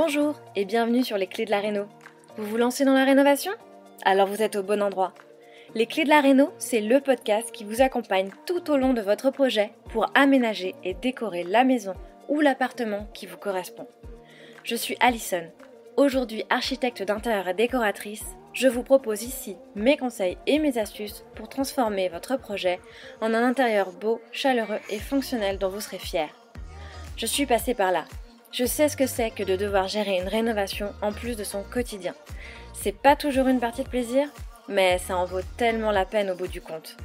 Bonjour et bienvenue sur les clés de la réno. Vous vous lancez dans la rénovation ? Alors vous êtes au bon endroit. Les clés de la réno, c'est le podcast qui vous accompagne tout au long de votre projet pour aménager et décorer la maison ou l'appartement qui vous correspond. Je suis Alison, aujourd'hui architecte d'intérieur et décoratrice. Je vous propose ici mes conseils et mes astuces pour transformer votre projet en un intérieur beau, chaleureux et fonctionnel dont vous serez fiers. Je suis passée par là. Je sais ce que c'est que de devoir gérer une rénovation en plus de son quotidien. C'est pas toujours une partie de plaisir, mais ça en vaut tellement la peine au bout du compte.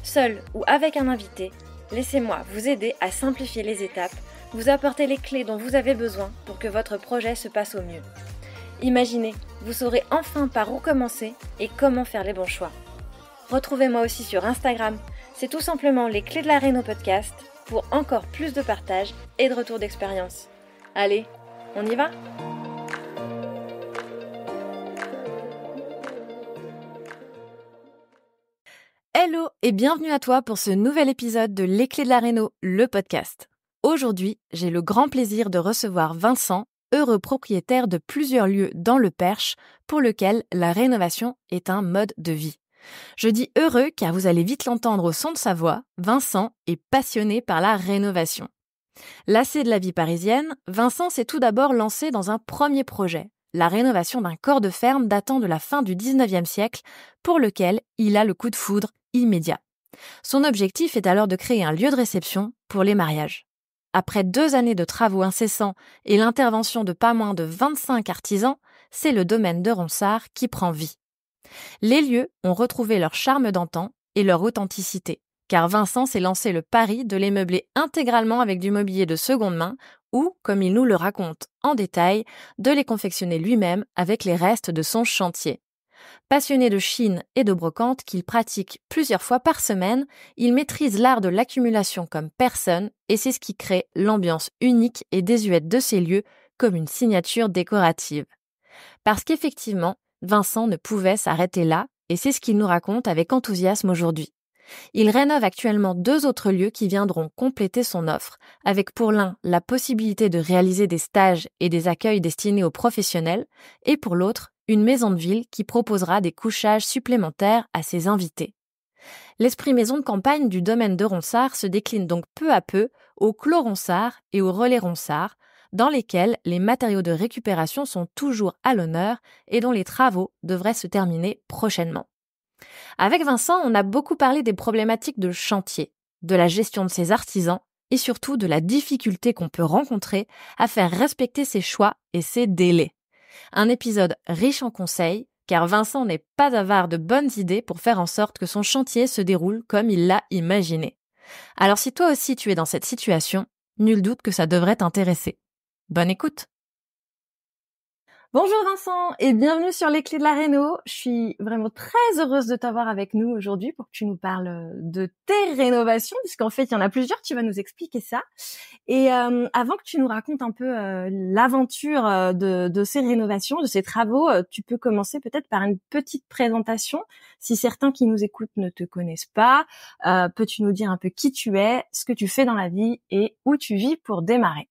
Seul ou avec un invité, laissez-moi vous aider à simplifier les étapes, vous apporter les clés dont vous avez besoin pour que votre projet se passe au mieux. Imaginez, vous saurez enfin par où commencer et comment faire les bons choix. Retrouvez-moi aussi sur Instagram, c'est tout simplement les clés de la réno podcast pour encore plus de partage et de retour d'expérience. Allez, on y va ? Hello et bienvenue à toi pour ce nouvel épisode de Les clés de la réno, le podcast. Aujourd'hui, j'ai le grand plaisir de recevoir Vincent, heureux propriétaire de plusieurs lieux dans le Perche, pour lequel la rénovation est un mode de vie. Je dis heureux car vous allez vite l'entendre au son de sa voix, Vincent est passionné par la rénovation. Lassé de la vie parisienne, Vincent s'est tout d'abord lancé dans un premier projet, la rénovation d'un corps de ferme datant de la fin du 19e siècle, pour lequel il a le coup de foudre immédiat. Son objectif est alors de créer un lieu de réception pour les mariages. Après 2 années de travaux incessants et l'intervention de pas moins de 25 artisans, c'est le domaine de Ronsard qui prend vie. Les lieux ont retrouvé leur charme d'antan et leur authenticité, car Vincent s'est lancé le pari de les meubler intégralement avec du mobilier de seconde main ou, comme il nous le raconte en détail, de les confectionner lui-même avec les restes de son chantier. Passionné de chine et de brocante qu'il pratique plusieurs fois par semaine, il maîtrise l'art de l'accumulation comme personne et c'est ce qui crée l'ambiance unique et désuète de ces lieux comme une signature décorative. Parce qu'effectivement, Vincent ne pouvait s'arrêter là et c'est ce qu'il nous raconte avec enthousiasme aujourd'hui. Il rénove actuellement 2 autres lieux qui viendront compléter son offre, avec pour l'un la possibilité de réaliser des stages et des accueils destinés aux professionnels, et pour l'autre, une maison de ville qui proposera des couchages supplémentaires à ses invités. L'esprit maison de campagne du domaine de Ronsard se décline donc peu à peu au Clos Ronsard et au Relais Ronsard, dans lesquels les matériaux de récupération sont toujours à l'honneur et dont les travaux devraient se terminer prochainement. Avec Vincent, on a beaucoup parlé des problématiques de chantier, de la gestion de ses artisans et surtout de la difficulté qu'on peut rencontrer à faire respecter ses choix et ses délais. Un épisode riche en conseils, car Vincent n'est pas avare de bonnes idées pour faire en sorte que son chantier se déroule comme il l'a imaginé. Alors si toi aussi tu es dans cette situation, nul doute que ça devrait t'intéresser. Bonne écoute! Bonjour Vincent et bienvenue sur les clés de la réno. Je suis vraiment très heureuse de t'avoir avec nous aujourd'hui pour que tu nous parles de tes rénovations, puisqu'en fait il y en a plusieurs, tu vas nous expliquer ça. Et avant que tu nous racontes un peu l'aventure de ces rénovations, de ces travaux, tu peux commencer peut-être par une petite présentation. Si certains qui nous écoutent ne te connaissent pas, peux-tu nous dire un peu qui tu es, ce que tu fais dans la vie et où tu vis pour démarrer?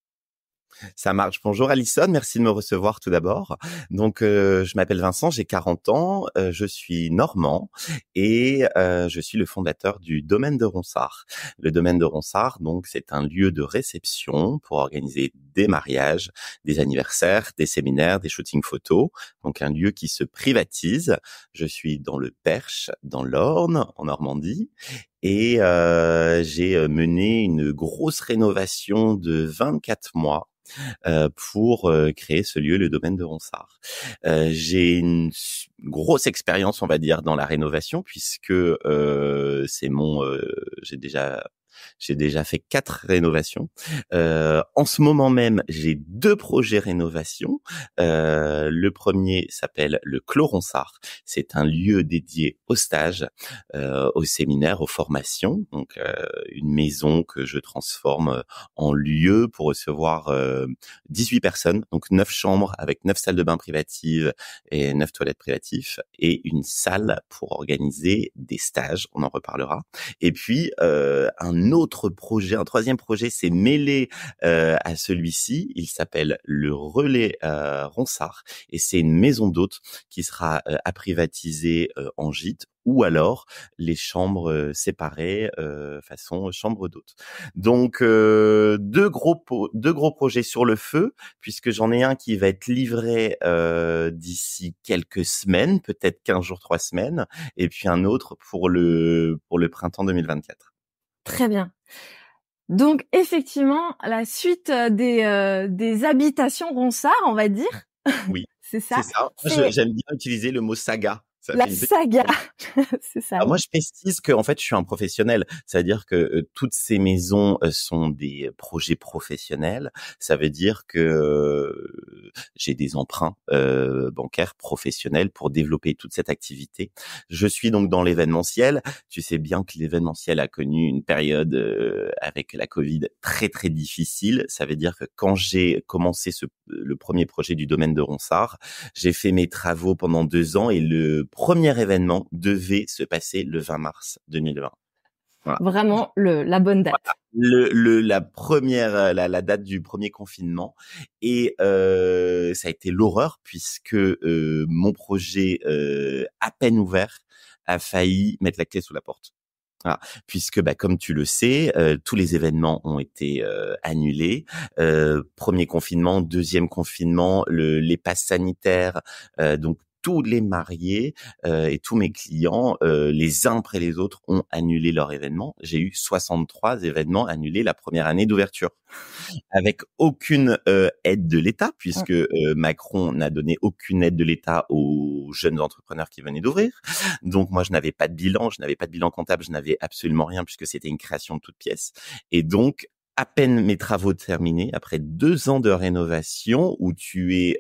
Ça marche. Bonjour Alison, merci de me recevoir tout d'abord. Donc je m'appelle Vincent, j'ai 40 ans, je suis normand et je suis le fondateur du domaine de Ronsard. Le domaine de Ronsard, donc c'est un lieu de réception pour organiser des mariages, des anniversaires, des séminaires, des shootings photos. Donc un lieu qui se privatise. Je suis dans le Perche, dans l'Orne, en Normandie. Et j'ai mené une grosse rénovation de 24 mois pour créer ce lieu, le domaine de Ronsard. J'ai une grosse expérience, on va dire, dans la rénovation puisque c'est j'ai déjà fait 4 rénovations. En ce moment même, j'ai 2 projets rénovation. Le premier s'appelle le Clos Ronsard. C'est un lieu dédié aux stages, aux séminaires, aux formations. Donc, une maison que je transforme en lieu pour recevoir 18 personnes. Donc, 9 chambres avec 9 salles de bain privatives et 9 toilettes privatives et une salle pour organiser des stages. On en reparlera. Et puis, un autre projet, un troisième projet s'est mêlé à celui-ci. Il s'appelle le Relais Ronsard et c'est une maison d'hôtes qui sera à privatiser en gîte ou alors les chambres séparées façon chambre d'hôtes. Donc deux gros projets sur le feu puisque j'en ai un qui va être livré d'ici quelques semaines, peut-être 15 jours, 3 semaines, et puis un autre pour le printemps 2024. Très bien. Donc effectivement, la suite des habitations Ronsard, on va dire. Oui, C'est ça. c'est ça. Moi, j'aime bien utiliser le mot saga. Ça La fait une petite... saga. C'est ça. Alors moi, je précise que en fait, je suis un professionnel. C'est-à-dire que toutes ces maisons sont des projets professionnels. Ça veut dire que j'ai des emprunts bancaires professionnels pour développer toute cette activité. Je suis donc dans l'événementiel. Tu sais bien que l'événementiel a connu une période avec la Covid très très difficile. Ça veut dire que quand j'ai commencé le premier projet du domaine de Ronsard, j'ai fait mes travaux pendant 2 ans et le premier événement devait se passer le 20 mars 2020. Voilà. Vraiment la bonne date. Voilà. La première, la date du premier confinement et ça a été l'horreur puisque mon projet à peine ouvert a failli mettre la clé sous la porte. Voilà. Puisque, comme tu le sais, tous les événements ont été annulés. Premier confinement, deuxième confinement, les passes sanitaires, donc tous les mariés et tous mes clients, les uns après les autres, ont annulé leur événement. J'ai eu 63 événements annulés la première année d'ouverture, avec aucune aide de l'État, puisque Macron n'a donné aucune aide de l'État aux jeunes entrepreneurs qui venaient d'ouvrir. Donc moi, je n'avais pas de bilan comptable, je n'avais absolument rien, puisque c'était une création de toutes pièces. Et donc, à peine mes travaux terminés, après 2 ans de rénovation où tu es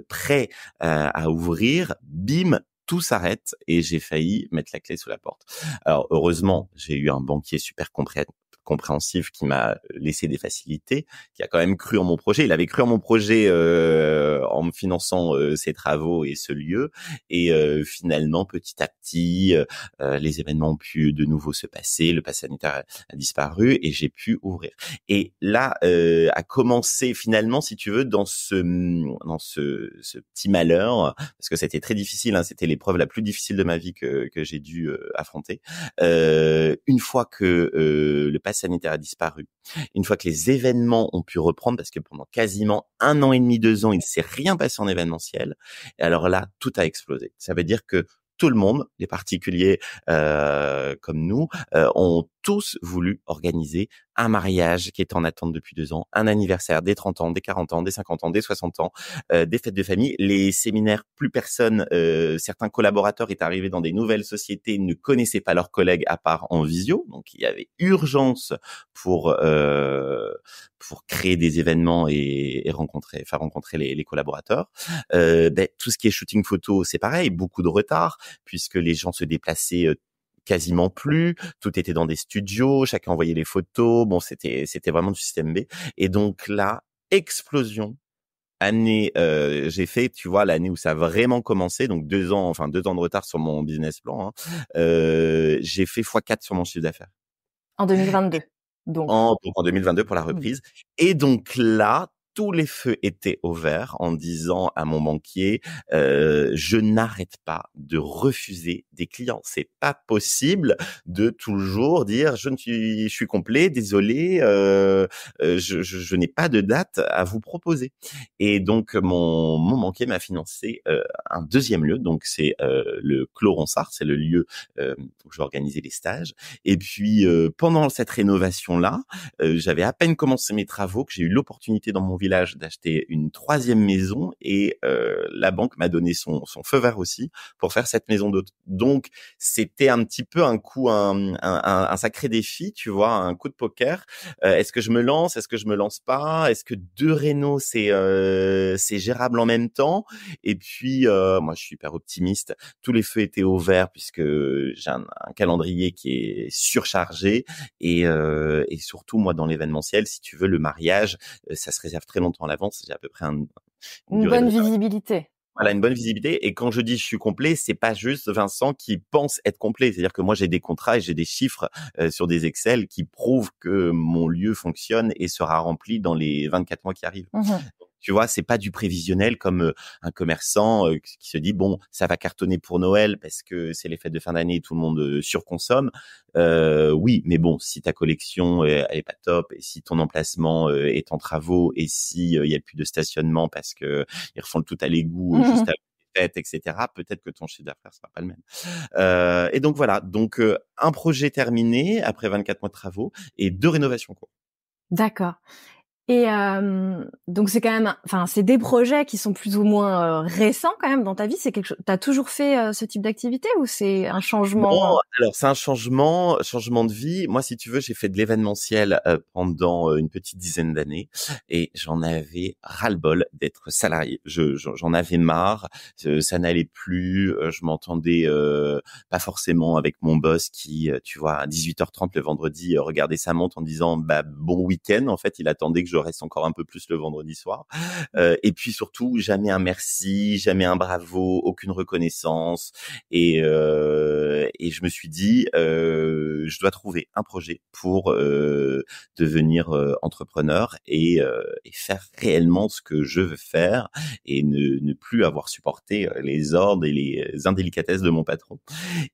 prêt à ouvrir, bim, tout s'arrête et j'ai failli mettre la clé sous la porte. Alors heureusement, j'ai eu un banquier super compréhensif qui m'a laissé des facilités, qui a quand même cru en mon projet. Il avait cru en mon projet en me finançant ces travaux et ce lieu. Et finalement, petit à petit, les événements ont pu de nouveau se passer. Le pass sanitaire a disparu et j'ai pu ouvrir. Et là, a commencé finalement, si tu veux, dans ce petit malheur, parce que c'était très difficile. Hein, c'était l'épreuve la plus difficile de ma vie que j'ai dû affronter. Une fois que le pass sanitaire a disparu, une fois que les événements ont pu reprendre, parce que pendant quasiment 1 an et demi, 2 ans, il ne s'est rien passé en événementiel. Et alors là, tout a explosé. Ça veut dire que tout le monde, les particuliers comme nous, ont tous voulu organiser un mariage qui est en attente depuis 2 ans, un anniversaire, des 30 ans, des 40 ans, des 50 ans, des 60 ans, des fêtes de famille, les séminaires, plus personne, certains collaborateurs étaient arrivés dans des nouvelles sociétés, ne connaissaient pas leurs collègues à part en visio, donc il y avait urgence pour créer des événements et faire rencontrer les collaborateurs. Tout ce qui est shooting photo, c'est pareil, beaucoup de retard puisque les gens se déplaçaient quasiment plus, tout était dans des studios, chacun envoyait les photos, bon c'était vraiment du système B. Et donc là, explosion. Année, j'ai fait, tu vois, l'année où ça a vraiment commencé, donc 2 ans de retard sur mon business plan, hein, j'ai fait x4 sur mon chiffre d'affaires. En 2022. Donc en 2022 pour la reprise. Et donc là, tous les feux étaient au vert en disant à mon banquier, je n'arrête pas de refuser des clients. C'est pas possible de toujours dire je suis complet, désolé, je n'ai pas de date à vous proposer. Et donc mon banquier m'a financé un deuxième lieu, donc c'est le Clos Ronsard, c'est le lieu où j'ai organisé les stages. Et puis pendant cette rénovation là, j'avais à peine commencé mes travaux que j'ai eu l'opportunité dans mon village d'acheter une 3e maison et la banque m'a donné son feu vert aussi pour faire cette maison d'hôte. Donc c'était un petit peu un sacré défi, tu vois, un coup de poker. Est-ce que je me lance? Est-ce que je me lance pas? Est-ce que 2 rénaux c'est gérable en même temps? Et puis moi je suis hyper optimiste. Tous les feux étaient au vert puisque j'ai un calendrier qui est surchargé et surtout moi dans l'événementiel, si tu veux, le mariage, ça se réserve très longtemps à l'avance. J'ai à peu près une bonne visibilité. Voilà, une bonne visibilité. Et quand je dis je suis complet, c'est pas juste Vincent qui pense être complet. C'est-à-dire que moi, j'ai des contrats et j'ai des chiffres sur des Excel qui prouvent que mon lieu fonctionne et sera rempli dans les 24 mois qui arrivent. Mhm. Tu vois, c'est pas du prévisionnel comme un commerçant qui se dit bon, ça va cartonner pour Noël parce que c'est les fêtes de fin d'année, tout le monde surconsomme. Oui, mais bon, si ta collection elle est pas top et si ton emplacement est en travaux et si il y a plus de stationnement parce que ils refont le tout à l'égout juste Mhm. après les fêtes, etc. Peut-être que ton chiffre d'affaires sera pas le même. Et donc voilà, donc un projet terminé après 24 mois de travaux et 2 rénovations quoi. D'accord. Et donc c'est quand même, enfin c'est des projets qui sont plus ou moins récents quand même dans ta vie. C'est quelque chose. T'as toujours fait ce type d'activité ou c'est un changement? Non, alors c'est un changement de vie. Moi, si tu veux, j'ai fait de l'événementiel pendant une petite dizaine d'années et j'en avais ras-le-bol d'être salarié. J'en avais marre, ça n'allait plus. Je m'entendais pas forcément avec mon boss qui, tu vois, à 18h30 le vendredi, regardait sa montre en disant bah bon week-end. En fait, il attendait que je reste encore un peu plus le vendredi soir. Et puis surtout, jamais un merci, jamais un bravo, aucune reconnaissance. Et je me suis dit, je dois trouver un projet pour devenir entrepreneur et faire réellement ce que je veux faire et ne plus avoir supporté les ordres et les indélicatesses de mon patron.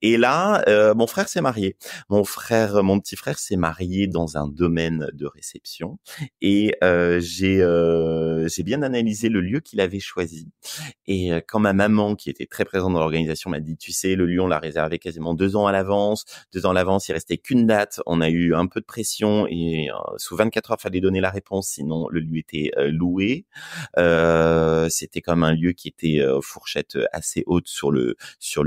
Et là, mon frère s'est marié. Mon petit frère s'est marié dans un domaine de réception et j'ai bien analysé le lieu qu'il avait choisi. Et quand ma maman, qui était très présente dans l'organisation, m'a dit, tu sais, le lieu, on l'a réservé quasiment 2 ans à l'avance. 2 ans à l'avance, il restait qu'une date. On a eu un peu de pression et sous 24 heures, fallait donner la réponse, sinon le lieu était loué. C'était comme un lieu qui était fourchette assez haute sur le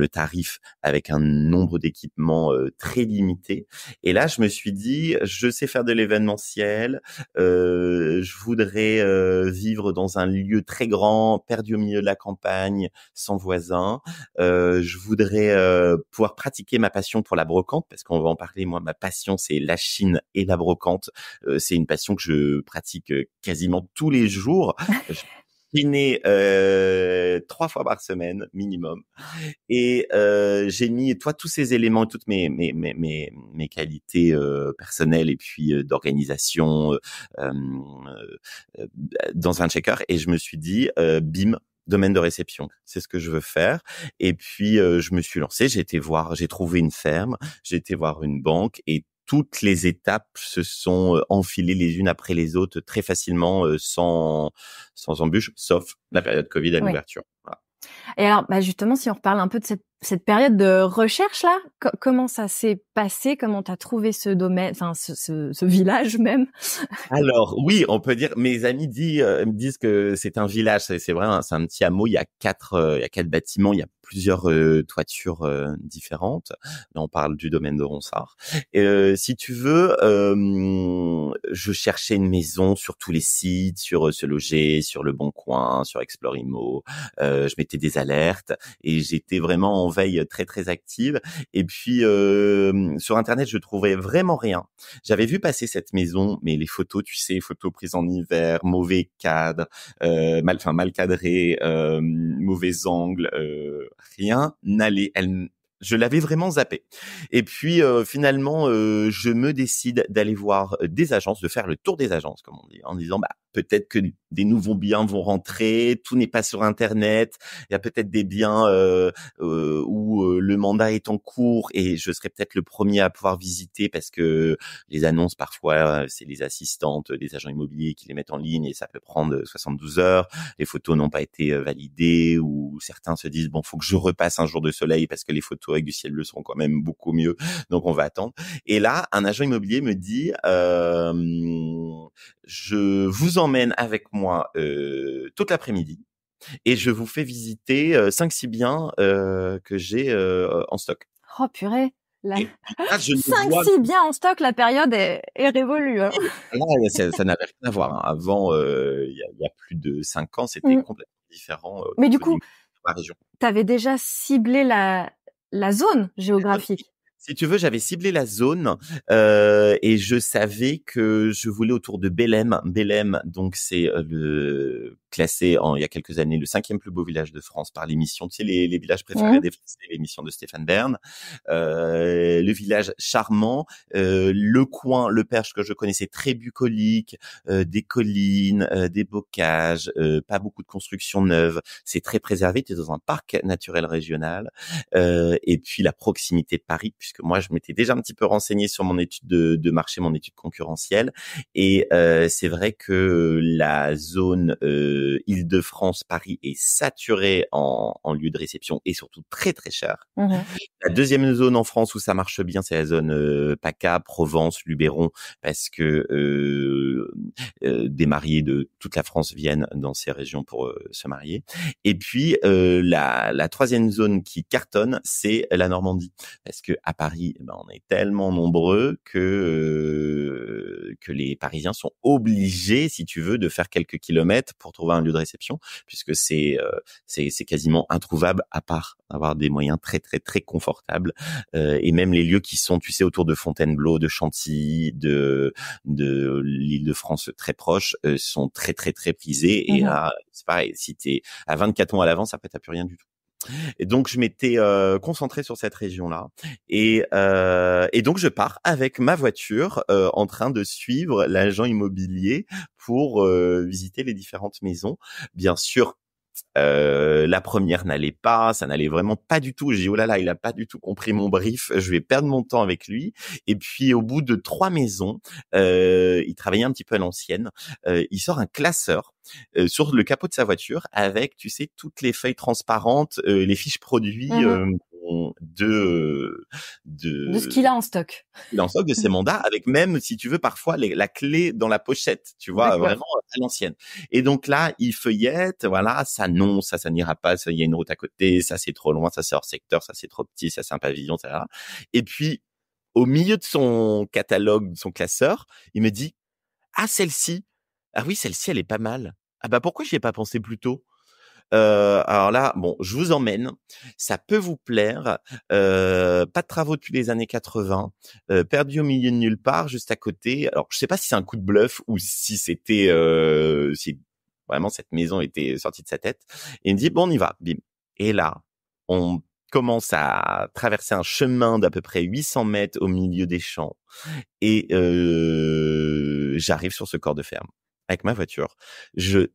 tarif, avec un nombre d'équipements très limité. Et là, je me suis dit, je sais faire de l'événementiel. Je voudrais vivre dans un lieu très grand, perdu au milieu de la campagne, sans voisins. Je voudrais pouvoir pratiquer ma passion pour la brocante, parce qu'on va en parler. Moi, ma passion, c'est la Chine et la brocante. C'est une passion que je pratique quasiment tous les jours. Je chiner 3 fois par semaine minimum. Et j'ai mis tous ces éléments et toutes mes qualités personnelles et puis d'organisation dans un checker. Et je me suis dit, bim, domaine de réception, c'est ce que je veux faire. Et puis je me suis lancé, j'ai trouvé une ferme, j'ai été voir une banque et toutes les étapes se sont enfilées les unes après les autres très facilement, sans embûche, sauf la période Covid à Oui. l'ouverture. Voilà. Et alors, bah justement, si on reparle un peu de cette période de recherche là, comment ça s'est passé? Comment t'as trouvé ce domaine, enfin ce village même? Alors oui, on peut dire. Mes amis me disent que c'est un village. C'est vrai, hein, c'est un petit hameau. Il y a 4 bâtiments. Il y a plusieurs toitures différentes. Là, on parle du domaine de Ronsard. Si tu veux, je cherchais une maison sur tous les sites, sur Se Loger, sur Le Bon Coin, sur Explore Immo. Je mettais des alertes et j'étais vraiment en veille très très active. Et puis sur Internet, je trouvais vraiment rien. J'avais vu passer cette maison, mais les photos, tu sais, photos prises en hiver, mauvais cadre, mal cadré, mauvais angle, rien n'allait. Je l'avais vraiment zappé. Et puis finalement, je me décide d'aller voir des agences, de faire le tour des agences, comme on dit, en disant bah peut-être que des nouveaux biens vont rentrer, tout n'est pas sur Internet, il y a peut-être des biens où le mandat est en cours et je serai peut-être le premier à pouvoir visiter parce que les annonces parfois c'est les assistantes des agents immobiliers qui les mettent en ligne et ça peut prendre 72 heures, les photos n'ont pas été validées ou certains se disent bon faut que je repasse un jour de soleil parce que les photos avec du ciel bleu seront quand même beaucoup mieux, donc on va attendre. Et là un agent immobilier me dit je vous emmène avec moi toute l'après-midi et je vous fais visiter 5-6 biens que j'ai en stock. Oh purée, là. Et là, je ne vois 5-6 biens en stock, la période est révolue. Hein. là, ça n'avait rien à voir. Hein. Avant, il y a plus de 5 ans, c'était Mm. complètement différent Mais du niveau coup, de ma région. t'avais déjà ciblé la zone géographique. Si tu veux, j'avais ciblé la zone et je savais que je voulais autour de Belém. Belém, donc c'est le classé il y a quelques années le 5e plus beau village de France par l'émission, tu sais, les villages préférés des Français, l'émission de Stéphane Bern. Le village charmant, le coin, le Perche que je connaissais très bucolique, des collines, des bocages, pas beaucoup de constructions neuves. C'est très préservé. Tu es dans un parc naturel régional et puis la proximité de Paris, puisque moi je m'étais déjà un petit peu renseigné sur mon étude de marché, mon étude concurrentielle, et c'est vrai que la zone Île-de-France Paris est saturée en lieux de réception et surtout très très cher. La deuxième zone en France où ça marche bien, c'est la zone PACA, Provence, Luberon, parce que des mariés de toute la France viennent dans ces régions pour se marier. Et puis la troisième zone qui cartonne, c'est la Normandie, parce que à Paris, on est tellement nombreux que les Parisiens sont obligés, si tu veux, de faire quelques kilomètres pour trouver un lieu de réception, puisque c'est quasiment introuvable à part avoir des moyens très très très confortables, et même les lieux qui sont, tu sais, autour de Fontainebleau, de Chantilly, de l'Île-de-France très proche, sont très très très prisés. Et là, c'est pareil, si t'es à 24 mois à l'avance, après t'as plus rien du tout. Et donc je m'étais concentré sur cette région-là, et donc je pars avec ma voiture en train de suivre l'agent immobilier pour visiter les différentes maisons. Bien sûr, la première n'allait pas, ça n'allait vraiment pas du tout. J'ai dit, oh là là, il a pas du tout compris mon brief, je vais perdre mon temps avec lui. Et puis, au bout de 3 maisons, il travaillait un petit peu à l'ancienne, il sort un classeur sur le capot de sa voiture avec, tu sais, toutes les feuilles transparentes, les fiches produits de ce qu'il a en stock. Il est en stock de ses mandats, avec même, si tu veux, parfois la clé dans la pochette, tu vois, D'accord. vraiment à l'ancienne. Et donc là, il feuillette, voilà, ça non, ça n'ira pas, ça, il y a une route à côté, ça c'est trop loin, ça c'est hors secteur, ça c'est trop petit, ça c'est un pavillon, ça. Et puis, au milieu de son catalogue, de son classeur, il me dit, ah, celle-ci, ah oui, celle-ci, elle est pas mal. Ah bah, pourquoi j'y ai pas pensé plus tôt? Alors là, bon, je vous emmène. Ça peut vous plaire. Pas de travaux depuis les années 80. Perdu au milieu de nulle part, juste à côté. Alors, je sais pas si c'est un coup de bluff ou si c'était, si vraiment cette maison était sortie de sa tête. Et il me dit, bon, on y va. Bim. Et là, on commence à traverser un chemin d'à peu près 800 mètres au milieu des champs. Et j'arrive sur ce corps de ferme avec ma voiture. Je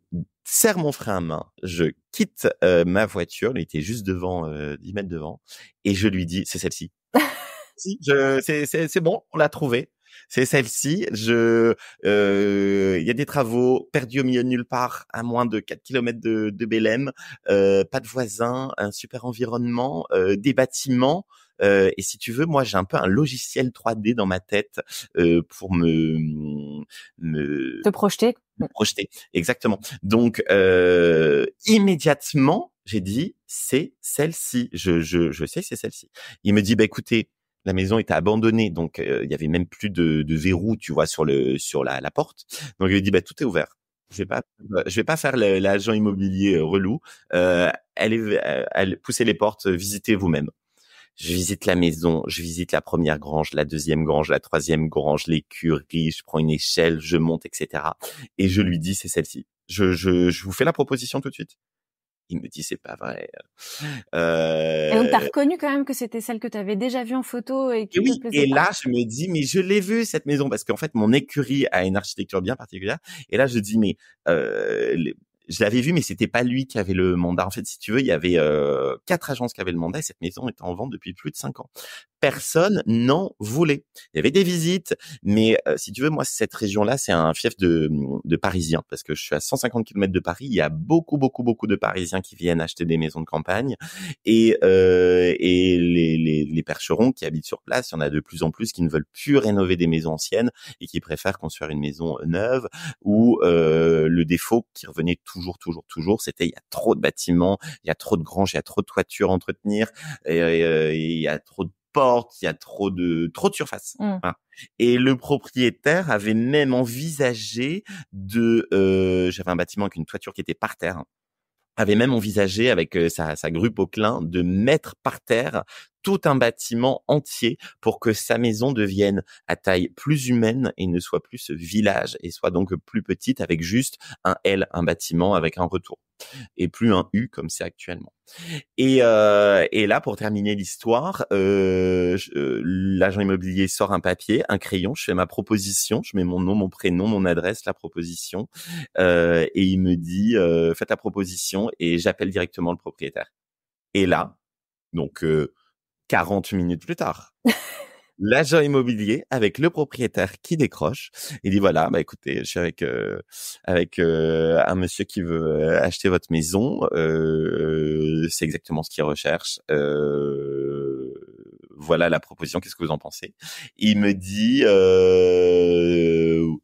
serre mon frein à main, je quitte ma voiture, il était juste devant, 10 mètres devant, et je lui dis, c'est celle-ci. Si, c'est bon, on l'a trouvée. C'est celle-ci. Il y a des travaux, perdus au milieu de nulle part, à moins de 4 kilomètres de Belém, pas de voisins, un super environnement, des bâtiments. Et si tu veux, moi, j'ai un peu un logiciel 3D dans ma tête pour te projeter. Me projeter, exactement. Donc, immédiatement, j'ai dit, c'est celle-ci. Je sais que c'est celle-ci. Il me dit, bah écoutez, la maison était abandonnée, donc il y avait même plus de verrou, tu vois, sur la porte. Donc il lui dit, bah tout est ouvert. Je vais pas faire l'agent immobilier relou. Poussez les portes, visitez vous-même. Je visite la maison, je visite la première grange, la deuxième grange, la troisième grange, l'écurie, je prends une échelle, je monte, etc. Et je lui dis, c'est celle-ci. Je vous fais la proposition tout de suite. Il me dit, c'est pas vrai. Et donc, t'as reconnu quand même que c'était celle que t'avais déjà vue en photo et qui te plaisait et pas. là, je me dis, mais je l'ai vue, cette maison, parce qu'en fait, mon écurie a une architecture bien particulière. Et là, je dis, mais je l'avais vu, mais c'était pas lui qui avait le mandat. En fait, si tu veux, il y avait 4 agences qui avaient le mandat et cette maison était en vente depuis plus de 5 ans. Personne n'en voulait. Il y avait des visites, mais si tu veux, moi, cette région-là, c'est un fief de Parisiens, parce que je suis à 150 km de Paris. Il y a beaucoup de Parisiens qui viennent acheter des maisons de campagne, et les percherons qui habitent sur place, il y en a de plus en plus qui ne veulent plus rénover des maisons anciennes et qui préfèrent construire une maison neuve. Ou le défaut qui revenait toujours, c'était il y a trop de bâtiments, il y a trop de granges, il y a trop de toitures à entretenir, et il y a trop de portes, il y a trop de surface. Voilà. Et le propriétaire avait même envisagé j'avais un bâtiment avec une toiture qui était par terre, avait même envisagé avec sa grue Poquelin de mettre par terre tout un bâtiment entier pour que sa maison devienne à taille plus humaine et ne soit plus ce village et soit donc plus petite avec juste un L, un bâtiment avec un retour et plus un U comme c'est actuellement. Et là, pour terminer l'histoire, l'agent immobilier sort un papier, un crayon, je fais ma proposition, je mets mon nom, mon prénom, mon adresse, la proposition, et il me dit faites la proposition et j'appelle directement le propriétaire. Et là, donc 40 minutes plus tard, l'agent immobilier avec le propriétaire qui décroche et dit voilà, bah écoutez, je suis avec un monsieur qui veut acheter votre maison, c'est exactement ce qu'il recherche. Voilà la proposition, qu'est-ce que vous en pensez? Il me dit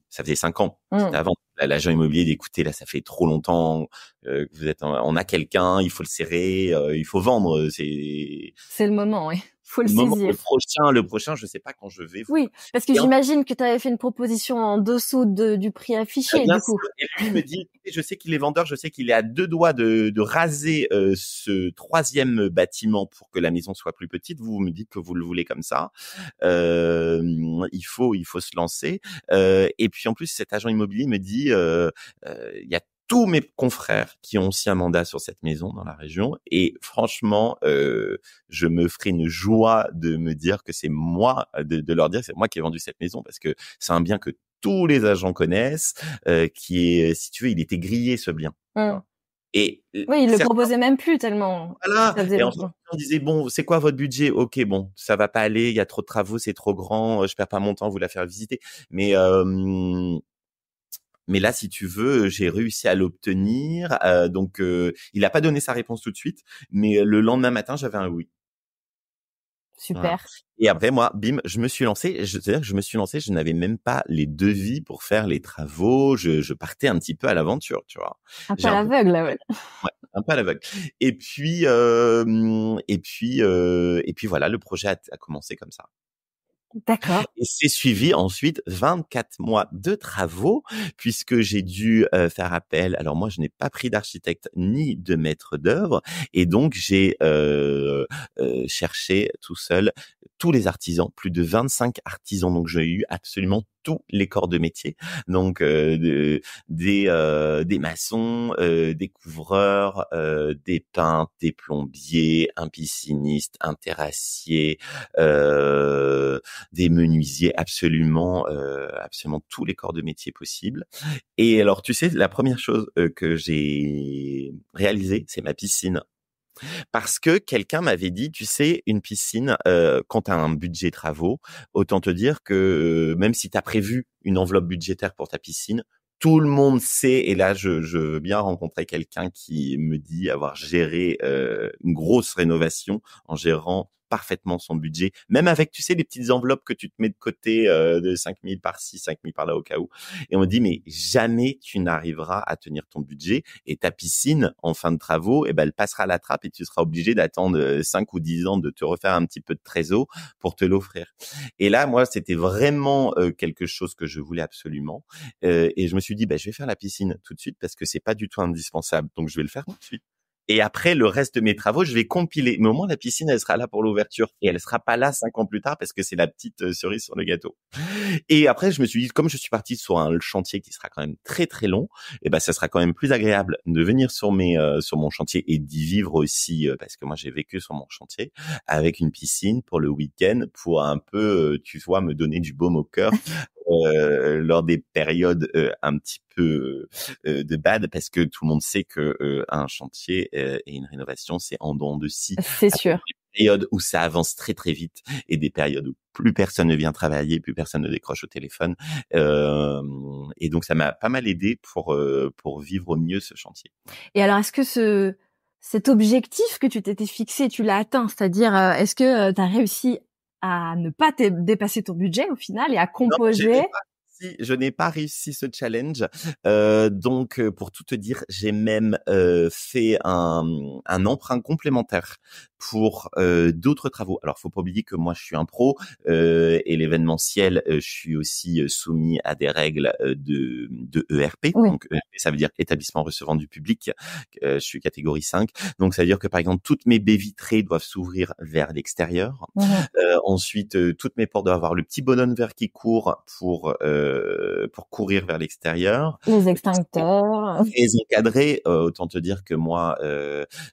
ça faisait 5 ans, c'était avant. L'agent immobilier d'écouter là, ça fait trop longtemps que vous êtes on a quelqu'un, il faut le serrer, il faut vendre, c'est le moment, oui. Faut le moment, saisir. le prochain, je sais pas quand je vais. Oui, parce que j'imagine que tu avais fait une proposition en dessous du prix affiché, bien du coup. sûr. Et lui me dit, je sais qu'il est vendeur, je sais qu'il est à 2 doigts de raser ce 3e bâtiment pour que la maison soit plus petite. Vous me dites que vous le voulez comme ça. Il faut se lancer. Et puis en plus, cet agent immobilier me dit, il y a tous mes confrères qui ont aussi un mandat sur cette maison dans la région et franchement, je me ferai une joie de me dire que c'est moi, de leur dire que c'est moi qui ai vendu cette maison parce que c'est un bien que tous les agents connaissent, qui est, si tu veux, il était grillé ce bien. Et oui, il le proposait même plus tellement. Voilà. Et ensuite, on disait bon, c'est quoi votre budget? Ok, bon, ça va pas aller, il y a trop de travaux, c'est trop grand, je perds pas mon temps à vous la faire visiter. Mais là, si tu veux, j'ai réussi à l'obtenir. Donc, il a pas donné sa réponse tout de suite, mais le lendemain matin, j'avais un oui. Super. Voilà. Et après, moi, bim, je me suis lancé. C'est-à-dire que je me suis lancé, je n'avais même pas les devis pour faire les travaux. Je partais un petit peu à l'aventure, tu vois. Un peu à l'aveugle, là, ouais. Ouais, un peu à l'aveugle. Et puis voilà, le projet a commencé comme ça. D'accord. Et c'est suivi ensuite 24 mois de travaux puisque j'ai dû faire appel. Alors moi, je n'ai pas pris d'architecte ni de maître d'œuvre et donc j'ai cherché tout seul tous les artisans, plus de 25 artisans. Donc j'ai eu absolument tous les corps de métier. Donc des maçons, des couvreurs, des peintres, des plombiers, un pisciniste, un terrassier, des menuisiers, absolument tous les corps de métier possibles. Et alors, tu sais, la première chose que j'ai réalisée, c'est ma piscine. Parce que quelqu'un m'avait dit, tu sais, une piscine, quand tu as un budget travaux, autant te dire que même si tu as prévu une enveloppe budgétaire pour ta piscine, tout le monde sait, et là je veux bien rencontrer quelqu'un qui me dit avoir géré une grosse rénovation en gérant parfaitement son budget, même avec, tu sais, les petites enveloppes que tu te mets de côté de 5 000 par-ci, 5 000 par-là au cas où. Et on me dit, mais jamais tu n'arriveras à tenir ton budget et ta piscine, en fin de travaux, eh ben, elle passera à la trappe et tu seras obligé d'attendre 5 ou 10 ans de te refaire un petit peu de trésor pour te l'offrir. Et là, moi, c'était vraiment quelque chose que je voulais absolument. Et je me suis dit, je vais faire la piscine tout de suite parce que c'est pas du tout indispensable. Donc, je vais le faire tout de suite. Et après, le reste de mes travaux, je vais compiler. Mais au moins, la piscine, elle sera là pour l'ouverture. Et elle sera pas là 5 ans plus tard parce que c'est la petite cerise sur le gâteau. Et après, je me suis dit, comme je suis parti sur un chantier qui sera quand même très, très long, ça sera quand même plus agréable de venir sur mon chantier et d'y vivre aussi, parce que moi, j'ai vécu sur mon chantier avec une piscine pour le week-end pour un peu, tu vois, me donner du baume au cœur. Lors des périodes un petit peu de bad, parce que tout le monde sait que un chantier et une rénovation, c'est en dents de scie. C'est sûr. Des périodes où ça avance très très vite et des périodes où plus personne ne vient travailler, plus personne ne décroche au téléphone. Et donc ça m'a pas mal aidé pour vivre au mieux ce chantier. Et alors, est-ce que cet objectif que tu t'étais fixé, tu l'as atteint? C'est-à-dire, est-ce que tu as réussi à ne pas dépasser ton budget au final et à composer? Je n'ai pas réussi ce challenge. Donc, pour tout te dire, j'ai même fait un emprunt complémentaire pour d'autres travaux. Alors, faut pas oublier que moi, je suis un pro et l'événementiel, je suis aussi soumis à des règles de ERP. Oui. Donc, ERP, ça veut dire établissement recevant du public. Je suis catégorie 5. Donc, ça veut dire que, par exemple, toutes mes baies vitrées doivent s'ouvrir vers l'extérieur. Ensuite, toutes mes portes doivent avoir le petit bonhomme vert qui court pour courir vers l'extérieur. Les extincteurs. Très encadré, autant te dire que moi,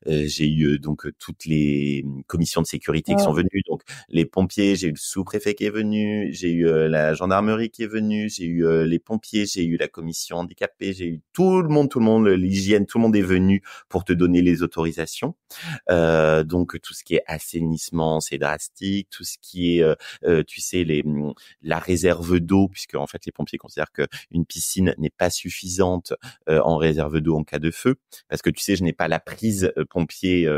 j'ai eu donc toutes les commissions de sécurité qui sont venues, donc les pompiers, j'ai eu le sous-préfet qui est venu, j'ai eu la gendarmerie qui est venue, j'ai eu les pompiers, j'ai eu la commission handicapée, j'ai eu tout le monde, l'hygiène, tout le monde est venu pour te donner les autorisations. Donc tout ce qui est assainissement, c'est drastique, tout ce qui est, tu sais, la réserve d'eau, puisque en fait les pompiers considèrent que une piscine n'est pas suffisante en réserve d'eau en cas de feu, parce que tu sais, je n'ai pas la prise pompier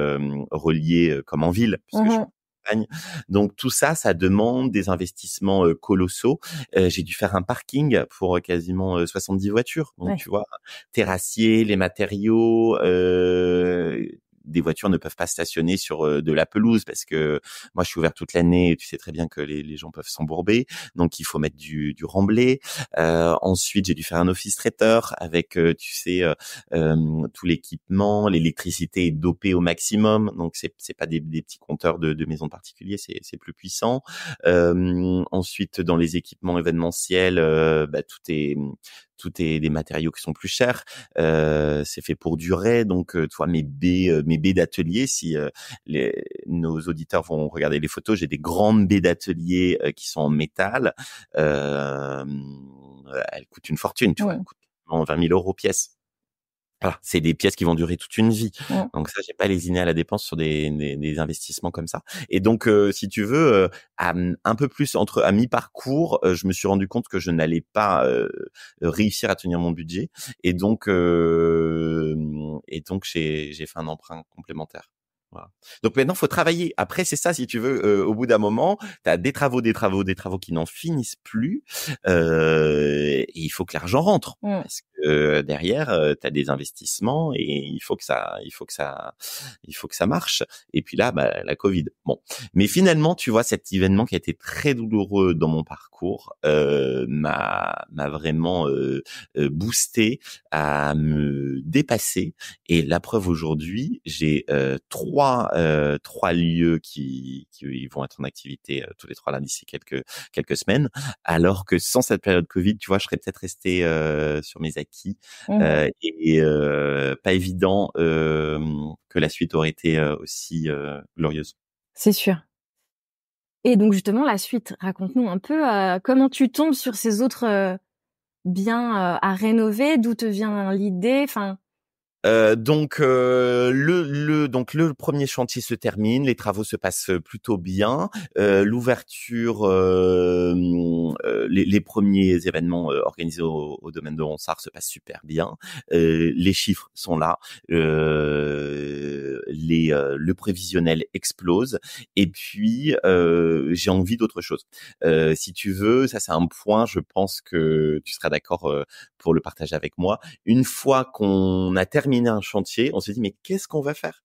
reliée comme en ville, puisque je suis en campagne. Donc tout ça, ça demande des investissements colossaux. J'ai dû faire un parking pour quasiment 70 voitures. Donc tu vois, terrassier, les matériaux. Des voitures ne peuvent pas stationner sur de la pelouse parce que moi je suis ouvert toute l'année et tu sais très bien que les gens peuvent s'embourber, donc il faut mettre du remblai. Ensuite j'ai dû faire un office traiteur avec tu sais tout l'équipement, l'électricité est dopée au maximum, donc c'est pas des petits compteurs de maisons de particuliers, c'est plus puissant. Ensuite dans les équipements événementiels, tout est des matériaux qui sont plus chers. C'est fait pour durer, donc tu vois mes baies d'atelier. Si nos auditeurs vont regarder les photos, j'ai des grandes baies d'atelier qui sont en métal. Elles coûtent une fortune, tu vois, elles coûtent 20 000 € pièce. Voilà, c'est des pièces qui vont durer toute une vie. Donc ça, j'ai pas lésiné à la dépense sur des investissements comme ça. Et donc, si tu veux, un peu plus à mi-parcours, je me suis rendu compte que je n'allais pas réussir à tenir mon budget. Et donc j'ai fait un emprunt complémentaire. Voilà. Donc maintenant, faut travailler. Après, c'est ça, si tu veux, au bout d'un moment, tu as des travaux qui n'en finissent plus. Et il faut que l'argent rentre. Parce que derrière, tu as des investissements et il faut que ça marche. Et puis là, la Covid. Bon. Mais finalement, tu vois, cet événement qui a été très douloureux dans mon parcours, m'a vraiment boosté à me dépasser. Et la preuve aujourd'hui, j'ai trois lieux qui vont être en activité tous les 3 là d'ici quelques semaines, alors que sans cette période Covid, tu vois, je serais peut-être resté sur mes acquis et pas évident que la suite aurait été aussi glorieuse. C'est sûr. Et donc justement la suite, raconte-nous un peu comment tu tombes sur ces autres biens à rénover, d'où te vient l'idée, enfin. Donc le premier chantier se termine, les travaux se passent plutôt bien. L'ouverture, les premiers événements organisés au domaine de Ronsard se passent super bien. Les chiffres sont là, le prévisionnel explose. Et puis j'ai envie d'autre chose. Si tu veux, ça c'est un point, je pense que tu seras d'accord pour le partager avec moi. Une fois qu'on a terminé un chantier, on se dit mais qu'est-ce qu'on va faire?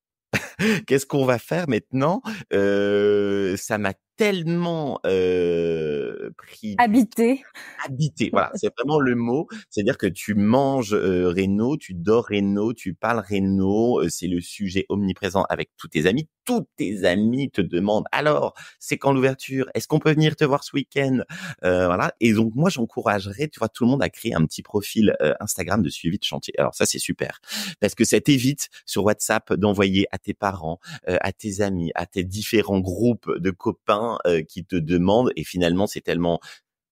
Qu'est-ce qu'on va faire maintenant? Ça m'a tellement pris Habité. Voilà, c'est vraiment le mot. C'est-à-dire que tu manges réno, tu dors réno, tu parles réno. C'est le sujet omniprésent avec tous tes amis. Tous tes amis te demandent alors, c'est quand l'ouverture? Est-ce qu'on peut venir te voir ce week-end? Voilà. Et donc moi, j'encouragerais, tu vois, tout le monde à créer un petit profil Instagram de suivi de chantier. Alors ça, c'est super parce que ça t'évite sur WhatsApp d'envoyer à tes parents, à tes amis, à tes différents groupes de copains qui te demandent. Et finalement, c'est tellement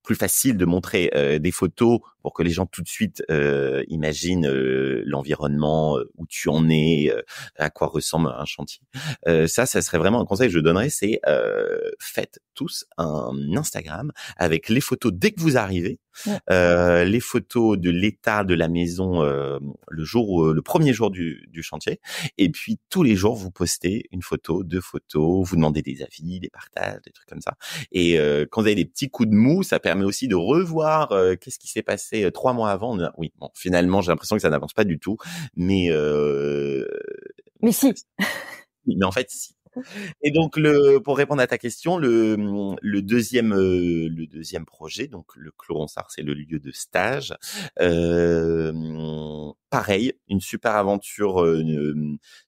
plus facile de montrer des photos pour que les gens tout de suite imaginent l'environnement, où tu en es, à quoi ressemble un chantier. Ça serait vraiment un conseil que je donnerais, c'est faites tous un Instagram avec les photos dès que vous arrivez. Ouais. les photos de l'état de la maison le premier jour du chantier, et puis tous les jours vous postez une photo, 2 photos, vous demandez des avis, des partages, des trucs comme ça. Et quand vous avez des petits coups de mou, ça permet aussi de revoir qu'est-ce qui s'est passé 3 mois avant. Oui, bon, finalement j'ai l'impression que ça n'avance pas du tout, mais Mais si. mais en fait si. Et donc pour répondre à ta question, le deuxième projet, donc le Clos Ronsard, c'est le lieu de stage. Pareil, une super aventure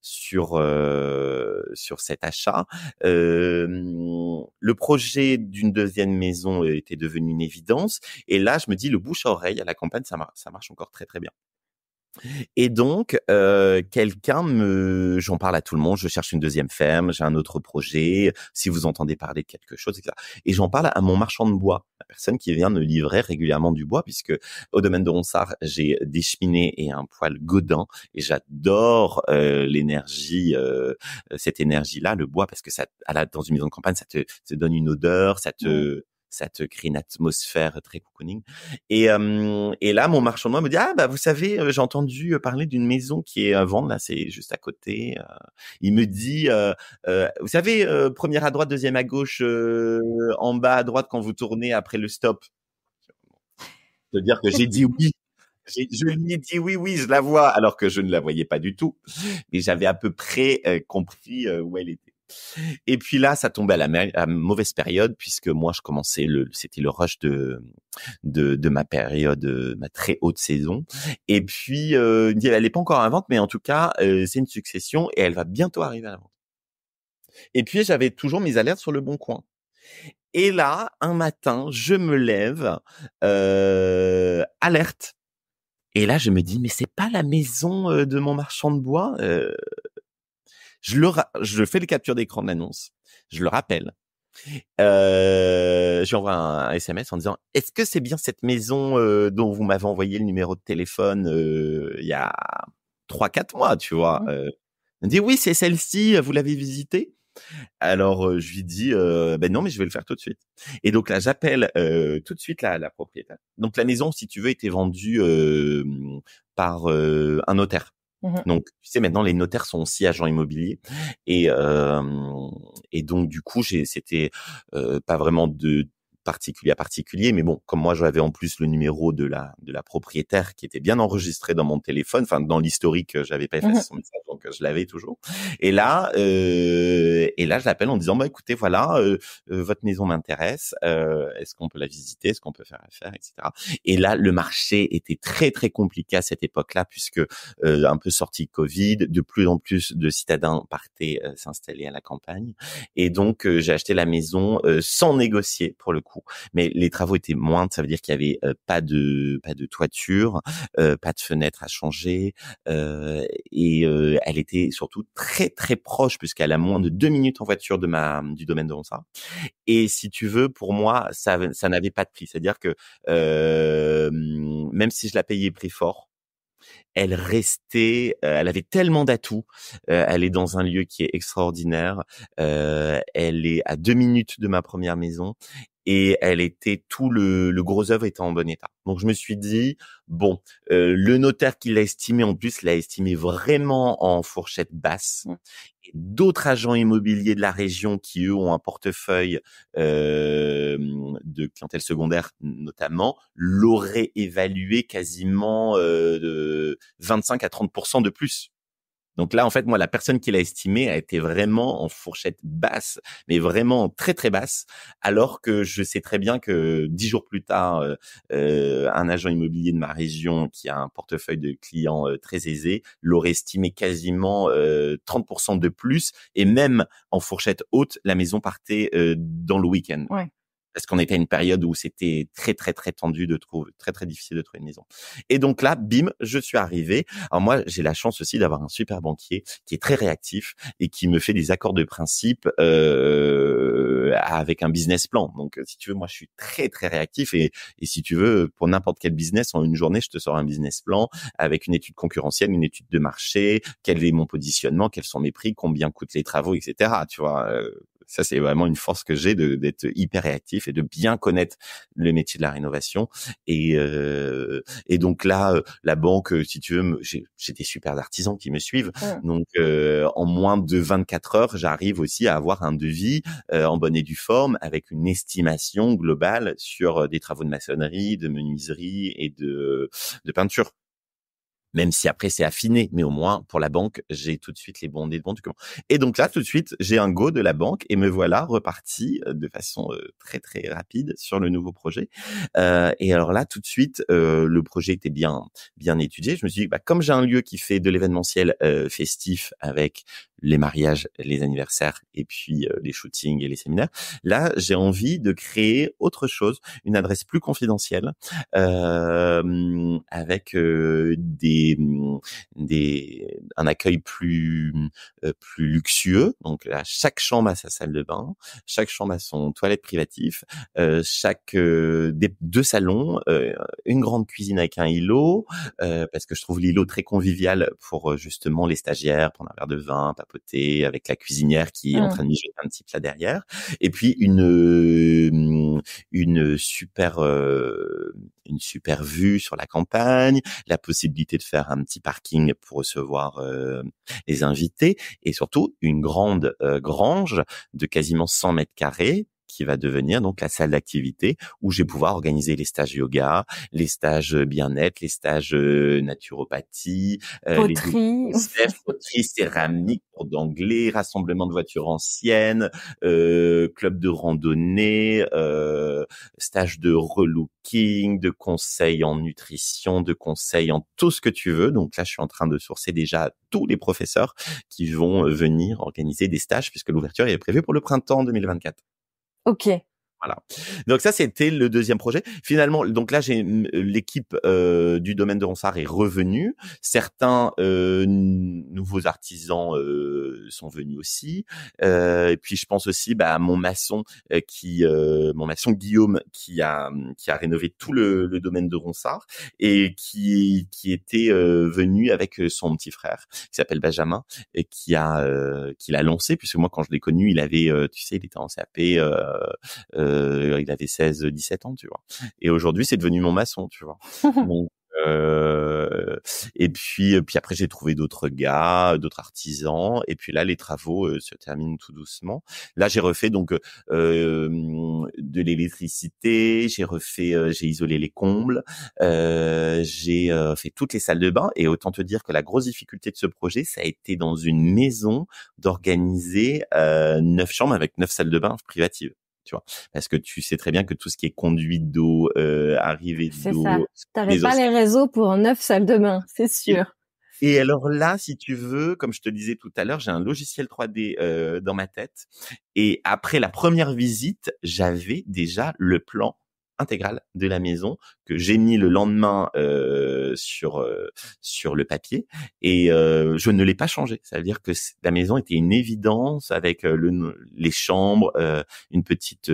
sur cet achat. Le projet d'une deuxième maison était devenu une évidence, et là je me dis le bouche à oreille à la campagne, ça marche encore très très bien. Et donc, j'en parle à tout le monde, je cherche une deuxième ferme, j'ai un autre projet, si vous entendez parler de quelque chose, etc. Et j'en parle à mon marchand de bois, la personne qui vient me livrer régulièrement du bois, puisque au domaine de Ronsard, j'ai des cheminées et un poêle Godin, et j'adore l'énergie, cette énergie-là, le bois, parce que dans une maison de campagne, ça te donne une odeur, ça te crée une atmosphère très cocooning. Et là, mon marchand de bois me dit, ah bah vous savez, j'ai entendu parler d'une maison qui est à vendre, là, c'est juste à côté. Il me dit, vous savez, première à droite, deuxième à gauche, en bas à droite quand vous tournez après le stop. C'est-à-dire que j'ai dit oui. Je lui ai dit oui, je la vois, alors que je ne la voyais pas du tout. Mais j'avais à peu près compris où elle était. Et puis là, ça tombait à mauvaise période, puisque moi, je commençais c'était le rush de ma période, ma très haute saison. Et puis, il me dit, elle est pas encore à la vente, mais en tout cas, c'est une succession et elle va bientôt arriver à la vente. Et puis, j'avais toujours mes alertes sur Le Bon Coin. Et là, un matin, je me lève, alerte. Et là, je me dis, mais c'est pas la maison de mon marchand de bois. Je fais les captures d'écran de l'annonce, je le rappelle. Je lui envoie un SMS en disant, est-ce que c'est bien cette maison dont vous m'avez envoyé le numéro de téléphone il y a 3-4 mois, tu vois. Il me dit, oui, c'est celle-ci, vous l'avez visitée? Alors je lui dis, ben non, mais je vais le faire tout de suite. Et donc là, j'appelle tout de suite la propriétaire. Donc la maison, si tu veux, était vendue par un notaire. Donc, tu sais, maintenant, les notaires sont aussi agents immobiliers. Et donc, du coup, c'était pas vraiment de particulier à particulier, mais bon, comme moi, j'avais en plus le numéro de la propriétaire qui était bien enregistré dans mon téléphone, enfin, dans l'historique, j'avais pas effacé son message, donc je l'avais toujours. Et là, je l'appelle en disant, bah, écoutez, voilà, votre maison m'intéresse, est-ce qu'on peut la visiter, est-ce qu'on peut faire affaire, etc. Et là, le marché était très, très compliqué à cette époque-là, puisque un peu sorti Covid, de plus en plus de citadins partaient s'installer à la campagne. Et donc, j'ai acheté la maison sans négocier, pour le coup. Mais les travaux étaient moindres, ça veut dire qu'il y avait pas de toiture, pas de fenêtre à changer, et elle était surtout très très proche, puisqu'elle a moins de 2 minutes en voiture du domaine de Ronsard. Et si tu veux, pour moi, ça n'avait pas de prix, c'est-à-dire que même si je la payais prix fort, elle avait tellement d'atouts. Elle est dans un lieu qui est extraordinaire. Elle est à 2 minutes de ma première maison. Et tout le gros œuvre était en bon état. Donc je me suis dit, bon, le notaire qui l'a estimé en plus l'a estimé vraiment en fourchette basse. Et d'autres agents immobiliers de la région qui eux ont un portefeuille de clientèle secondaire notamment l'auraient évalué quasiment de 25 à 30% de plus. Donc là, en fait, moi, la personne qui l'a estimé a été vraiment en fourchette basse, mais vraiment très, très basse, alors que je sais très bien que 10 jours plus tard, un agent immobilier de ma région qui a un portefeuille de clients très aisé l'aurait estimé quasiment 30% de plus, et même en fourchette haute, la maison partait dans le week-end. Ouais. Parce qu'on était à une période où c'était très, très, très tendu très, très difficile de trouver une maison. Et donc là, bim, je suis arrivé. Alors moi, j'ai la chance aussi d'avoir un super banquier qui est très réactif et qui me fait des accords de principe avec un business plan. Donc, si tu veux, moi, je suis très, très réactif et si tu veux, pour n'importe quel business, en une journée, je te sors un business plan avec une étude concurrentielle, une étude de marché, quel est mon positionnement, quels sont mes prix, combien coûtent les travaux, etc. Tu vois, Ça, c'est vraiment une force que j'ai d'être hyper réactif et de bien connaître le métier de la rénovation. Et donc là, la banque, si tu veux, j'ai des super artisans qui me suivent. Donc, en moins de 24 heures, j'arrive aussi à avoir un devis en bonne et due forme avec une estimation globale sur des travaux de maçonnerie, de menuiserie et de peinture. Même si après c'est affiné, mais au moins pour la banque, j'ai tout de suite les bons documents. Et donc là, tout de suite, j'ai un go de la banque et me voilà reparti de façon très très rapide sur le nouveau projet. Et alors là, tout de suite, le projet était bien étudié. Je me suis dit, comme j'ai un lieu qui fait de l'événementiel festif avec les mariages, les anniversaires et puis les shootings et les séminaires, là, j'ai envie de créer autre chose, une adresse plus confidentielle avec un accueil plus luxueux. Donc là, chaque chambre a sa salle de bain, chaque chambre a son toilette privatif, chaque des 2 salons, une grande cuisine avec un îlot, parce que je trouve l'îlot très convivial pour justement les stagiaires, prendre un verre de vin, papoter avec la cuisinière qui est en train de mijoter un petit plat derrière, et puis une super vue sur la campagne, la possibilité de faire un petit parking pour recevoir les invités, et surtout une grande grange de quasiment 100 mètres carrés qui va devenir donc la salle d'activité où je vais pouvoir organiser les stages yoga, les stages bien-être, les stages naturopathie, poterie, poterie, céramique, cours d'anglais, rassemblement de voitures anciennes, club de randonnée, stage de relooking, de conseils en nutrition, de conseils en tout ce que tu veux. Donc là, je suis en train de sourcer déjà tous les professeurs qui vont venir organiser des stages puisque l'ouverture est prévue pour le printemps 2024. Ok. Voilà. Donc ça, c'était le deuxième projet. Finalement, donc là, j'ai l'équipe du domaine de Ronsard est revenue. Certains nouveaux artisans sont venus aussi. Et puis, je pense aussi à mon maçon mon maçon Guillaume qui a rénové tout le domaine de Ronsard et qui était venu avec son petit frère qui s'appelle Benjamin et qui l'a lancé, puisque moi, quand je l'ai connu, il avait, tu sais, il était en CAP. Il avait 17 ans, tu vois. Et aujourd'hui, c'est devenu mon maçon, tu vois. Donc, et puis après, j'ai trouvé d'autres gars, d'autres artisans. Et puis là, les travaux se terminent tout doucement. Là, j'ai refait donc de l'électricité. J'ai isolé les combles. J'ai fait toutes les salles de bain. Et autant te dire que la grosse difficulté de ce projet, ça a été dans une maison d'organiser 9 chambres avec 9 salles de bain privatives. Tu vois, parce que tu sais très bien que tout ce qui est conduit d'eau, arrivée d'eau, c'est ça. T'avais pas les réseaux pour 9 salles de bain, c'est sûr. Et alors là, si tu veux, comme je te disais tout à l'heure, j'ai un logiciel 3D dans ma tête. Et après la première visite, j'avais déjà le plan intégral de la maison que j'ai mis le lendemain sur le papier, et je ne l'ai pas changé. Ça veut dire que la maison était une évidence avec les chambres, une petite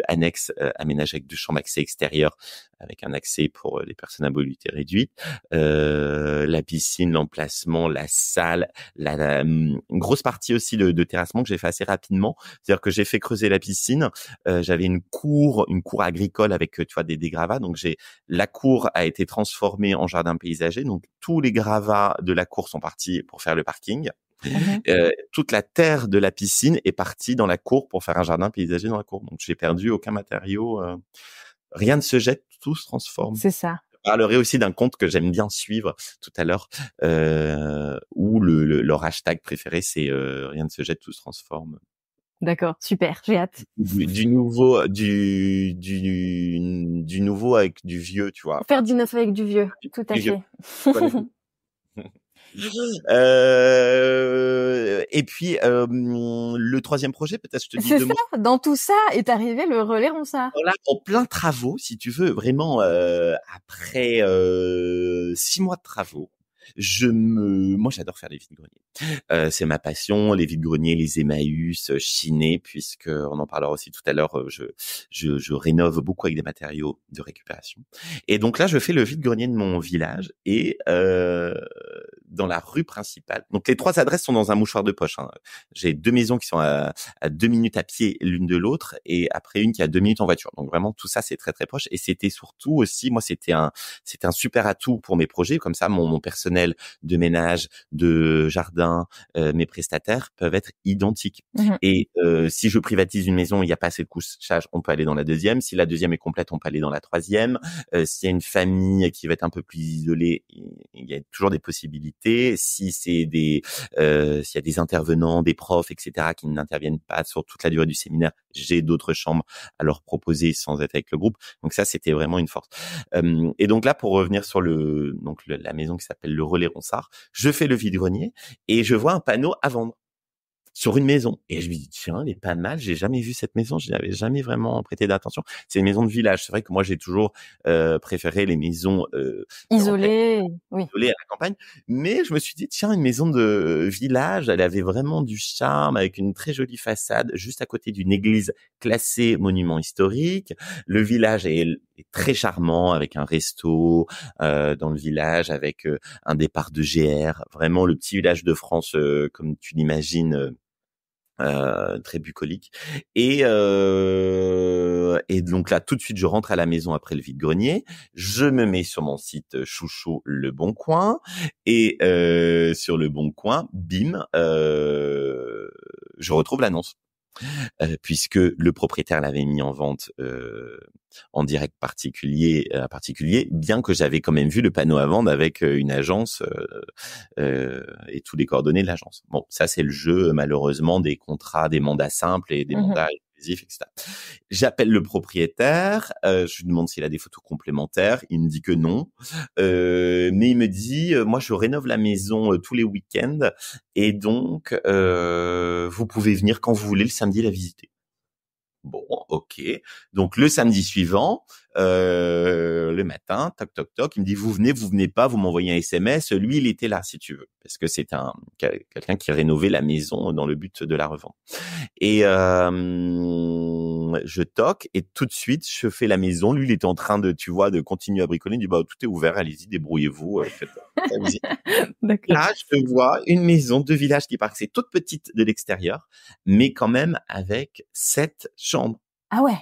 annexe aménagée avec 2 chambres accès extérieur avec un accès pour les personnes à mobilité réduite, la piscine, l'emplacement, la salle, une grosse partie aussi de terrassement que j'ai fait assez rapidement. C'est-à-dire que j'ai fait creuser la piscine, j'avais une cour agricole avec tu vois des gravats, donc la cour a été transformée en jardin paysager, donc tous les gravats de la cour sont partis pour faire le parking. Toute la terre de la piscine est partie dans la cour pour faire un jardin paysager dans la cour. Donc j'ai perdu aucun matériau, rien ne se jette, tout se transforme. C'est ça. Je parlerai aussi d'un compte que j'aime bien suivre tout à l'heure, où leur hashtag préféré c'est rien ne se jette, tout se transforme. D'accord, super, j'ai hâte. Du nouveau avec du vieux, tu vois. Faire du neuf avec du vieux, tout à fait. Et puis le troisième projet, peut-être je te dis c'est deux mots. Ça, dans tout ça est arrivé le relais Ronsard. Voilà, en plein travaux, si tu veux, vraiment après 6 mois de travaux. Moi j'adore faire les vides-greniers. C'est ma passion, les vides-greniers, les Emmaüs, chiner, puisque on en parlera aussi tout à l'heure. Je rénove beaucoup avec des matériaux de récupération. Et donc là, je fais le vide-grenier de mon village, et dans la rue principale. Donc les 3 adresses sont dans un mouchoir de poche. J'ai 2 maisons qui sont à 2 minutes à pied l'une de l'autre, et après une qui est à 2 minutes en voiture. Donc vraiment tout ça c'est très très proche. Et c'était surtout aussi, moi c'était un super atout pour mes projets. Comme ça mon personnel de ménage, de jardin, mes prestataires peuvent être identiques. Et si je privatise une maison, il n'y a pas assez de couchage, on peut aller dans la deuxième. Si la deuxième est complète, on peut aller dans la troisième. S'il y a une famille qui va être un peu plus isolée, il y a toujours des possibilités. Si c'est s'il y a des intervenants, des profs, etc., qui n'interviennent pas sur toute la durée du séminaire, j'ai d'autres chambres à leur proposer sans être avec le groupe. Donc ça, c'était vraiment une force. Et donc là, pour revenir sur la maison qui s'appelle le Relais Ronsard, je fais le vide-grenier et je vois un panneau à vendre sur une maison. Et je me dis, tiens, elle est pas mal. J'ai jamais vu cette maison. Je n'avais jamais vraiment prêté d'attention. C'est une maison de village. C'est vrai que moi, j'ai toujours préféré les maisons isolées, oui, isolées à la campagne. Mais je me suis dit, tiens, une maison de village, elle avait vraiment du charme, avec une très jolie façade, juste à côté d'une église classée monument historique. Le village est très charmant, avec un resto dans le village, avec un départ de GR. Vraiment le petit village de France, comme tu l'imagines. Très bucolique, et donc là tout de suite je rentre à la maison après le vide-grenier, je me mets sur mon site chouchou Le Bon Coin, et sur Le Bon Coin, bim, je retrouve l'annonce. Puisque le propriétaire l'avait mis en vente en direct particulier à particulier, bien que j'avais quand même vu le panneau à vendre avec une agence et tous les coordonnées de l'agence. Bon, ça c'est le jeu malheureusement des contrats, des mandats simples et des mandats exclusifs, etc. J'appelle le propriétaire, je lui demande s'il a des photos complémentaires, il me dit que non, mais il me dit moi je rénove la maison tous les week-ends, et donc vous pouvez venir quand vous voulez le samedi la visiter. Bon, ok. Donc le samedi suivant, le matin, toc toc toc, il me dit vous venez pas, vous m'envoyez un SMS. Lui, il était là si tu veux, parce que c'est quelqu'un qui rénovait la maison dans le but de la revendre. Et je toque, et tout de suite je fais la maison. Lui, il était en train de continuer à bricoler. Il dit bah tout est ouvert, allez-y, débrouillez-vous. Faites la visite. Là, je vois une maison de village qui paraissait toute petite de l'extérieur, mais quand même avec 7 chambres. Ah ouais.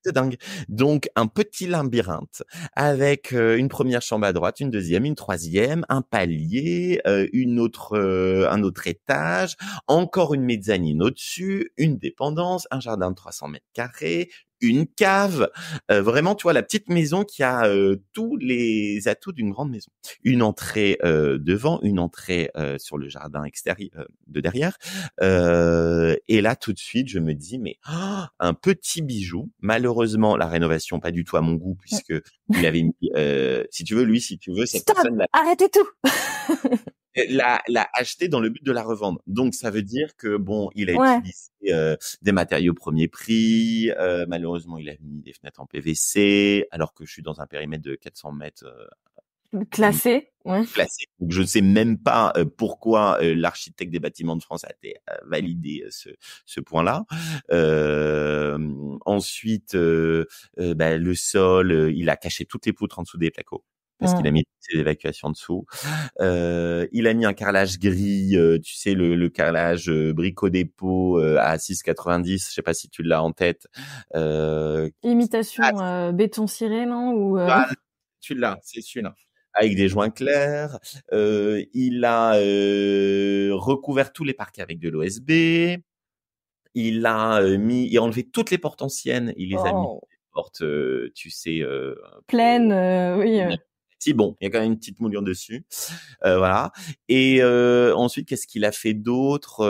C'est dingue. Donc, un petit labyrinthe avec une première chambre à droite, une deuxième, une troisième, un palier, un autre étage, encore une mezzanine au-dessus, une dépendance, un jardin de 300 mètres carrés, une cave. Vraiment, tu vois, la petite maison qui a tous les atouts d'une grande maison. Une entrée devant, une entrée sur le jardin extérieur de derrière. Et là, tout de suite, je me dis, mais un petit bijou. Malheureusement, la rénovation pas du tout à mon goût, puisque il avait mis, si tu veux, cette personne arrêtez tout. l'a acheté dans le but de la revendre. Donc ça veut dire que bon, il a utilisé des matériaux premier prix. Malheureusement, il a mis des fenêtres en PVC, alors que je suis dans un périmètre de 400 mètres classé. Classé. Donc je ne sais même pas pourquoi l'architecte des bâtiments de France a été validé ce point-là. Ensuite, le sol, il a caché toutes les poutres en dessous des placo, parce qu'il a mis ses évacuations en dessous. Il a mis un carrelage gris, tu sais, le carrelage Brico Dépôt à 6,90. Je sais pas si tu l'as en tête. Imitation béton ciré, non? Ou tu l'as, c'est celui-là. Avec des joints clairs. Il a recouvert tous les parquets avec de l'OSB. Il a enlevé toutes les portes anciennes. Il les a mis des portes, tu sais, pleines, oui. Si bon, il y a quand même une petite moulure dessus, voilà. Et ensuite, qu'est-ce qu'il a fait d'autre?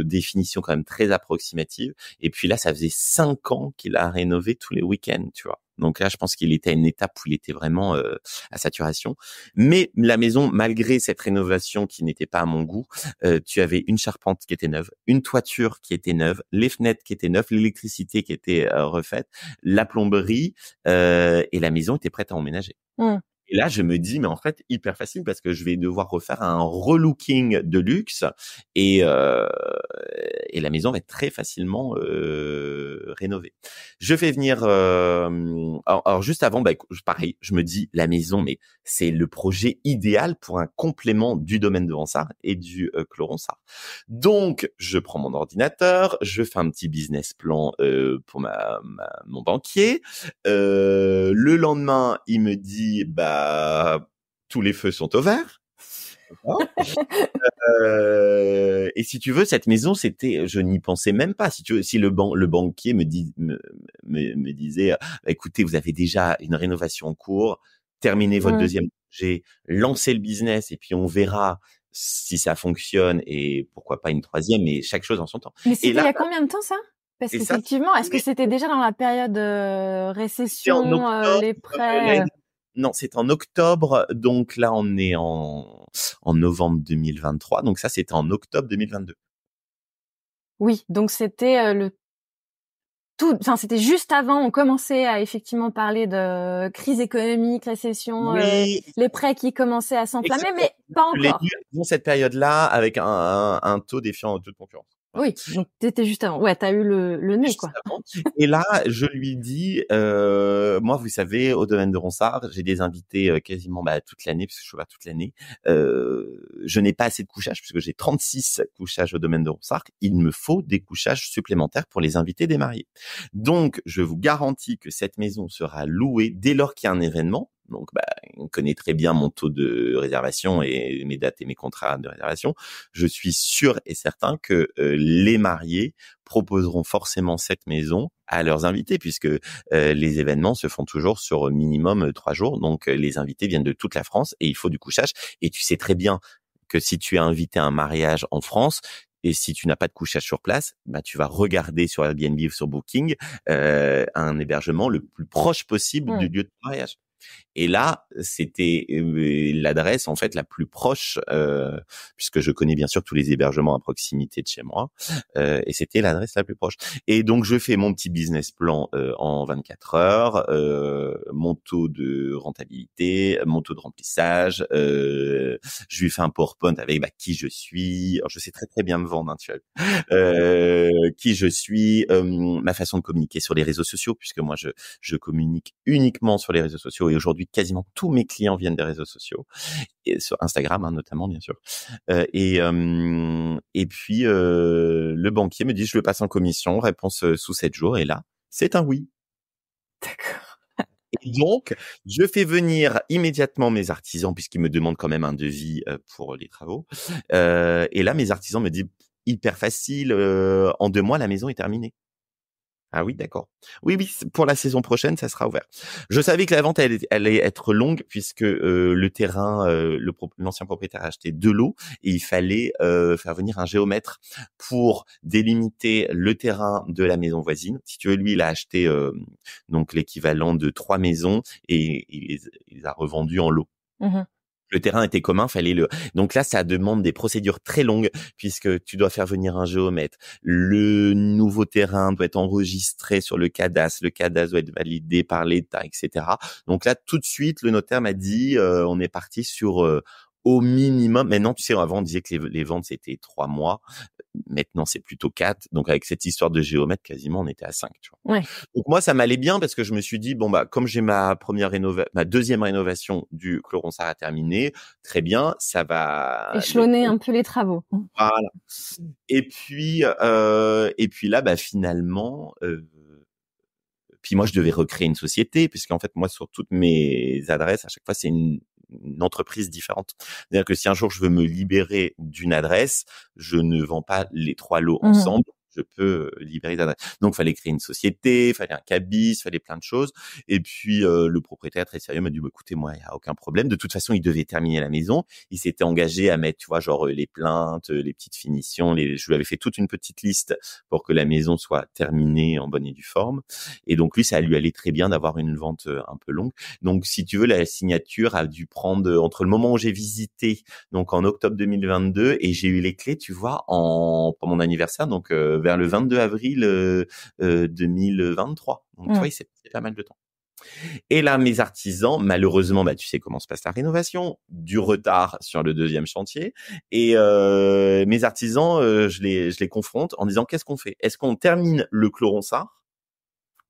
Définition quand même très approximative. Et puis là, ça faisait 5 ans qu'il a rénové tous les week-ends, tu vois. Donc là, je pense qu'il était à une étape où il était vraiment à saturation. Mais la maison, malgré cette rénovation qui n'était pas à mon goût, tu avais une charpente qui était neuve, une toiture qui était neuve, les fenêtres qui étaient neuves, l'électricité qui était refaite, la plomberie, et la maison était prête à emménager. Et là, je me dis, mais en fait, hyper facile parce que je vais devoir refaire un relooking de luxe et, euh, et la maison va être très facilement rénovée. Je fais venir... alors, juste avant, pareil, je me dis, la maison, mais c'est le projet idéal pour un complément du domaine de Ronsard et du Clos Ronsard. Donc, je prends mon ordinateur, je fais un petit business plan pour mon banquier. Le lendemain, il me dit, tous les feux sont au vert. Et si tu veux, cette maison, je n'y pensais même pas. Si tu veux, si le banquier me disait, écoutez, vous avez déjà une rénovation en cours, terminez votre deuxième projet, lancez le business et puis on verra si ça fonctionne et pourquoi pas une troisième, mais chaque chose en son temps. Mais c'était et là, il y a combien de temps ça? Parce qu'effectivement, est-ce que c'était déjà dans la période récession, les prêts Non, c'est en octobre, donc là on est en novembre 2023, donc ça c'était en octobre 2022. Oui, donc c'était c'était juste avant, on commençait à effectivement parler de crise économique, récession, Oui, les prêts qui commençaient à s'enflammer, mais pas je l'ai encore. eu avant cette période-là avec un taux défiant de toute concurrence. Voilà. Oui, donc t'étais juste avant. Ouais, t'as eu le nez, quoi. Avant. Et là, je lui dis, moi, vous savez, au domaine de Ronsard, j'ai des invités quasiment toute l'année, parce que je suis là toute l'année. Je n'ai pas assez de couchages, puisque j'ai 36 couchages au domaine de Ronsard. Il me faut des couchages supplémentaires pour les invités des mariés. Donc, je vous garantis que cette maison sera louée dès lors qu'il y a un événement. Donc, on connaît très bien mon taux de réservation et mes dates et mes contrats de réservation. Je suis sûr et certain que les mariés proposeront forcément cette maison à leurs invités, puisque les événements se font toujours sur minimum 3 jours. Donc, les invités viennent de toute la France et il faut du couchage. Et tu sais très bien que si tu es invité à un mariage en France, et si tu n'as pas de couchage sur place, tu vas regarder sur Airbnb ou sur Booking un hébergement le plus proche possible du lieu de mariage. Et là, c'était l'adresse en fait la plus proche, puisque je connais bien sûr tous les hébergements à proximité de chez moi, et c'était l'adresse la plus proche. Et donc je fais mon petit business plan en 24 heures, mon taux de rentabilité, mon taux de remplissage. Je lui fais un PowerPoint avec qui je suis. Alors, je sais très très bien me vendre, tu vois. Qui je suis, ma façon de communiquer sur les réseaux sociaux, puisque moi je communique uniquement sur les réseaux sociaux et aujourd'hui quasiment tous mes clients viennent des réseaux sociaux et sur Instagram notamment bien sûr. Et puis le banquier me dit je le passe en commission, réponse sous 7 jours et là c'est un oui. D'accord. Et donc je fais venir immédiatement mes artisans puisqu'ils me demandent quand même un devis pour les travaux. Et là mes artisans me disent hyper facile, en 2 mois la maison est terminée. Ah oui, d'accord. Oui, pour la saison prochaine, ça sera ouvert. Je savais que la vente allait être longue puisque le terrain, l'ancien propriétaire a acheté de l'eau et il fallait faire venir un géomètre pour délimiter le terrain de la maison voisine. Si tu veux, lui, il a acheté donc l'équivalent de 3 maisons et il les a revendues en lot. Mmh. Le terrain était commun, donc là, ça demande des procédures très longues puisque tu dois faire venir un géomètre. Le nouveau terrain doit être enregistré sur le cadastre doit être validé par l'État, etc. Donc là, tout de suite, le notaire m'a dit, on est parti sur au minimum. Maintenant, tu sais, avant, on disait que les ventes, c'était 3 mois. Maintenant, c'est plutôt 4. Donc, avec cette histoire de géomètre, quasiment, on était à 5, tu vois. Ouais. Donc, moi, ça m'allait bien parce que je me suis dit, comme j'ai ma deuxième rénovation du Clos Ronsard à terminer, très bien, ça va échelonner un peu les travaux. Voilà. Et puis là, finalement, puis moi, je devais recréer une société puisqu'en fait, moi, sur toutes mes adresses, à chaque fois, c'est une entreprise différente. C'est-à-dire que si un jour je veux me libérer d'une adresse, je ne vends pas les 3 lots ensemble. Je peux libérer l'adresse. Donc, fallait créer une société, fallait un cabis, fallait plein de choses. Et puis, le propriétaire très sérieux m'a dit, écoutez, moi, il y a aucun problème. De toute façon, il devait terminer la maison. Il s'était engagé à mettre, tu vois, genre les plaintes, les petites finitions. Je lui avais fait toute une petite liste pour que la maison soit terminée en bonne et due forme. Et donc, lui, ça lui allait très bien d'avoir une vente un peu longue. Donc, si tu veux, la signature a dû prendre entre le moment où j'ai visité, donc en octobre 2022, et j'ai eu les clés, tu vois, pour mon anniversaire, donc vers le 22 avril 2023. Donc, tu vois, c'est pas mal de temps. Et là, mes artisans, malheureusement, tu sais comment se passe la rénovation, du retard sur le deuxième chantier. Et mes artisans, je les confronte en disant qu'est-ce qu'on fait ? Est-ce qu'on termine le Clos Ronsard,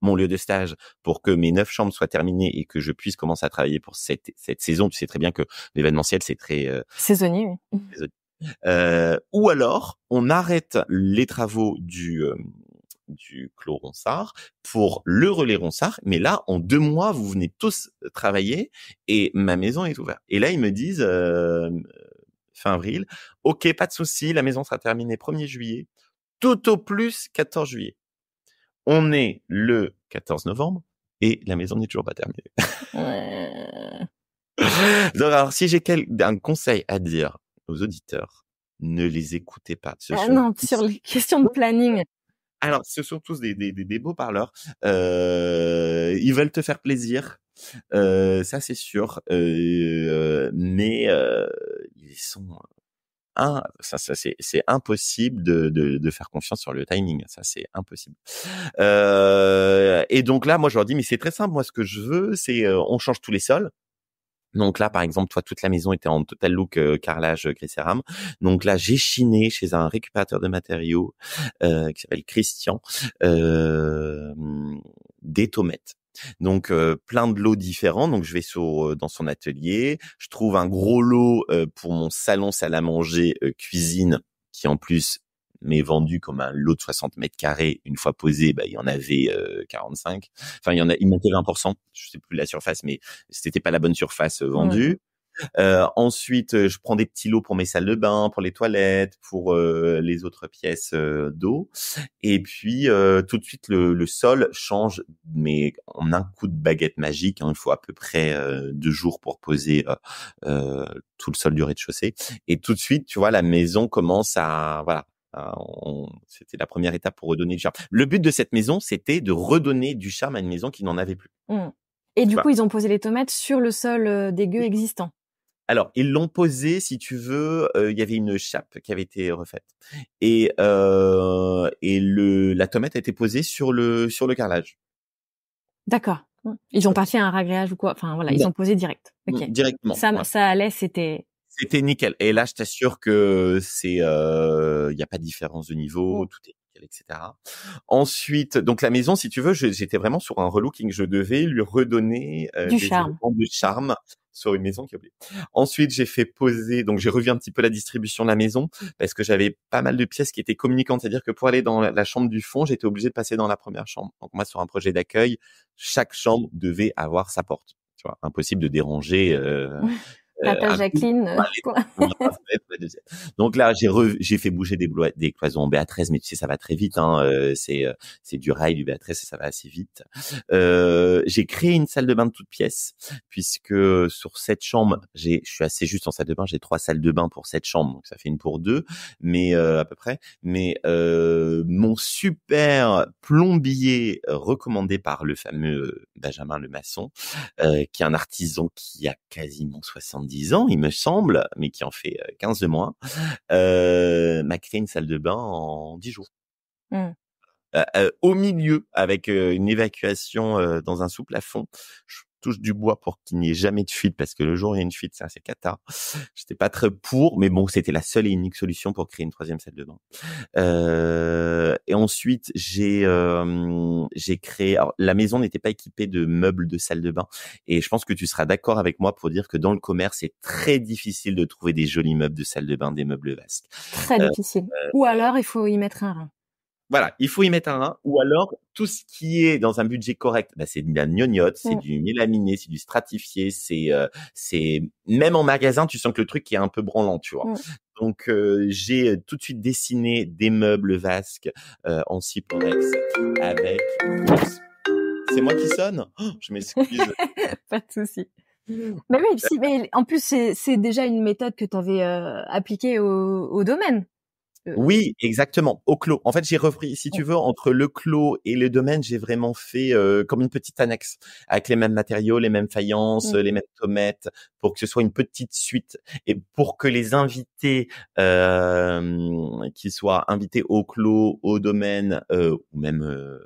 mon lieu de stage, pour que mes 9 chambres soient terminées et que je puisse commencer à travailler pour cette saison ? Tu sais très bien que l'événementiel, c'est très saisonnier, oui. Ou alors, on arrête les travaux du Clos Ronsard pour le relais Ronsard, mais là, en 2 mois, vous venez tous travailler et ma maison est ouverte. Et là, ils me disent, fin avril, ok, pas de souci, la maison sera terminée 1er juillet, tout au plus 14 juillet. On est le 14 novembre et la maison n'est toujours pas terminée. Donc, alors, si j'ai un conseil à dire aux auditeurs, ne les écoutez pas. Non, sur les questions de planning. Alors, ce sont tous des beaux parleurs. Ils veulent te faire plaisir, ça c'est sûr. Mais ils sont ça c'est impossible de faire confiance sur le timing. Ça c'est impossible. Et donc là, moi je leur dis mais c'est très simple. Moi ce que je veux, c'est on change tous les sols. Donc là, par exemple, toi, toute la maison était en total look carrelage gris céram. Donc là, j'ai chiné chez un récupérateur de matériaux qui s'appelle Christian des tomates. Donc plein de lots différents. Donc je vais dans son atelier, je trouve un gros lot pour mon salon salle à manger cuisine qui en plus m'est vendu comme un lot de 60 mètres carrés. Une fois posé, il y en avait 45. Enfin, il manquait 20%. Je sais plus la surface, mais c'était pas la bonne surface vendue. Ensuite, je prends des petits lots pour mes salles de bain, pour les toilettes, pour les autres pièces d'eau. Et puis, tout de suite, le sol change, mais en un coup de baguette magique. Il faut à peu près 2 jours pour poser tout le sol du rez-de-chaussée. Et tout de suite, tu vois, la maison commence à... Voilà. C'était la première étape pour redonner du charme. Le but de cette maison, c'était de redonner du charme à une maison qui n'en avait plus. Et du coup, ils ont posé les tomates sur le sol dégueu existant. Alors, ils l'ont posé, si tu veux, il y avait une chape qui avait été refaite. Et la tomate a été posée sur le carrelage. D'accord. Ils ont pas fait un ragréage ou quoi. Enfin, voilà, ils ont posé direct. Okay. Directement. Ça allait, c'était nickel. Et là, je t'assure que il y a pas de différence de niveau, tout est nickel, etc. Ensuite, donc la maison, si tu veux, j'étais vraiment sur un relooking. Je devais lui redonner du charme. De charme sur une maison qui est oubliée. Ensuite, j'ai fait poser, donc j'ai revu un petit peu la distribution de la maison parce que j'avais pas mal de pièces qui étaient communicantes. C'est-à-dire que pour aller dans la chambre du fond, j'étais obligé de passer dans la première chambre. Donc moi, sur un projet d'accueil, chaque chambre devait avoir sa porte. Tu vois, impossible de déranger. Tata Jacqueline. Donc là, j'ai fait bouger des cloisons en BA13, mais tu sais, ça va très vite. C'est du rail, du BA13, ça va assez vite. J'ai créé une salle de bain de toute pièce, puisque sur 7 chambres, je suis assez juste en salle de bain. J'ai 3 salles de bain pour 7 chambres, donc ça fait une pour 2, mais à peu près. Mais mon super plombier recommandé par le fameux Benjamin le maçon, qui est un artisan qui a quasiment 70 ans, il me semble, mais qui en fait 15 de moins, m'a créé une salle de bain en 10 jours. Au milieu, avec une évacuation dans un sous-plafond. Je touche du bois pour qu'il n'y ait jamais de fuite, parce que le jour où il y a une fuite, c'est cata. J'étais pas très pour, mais bon, c'était la seule et unique solution pour créer une 3e salle de bain. Et ensuite, j'ai créé... Alors, la maison n'était pas équipée de meubles de salle de bain, et je pense que tu seras d'accord avec moi pour dire que dans le commerce, c'est très difficile de trouver des jolis meubles de salle de bain, des meubles vasques. Très difficile. Ou alors, il faut y mettre un rein. Voilà, il faut y mettre un rein, ou alors tout ce qui est dans un budget correct, c'est de la gnognotte, c'est du mélaminé, c'est du stratifié, c'est même en magasin, tu sens que le truc est un peu branlant, tu vois. Donc j'ai tout de suite dessiné des meubles vasques en Cyprorex avec... Oups, c'est moi qui sonne. Je m'excuse. Pas de souci. Mais oui, mais en plus c'est déjà une méthode que tu avais appliquée au domaine. Oui, exactement. Au clos. En fait, j'ai repris, si tu veux, entre le clos et le domaine, j'ai vraiment fait comme une petite annexe avec les mêmes matériaux, les mêmes faïences, les mêmes tomates, pour que ce soit une petite suite et pour que les invités qui soient invités au clos, au domaine ou même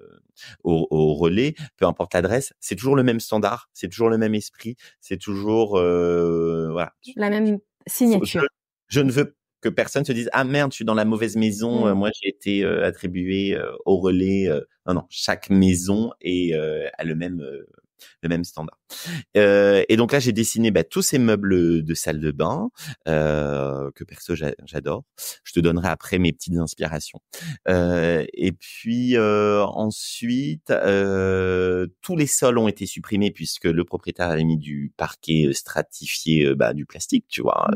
au relais, peu importe l'adresse, c'est toujours le même standard, c'est toujours le même esprit, c'est toujours voilà. La même Je, signature. je ne veux que personne se dise ah merde, je suis dans la mauvaise maison, Mmh. moi j'ai été attribué au relais. Non non, chaque maison a le même standard. Et donc là, j'ai dessiné tous ces meubles de salle de bain que perso j'adore. Je te donnerai après mes petites inspirations. Et puis ensuite, tous les sols ont été supprimés puisque le propriétaire avait mis du parquet stratifié, du plastique, tu vois.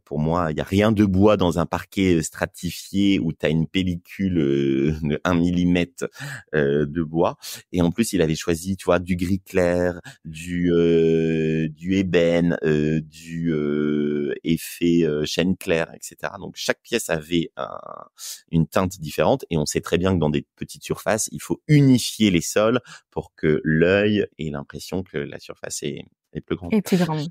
Pour moi, il y a rien de bois dans un parquet stratifié où tu as une pellicule de 1 millimètre de bois. Et en plus, il avait choisi, tu vois, du gris clair, du ébène, du effet chêne clair, etc. Donc chaque pièce avait une teinte différente, et on sait très bien que dans des petites surfaces, il faut unifier les sols pour que l'œil ait l'impression que la surface est plus grande. Et plus grande.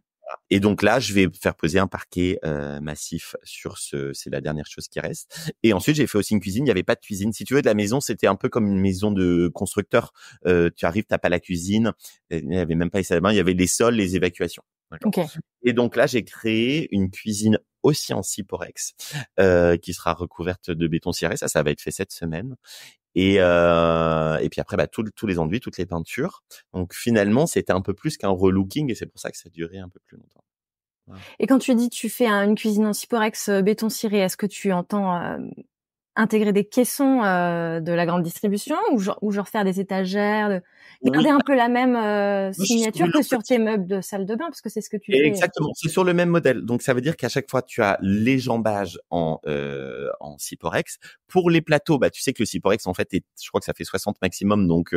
Et donc là, je vais faire poser un parquet massif sur c'est la dernière chose qui reste. Et ensuite, j'ai fait aussi une cuisine. Il n'y avait pas de cuisine. Si tu veux, de la maison, c'était un peu comme une maison de constructeur. Tu arrives, t'as pas la cuisine. Il n'y avait même pas les salles à bain. Il y avait les sols, les évacuations. D'accord. Ok. Et donc là, j'ai créé une cuisine aussi en Ciporex qui sera recouverte de béton ciré. Ça va être fait cette semaine. Et puis après, tous les enduits, toutes les peintures. Donc finalement, c'était un peu plus qu'un relooking, et c'est pour ça que ça a duré un peu plus longtemps. Voilà. Et quand tu dis tu fais une cuisine en Ciporex béton ciré, est-ce que tu entends intégrer des caissons de la grande distribution ou genre faire des étagères, garder Oui, un peu la même moi, je suis signature que sur tes sur meubles de salle de bain, parce que c'est ce que tu fais. exactement, c'est sur le même modèle. Donc ça veut dire qu'à chaque fois tu as les jambages en Ciporex. Pour les plateaux, tu sais que le Ciporex en fait je crois que ça fait 60 maximum, donc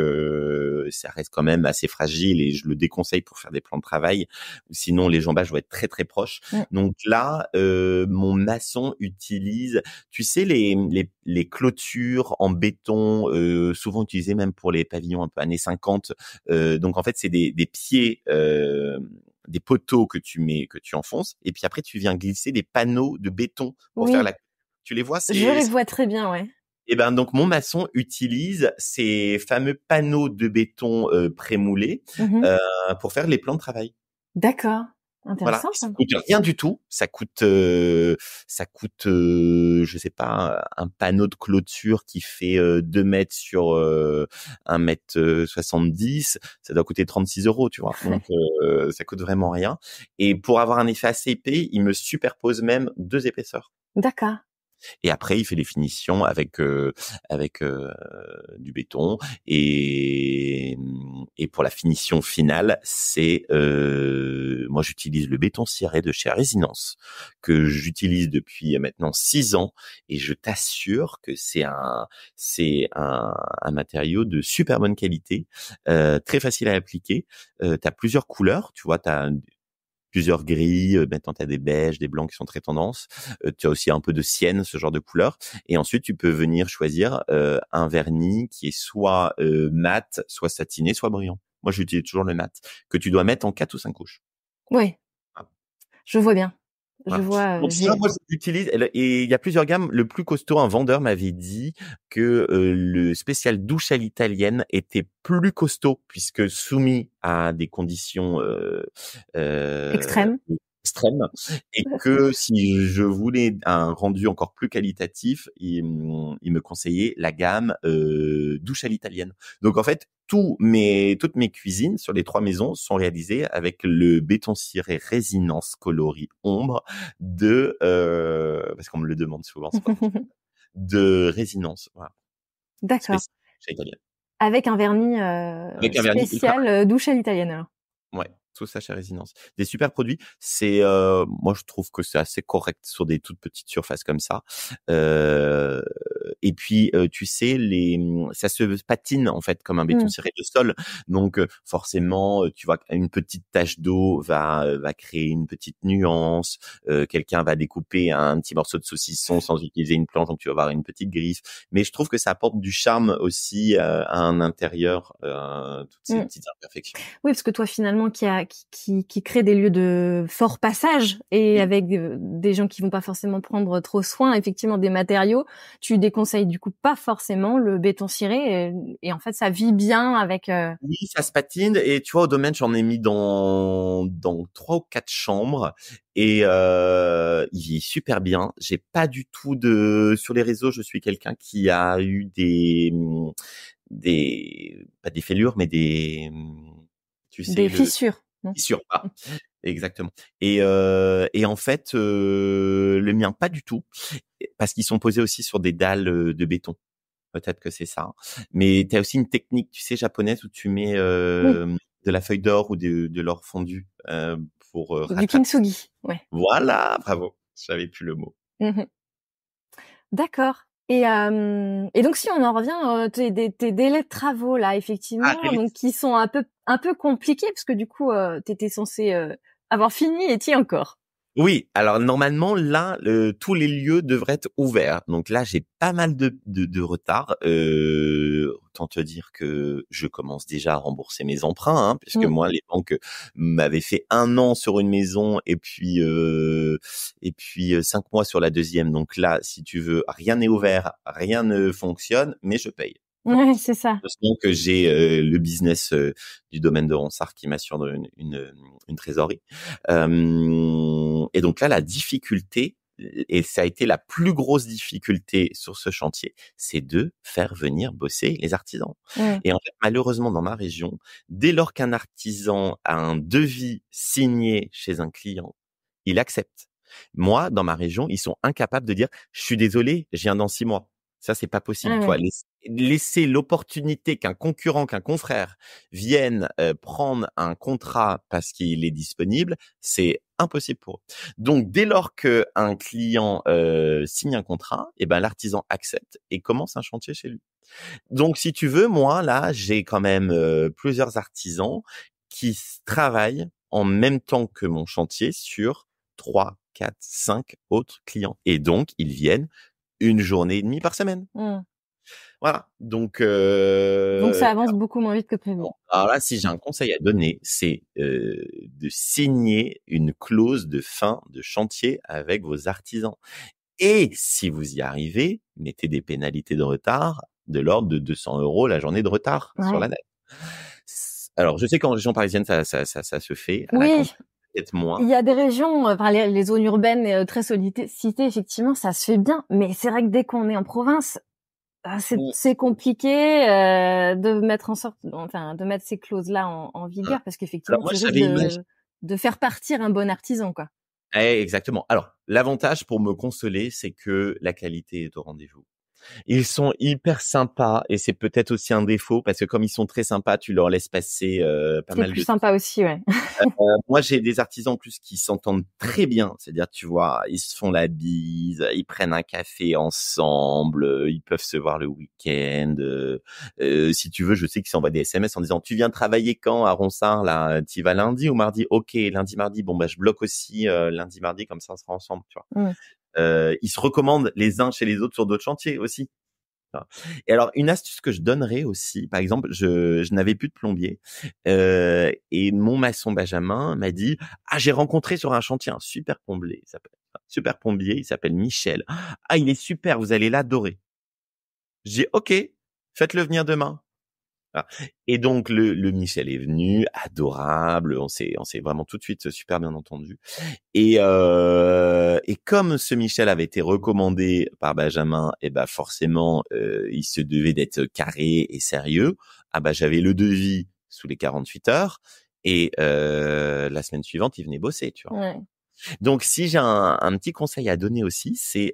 ça reste quand même assez fragile, et je le déconseille pour faire des plans de travail. Sinon les jambages vont être très très proches. Ouais. Donc là, mon maçon utilise, tu sais, les clôtures en béton, souvent utilisées même pour les pavillons un peu années 50. Donc en fait c'est des pieds, des poteaux que tu enfonces, et puis après tu viens glisser des panneaux de béton pour faire tu les vois, je les vois très bien, ouais. Et donc mon maçon utilise ces fameux panneaux de béton prémoulés pour faire les plans de travail. D'accord. Voilà, Intéressant, ça ça. coûte rien du tout. Ça coûte, je sais pas, un panneau de clôture qui fait 2 mètres sur 1 mètre 70. Ça doit coûter 36 €, tu vois. Donc ça coûte vraiment rien. Et pour avoir un effet assez épais, il me superpose même 2 épaisseurs. D'accord. Et après, il fait les finitions avec du béton, et pour la finition finale, c'est moi j'utilise le béton ciré de chez Résinence, que j'utilise depuis maintenant 6 ans, et je t'assure que c'est un matériau de super bonne qualité, très facile à appliquer. T'as plusieurs couleurs, tu vois, t'as plusieurs grilles, maintenant tu as des beiges, des blancs qui sont très tendance, tu as aussi un peu de sienne, ce genre de couleur, et ensuite tu peux venir choisir un vernis qui est soit mat, soit satiné, soit brillant. Moi j'utilise toujours le mat, que tu dois mettre en 4 ou 5 couches. Oui, Voilà. je vois bien. Je Voilà. vois. Donc ça, moi j'utilise, et il y a plusieurs gammes. Le plus costaud, un vendeur m'avait dit que le spécial douche à l'italienne était plus costaud, puisque soumis à des conditions Extrême. extrêmes, et que si je voulais un rendu encore plus qualitatif, il me conseillait la gamme douche à l'italienne. Donc en fait, toutes mes cuisines sur les 3 maisons sont réalisées avec le béton ciré Résinence coloris ombre parce qu'on me le demande souvent, c'est pas de Résinence, voilà. D'accord. Spécial chez italienne. Avec un vernis Avec un vernis ultra. spécial douche à l'italienne, alors. Ouais, tout ça chez Résinence. Des super produits. C'est moi je trouve que c'est assez correct sur des toutes petites surfaces comme ça. Et puis tu sais, ça se patine en fait comme un béton ciré de sol. Donc forcément, tu vois, une petite tache d'eau va créer une petite nuance. Quelqu'un va découper un petit morceau de saucisson sans utiliser une planche, donc tu vas avoir une petite griffe. Mais je trouve que ça apporte du charme aussi à un intérieur, toutes ces petites imperfections. Oui, parce que toi finalement qui a qui crée des lieux de fort passage et avec des gens qui vont pas forcément prendre trop soin effectivement des matériaux, tu déconseilles du coup pas forcément le béton ciré et en fait ça vit bien avec Oui, ça se patine et tu vois, au domaine, j'en ai mis dans 3 ou 4 chambres et il vit super bien. J'ai pas du tout sur les réseaux, je suis quelqu'un qui a eu des pas des fêlures, mais tu sais, des fissures, non? fissures. Ah, exactement. Et en fait, le mien pas du tout, parce qu'ils sont posés aussi sur des dalles de béton. Peut-être que c'est ça. Mais tu as aussi une technique, tu sais, japonaise où tu mets Oui, de la feuille d'or ou de l'or fondu pour du rattraper. kintsugi, ouais. Voilà, bravo. J'avais plus le mot. Mmh. D'accord. Et donc si on en revient, tes délais de travaux là, Ah, effectivement, donc qui sont un peu compliqués parce que du coup, t'étais censé avoir fini et t'y es encore. oui, alors normalement là, tous les lieux devraient être ouverts. Donc là, j'ai pas mal de retard. Autant te dire que je commence déjà à rembourser mes emprunts, hein, puisque Mmh. moi, les banques m'avaient fait 1 an sur une maison et puis 5 mois sur la deuxième. Donc là, si tu veux, rien n'est ouvert, rien ne fonctionne, mais je paye. Ouais, c'est ça. Heureusement que j'ai le business du domaine de Ronsard qui m'assure une trésorerie. Et donc là, la difficulté, et ça a été la plus grosse difficulté sur ce chantier, c'est de faire venir bosser les artisans. Mmh. Et en fait, malheureusement, dans ma région, dès lors qu'un artisan a un devis signé chez un client, il accepte. Moi, dans ma région, ils sont incapables de dire « Je suis désolé, je viens dans 6 mois ». Ça, c'est pas possible. Ah Tu ouais. vois, laisser l'opportunité qu'un concurrent, qu'un confrère vienne prendre un contrat parce qu'il est disponible, c'est impossible pour eux. Donc, dès lors qu'un client signe un contrat, eh ben l'artisan accepte et commence un chantier chez lui. Donc, si tu veux, moi, là, j'ai quand même plusieurs artisans qui travaillent en même temps que mon chantier sur 3, 4, 5 autres clients. Et donc, ils viennent 1 journée et demie par semaine. Mmh. Voilà. Donc, Donc ça avance beaucoup moins vite que prévu. alors là, si j'ai un conseil à donner, c'est de signer une clause de fin de chantier avec vos artisans. Et si vous y arrivez, mettez des pénalités de retard de l'ordre de 200 € la journée de retard sur Ouais. la dette. Alors, je sais qu'en région parisienne, ça se fait. À la Oui, campagne, peut-être moins. il y a des régions, enfin les zones urbaines très sollicitées, effectivement, ça se fait bien. Mais c'est vrai que dès qu'on est en province, c'est compliqué de mettre en sorte, enfin de mettre ces clauses-là en vigueur parce Alors qu'effectivement, moi, tu risques j'avais imaginé. de faire partir un bon artisan, quoi. Exactement. Alors, l'avantage pour me consoler, c'est que la qualité est au rendez-vous. Ils sont hyper sympas et c'est peut-être aussi un défaut parce que comme ils sont très sympas, tu leur laisses passer pas C'est mal plus de. sympa aussi, ouais. Moi, j'ai des artisans en plus qui s'entendent très bien. C'est-à-dire, tu vois, ils se font la bise, ils prennent un café ensemble, ils peuvent se voir le week-end. Si tu veux, je sais qu'ils s'envoient des SMS en disant, tu viens travailler quand à Ronsard, là? Tu y vas lundi ou mardi? Ok, lundi, mardi. Bon, bah, je bloque aussi lundi, mardi, comme ça, on sera ensemble, tu vois. Mmh. Ils se recommandent les uns chez les autres sur d'autres chantiers aussi. Et alors, une astuce que je donnerais aussi, par exemple, je n'avais plus de plombier et mon maçon Benjamin m'a dit ah j'ai rencontré sur un chantier un super plombier, il s'appelle Michel. Ah il est super, vous allez l'adorer. J'ai dit ok, faites-le venir demain. Voilà. Et donc le Michel est venu, adorable, on s'est vraiment tout de suite super bien entendu. Et comme ce Michel avait été recommandé par Benjamin, et ben forcément il se devait d'être carré et sérieux. Ah bah j'avais le devis sous les 48 heures et la semaine suivante il venait bosser, tu vois. Ouais. Donc si j'ai un petit conseil à donner aussi, c'est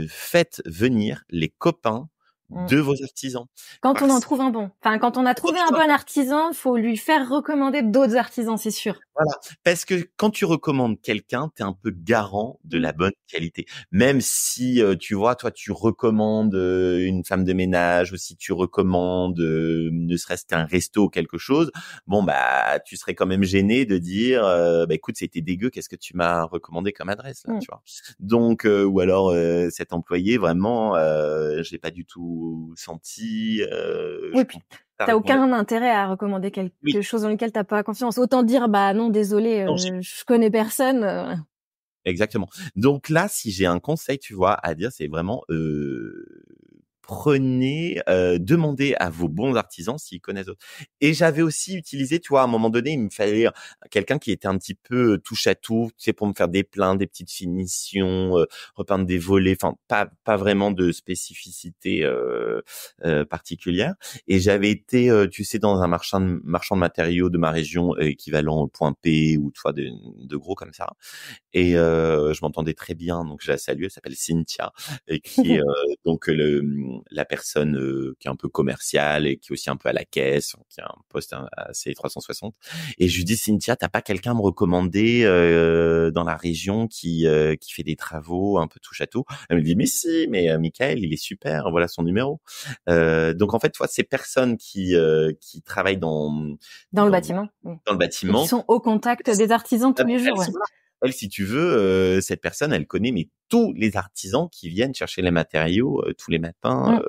faites venir les copains Mmh. de vos artisans. Quand on en Parce trouve un bon. Enfin, quand on a trouvé un bon artisan, faut lui faire recommander d'autres artisans, c'est sûr. Voilà, parce que quand tu recommandes quelqu'un, tu es un peu garant de Mmh. la bonne qualité. Même si, tu vois, toi, tu recommandes une femme de ménage ou si tu recommandes ne serait-ce qu'un resto ou quelque chose, bon, bah, tu serais quand même gêné de dire, bah, écoute, c'était dégueu, qu'est-ce que tu m'as recommandé comme adresse, là, Mmh. tu vois. Donc, ou alors, cet employé, vraiment, je l'ai pas du tout senti, Oui, puis ta T'as recommandation. aucun intérêt à recommander quelque Oui, chose dans lequel t'as pas confiance. Autant dire, bah non, désolé, non, je connais personne. exactement. Donc là, si j'ai un conseil, tu vois, à dire, c'est vraiment prenez, demandez à vos bons artisans s'ils connaissent d'autres. Et j'avais aussi utilisé, tu vois, à un moment donné, il me fallait quelqu'un qui était un petit peu touche à tout, tu sais, pour me faire des plins, des petites finitions, repeindre des volets, enfin pas vraiment de spécificité particulière. Et j'avais été, tu sais, dans un marchand de matériaux de ma région, équivalent Point P ou tu vois de gros comme ça. Et je m'entendais très bien, donc je la salue. Elle s'appelle Cynthia et qui est donc la personne qui est un peu commerciale et qui est aussi un peu à la caisse, qui a un poste assez 360. Et je lui dis Cynthia, t'as pas quelqu'un à me recommander dans la région qui fait des travaux un peu touche à tout? Elle me dit mais si, mais Michael, il est super, voilà son numéro. Donc en fait, toi, ces personnes qui travaillent Dans le dans bâtiment. Oui. dans le Et qui bâtiment, sont au contact des artisans tous les jours, elles ouais. sont là. Elle, si tu veux, cette personne, elle connaît mais tous les artisans qui viennent chercher les matériaux tous les matins Mmh.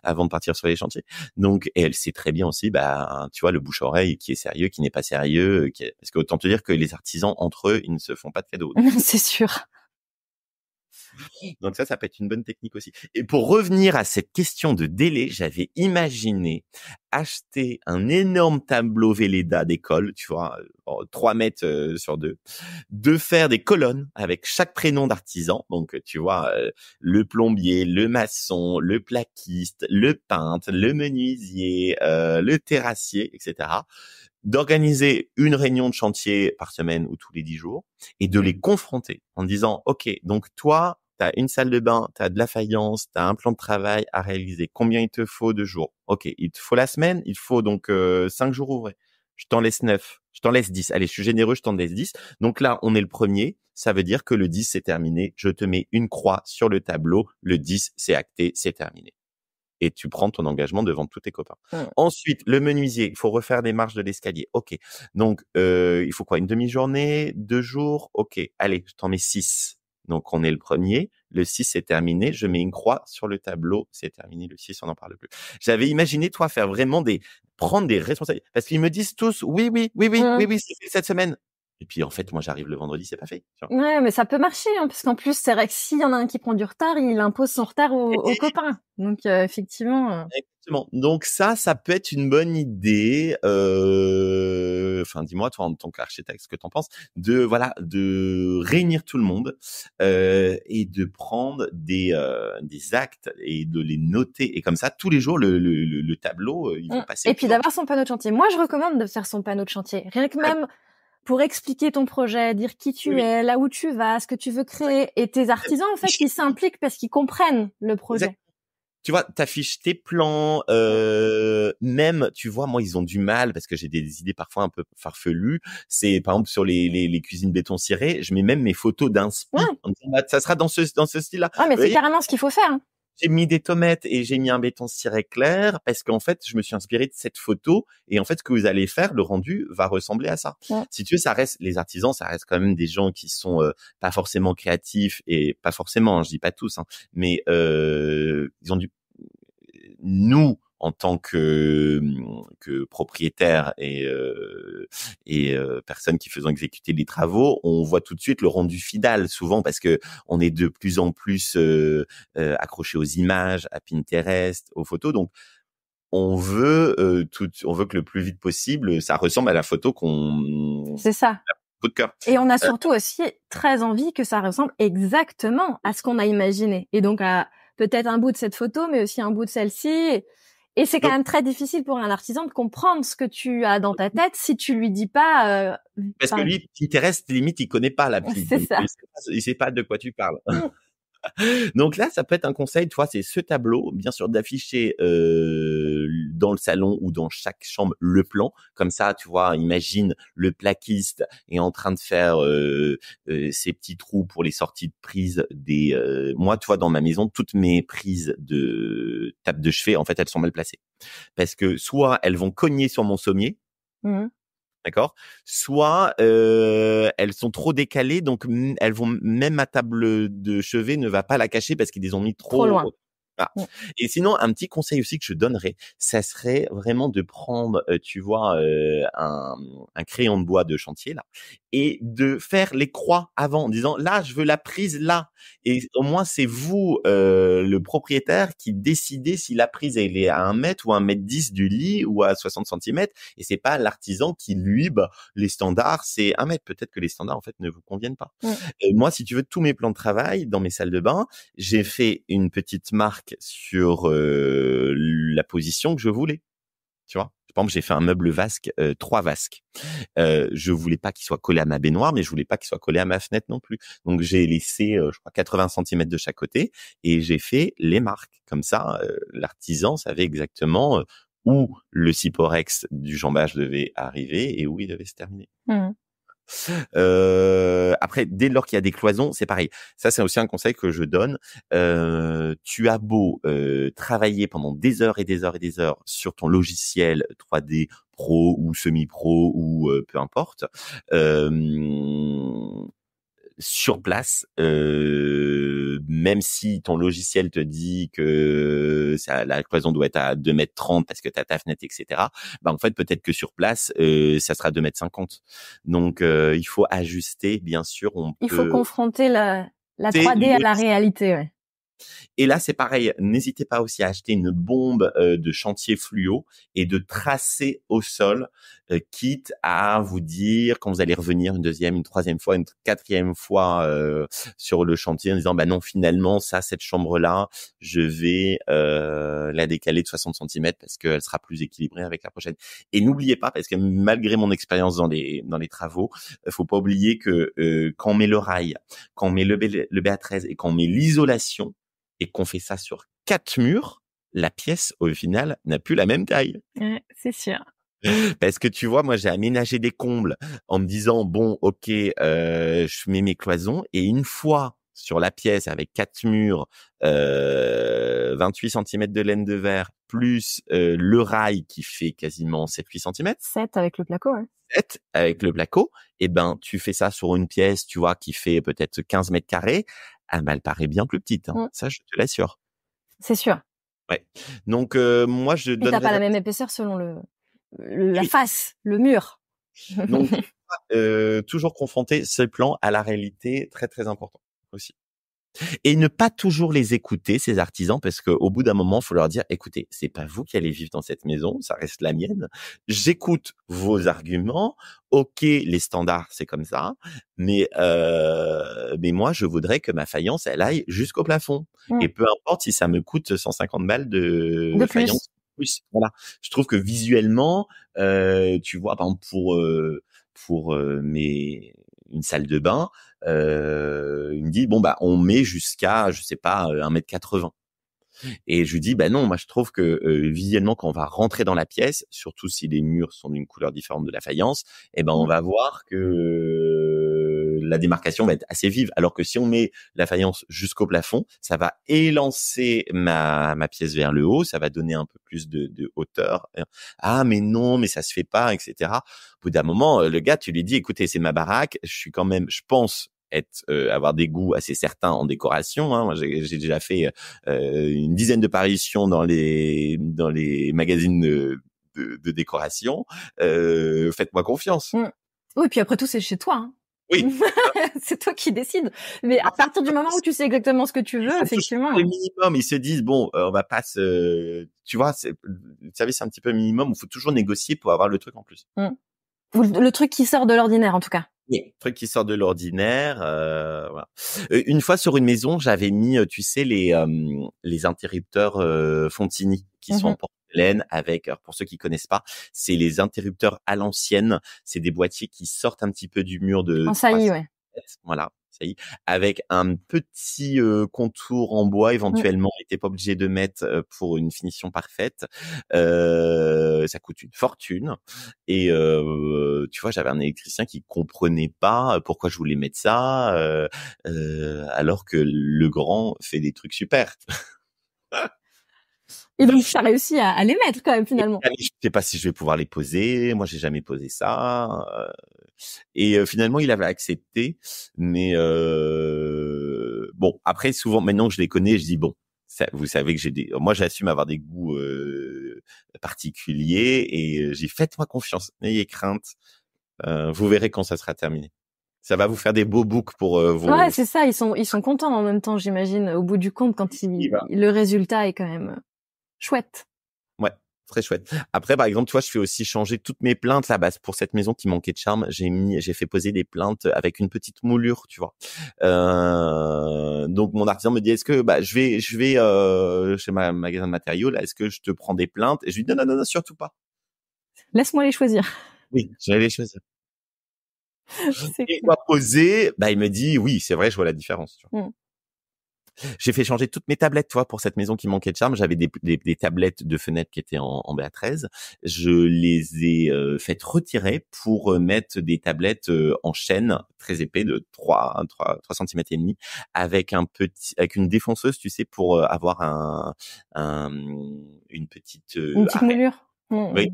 avant de partir sur les chantiers. Donc, et elle sait très bien aussi, bah, tu vois, le bouche-oreille, qui est sérieux, qui n'est pas sérieux, parce que autant te dire que les artisans entre eux, ils ne se font pas de cadeaux. C'est sûr. Donc ça peut être une bonne technique aussi. Et pour revenir à cette question de délai, j'avais imaginé acheter un énorme tableau Velleda d'école, tu vois, 3 mètres sur 2, de faire des colonnes avec chaque prénom d'artisan. Donc, tu vois, le plombier, le maçon, le plaquiste, le peintre, le menuisier, le terrassier, etc. D'organiser une réunion de chantier par semaine ou tous les 10 jours et de les confronter en disant, OK, donc toi, t'as une salle de bain, t'as de la faïence, t'as un plan de travail à réaliser. Combien il te faut de jours? OK, il te faut la semaine, il faut donc 5 jours ouvrés. Je t'en laisse 9, je t'en laisse 10. Allez, je suis généreux, je t'en laisse 10. Donc là, on est le premier. Ça veut dire que le 10, c'est terminé. Je te mets une croix sur le tableau. Le 10, c'est acté, c'est terminé. Et tu prends ton engagement devant tous tes copains. Mmh. Ensuite, le menuisier, il faut refaire les marches de l'escalier. OK. Donc, il faut quoi? Une demi-journée? 2 jours? OK. Allez, je t'en mets 6. Donc, on est le premier. Le 6, c'est terminé. Je mets une croix sur le tableau. C'est terminé. Le 6, on n'en parle plus. J'avais imaginé, toi, faire vraiment prendre des responsabilités. Parce qu'ils me disent tous, oui, oui, oui, oui, oui, Mmh. oui, c'est fait cette semaine. Et puis, en fait, moi, j'arrive le vendredi, c'est pas fait. Tu vois. Ouais, mais ça peut marcher, hein, parce qu'en plus, c'est vrai que s'il y en a un qui prend du retard, il impose son retard aux copains. Donc, effectivement. Exactement. Donc ça peut être une bonne idée. Enfin, dis-moi toi en tant qu'architecte ce que t'en penses de réunir tout le monde et de prendre des actes et de les noter et comme ça tous les jours le tableau il va passer Et plus puis en plus. d'avoir son panneau de chantier. Moi, je recommande de faire son panneau de chantier. Rien que même pour expliquer ton projet, dire qui Oui, tu oui, es, là où tu vas, ce que tu veux créer. Et tes artisans, en fait, ils s'impliquent parce qu'ils comprennent le exact. projet. Tu vois, t'affiches tes plans, même, tu vois, moi, ils ont du mal parce que j'ai des idées parfois un peu farfelues. C'est, par exemple, sur les cuisines béton ciré, je mets même mes photos Ouais. d'inspi en disant, bah, ça sera dans ce style-là. Ouais, mais Vous c'est voyez, carrément ce qu'il faut faire. Hein. j'ai mis des tomates et j'ai mis un béton ciré clair parce qu'en fait, je me suis inspiré de cette photo et en fait, ce que vous allez faire, le rendu va ressembler à ça. Ouais. Si tu veux, ça reste, les artisans, ça reste quand même des gens qui sont pas forcément créatifs et pas forcément, hein, je dis pas tous, hein, mais ils ont nous en tant que propriétaires et personnes qui faisons exécuter les travaux, on voit tout de suite le rendu final souvent parce que on est de plus en plus accroché aux images, à Pinterest, aux photos. Donc on veut on veut que le plus vite possible ça ressemble à la photo C'est ça. coup de cœur. Et on a surtout aussi très envie que ça ressemble exactement à ce qu'on a imaginé. Et donc, à peut-être un bout de cette photo, mais aussi un bout de celle-ci. Et c'est quand Donc, même très difficile pour un artisan de comprendre ce que tu as dans ta tête si tu lui dis pas. parce que lui, Pinterest, limite, il connaît pas l'appli, C'est donc ça. il sait pas de quoi tu parles. Donc là, ça peut être un conseil, tu vois, c'est ce tableau, bien sûr, d'afficher dans le salon ou dans chaque chambre le plan. Comme ça, tu vois, imagine le plaquiste est en train de faire ses petits trous pour les sorties de prise des. Moi, tu vois, dans ma maison, toutes mes prises de table de chevet, en fait, elles sont mal placées parce que soit elles vont cogner sur mon sommier. Mmh. D'accord. Soit elles sont trop décalées, donc elles vont même ma table de chevet ne va pas la cacher parce qu'ils les ont mis Trop trop loin. Ah. Mm. Et sinon, un petit conseil aussi que je donnerais, ça serait vraiment de prendre, tu vois, un crayon de bois de chantier là, et de faire les croix avant, en disant là, je veux la prise là. Et au moins, c'est vous, le propriétaire, qui décidez si la prise elle est à 1 mètre ou 1,10 m du lit ou à 60 centimètres. Et c'est pas l'artisan qui lui, les standards, c'est 1 mètre. Peut-être que les standards en fait ne vous conviennent pas. Mm. Moi, si tu veux, tous mes plans de travail dans mes salles de bain, j'ai fait une petite marque sur la position que je voulais. Tu vois, par exemple, j'ai fait un meuble vasque, 3 vasques. Je voulais pas qu'il soit collé à ma baignoire, mais je voulais pas qu'il soit collé à ma fenêtre non plus. Donc j'ai laissé, je crois, 80 centimètres de chaque côté, et j'ai fait les marques. Comme ça, l'artisan savait exactement où le Syporex du jambage devait arriver et où il devait se terminer. Mm. Après, dès lors qu'il y a des cloisons, c'est pareil. Ça, c'est aussi un conseil que je donne. Tu as beau travailler pendant des heures et des heures et des heures sur ton logiciel 3D pro ou semi-pro ou peu importe, sur place, même si ton logiciel te dit que la cloison doit être à 2,30 m parce que tu as ta fenêtre, etc., en fait, peut-être que sur place, ça sera 2,50 m. Donc, il faut ajuster, bien sûr. Il faut confronter la 3D à la réalité, ouais. Et là, c'est pareil. N'hésitez pas aussi à acheter une bombe de chantier fluo et de tracer au sol, quitte à vous dire quand vous allez revenir une deuxième, une troisième fois, une quatrième fois sur le chantier en disant non, finalement cette chambre-là, je vais la décaler de 60 centimètres parce qu'elle sera plus équilibrée avec la prochaine. Et n'oubliez pas, parce que malgré mon expérience dans les travaux, faut pas oublier que quand on met le rail, quand on met le BA13 et quand on met l'isolation, et qu'on fait ça sur 4 murs, la pièce, au final, n'a plus la même taille. Ouais, c'est sûr. Parce que tu vois, moi, j'ai aménagé des combles en me disant, bon, ok, je mets mes cloisons, et une fois sur la pièce avec 4 murs, 28 centimètres de laine de verre, plus le rail qui fait quasiment 7-8 centimètres. 7 avec le placo, ouais. 7 avec le placo, et tu fais ça sur une pièce, tu vois, qui fait peut-être 15 mètres carrés. Elle paraît bien plus petite, hein. Ça, je te l'assure. C'est sûr. Ouais. Donc, moi, je donne. T'as pas la même épaisseur selon la face, le mur. Donc, toujours confronter ces plans à la réalité, très, très important aussi. Et ne pas toujours les écouter, ces artisans, parce qu'au bout d'un moment, il faut leur dire, écoutez, c'est pas vous qui allez vivre dans cette maison, ça reste la mienne. J'écoute vos arguments. Ok, les standards, c'est comme ça. Mais moi, je voudrais que ma faïence, elle aille jusqu'au plafond. Et peu importe si ça me coûte 150 balles de faïence. Plus. Voilà. Je trouve que visuellement, tu vois, par exemple, pour une salle de bain, il me dit on met jusqu'à, je sais pas, 1,80 m. Et je lui dis non, moi je trouve que visuellement, quand on va rentrer dans la pièce, surtout si les murs sont d'une couleur différente de la faïence, on va voir que la démarcation va être assez vive. Alors que si on met la faïence jusqu'au plafond, ça va élancer ma pièce vers le haut, ça va donner un peu plus de hauteur. Ah mais non, mais ça se fait pas, etc. Au bout d'un moment, le gars, tu lui dis, écoutez, c'est ma baraque, je suis quand même, je pense avoir des goûts assez certains en décoration, hein. Moi, j'ai déjà fait une dizaine de parutions dans les magazines de décoration. Faites-moi confiance. Oui, puis après tout, c'est chez toi, hein. Oui. C'est toi qui décides. Mais à partir du moment où tu sais exactement ce que tu veux, effectivement. Le minimum, ils se disent on va pas tu vois, le service un petit peu minimum, il faut toujours négocier pour avoir le truc en plus. Ou le truc qui sort de l'ordinaire, en tout cas. Oui, truc qui sort de l'ordinaire. Voilà. Une fois sur une maison, j'avais mis, tu sais, les interrupteurs Fontini qui sont en porcelaine avec. Alors pour ceux qui connaissent pas, c'est les interrupteurs à l'ancienne. C'est des boîtiers qui sortent un petit peu du mur de. En saillie, ouais. Voilà. Avec un petit contour en bois éventuellement, il n'était pas obligé de mettre pour une finition parfaite. Ça coûte une fortune. Et tu vois, j'avais un électricien qui comprenait pas pourquoi je voulais mettre ça, alors que le grand fait des trucs super. Et donc, tu as réussi à les mettre quand même, finalement. Je sais pas si je vais pouvoir les poser. Moi, j'ai jamais posé ça. Et finalement, il avait accepté. Mais bon, après, souvent, maintenant que je les connais, je dis bon, vous savez que moi j'assume avoir des goûts particuliers et faites-moi confiance, n'ayez crainte. Vous verrez quand ça sera terminé. Ça va vous faire des beaux books pour vos. Ouais, c'est ça. Ils sont contents en même temps, j'imagine, au bout du compte, quand le résultat est quand même chouette. Ouais, très chouette. Après, par exemple, tu vois, je fais aussi changer toutes mes plaintes là. Bah, pour cette maison qui manquait de charme, j'ai fait poser des plaintes avec une petite moulure, tu vois. Donc mon artisan me dit, est-ce que je vais chez ma magasin de matériaux là, est-ce que je te prends des plaintes? Et je lui dis non, surtout pas. Laisse-moi les choisir. Oui, je vais les choisir. C'est Et il m'a posé, il me dit oui, c'est vrai, je vois la différence. Tu vois. Mm. J'ai fait changer toutes mes tablettes, toi, pour cette maison qui manquait de charme. J'avais des tablettes de fenêtres qui étaient en BA13. Je les ai faites retirer pour mettre des tablettes en chêne très épais de 3 cm et demi avec avec une défonceuse, tu sais, pour avoir une petite moulure. Oui,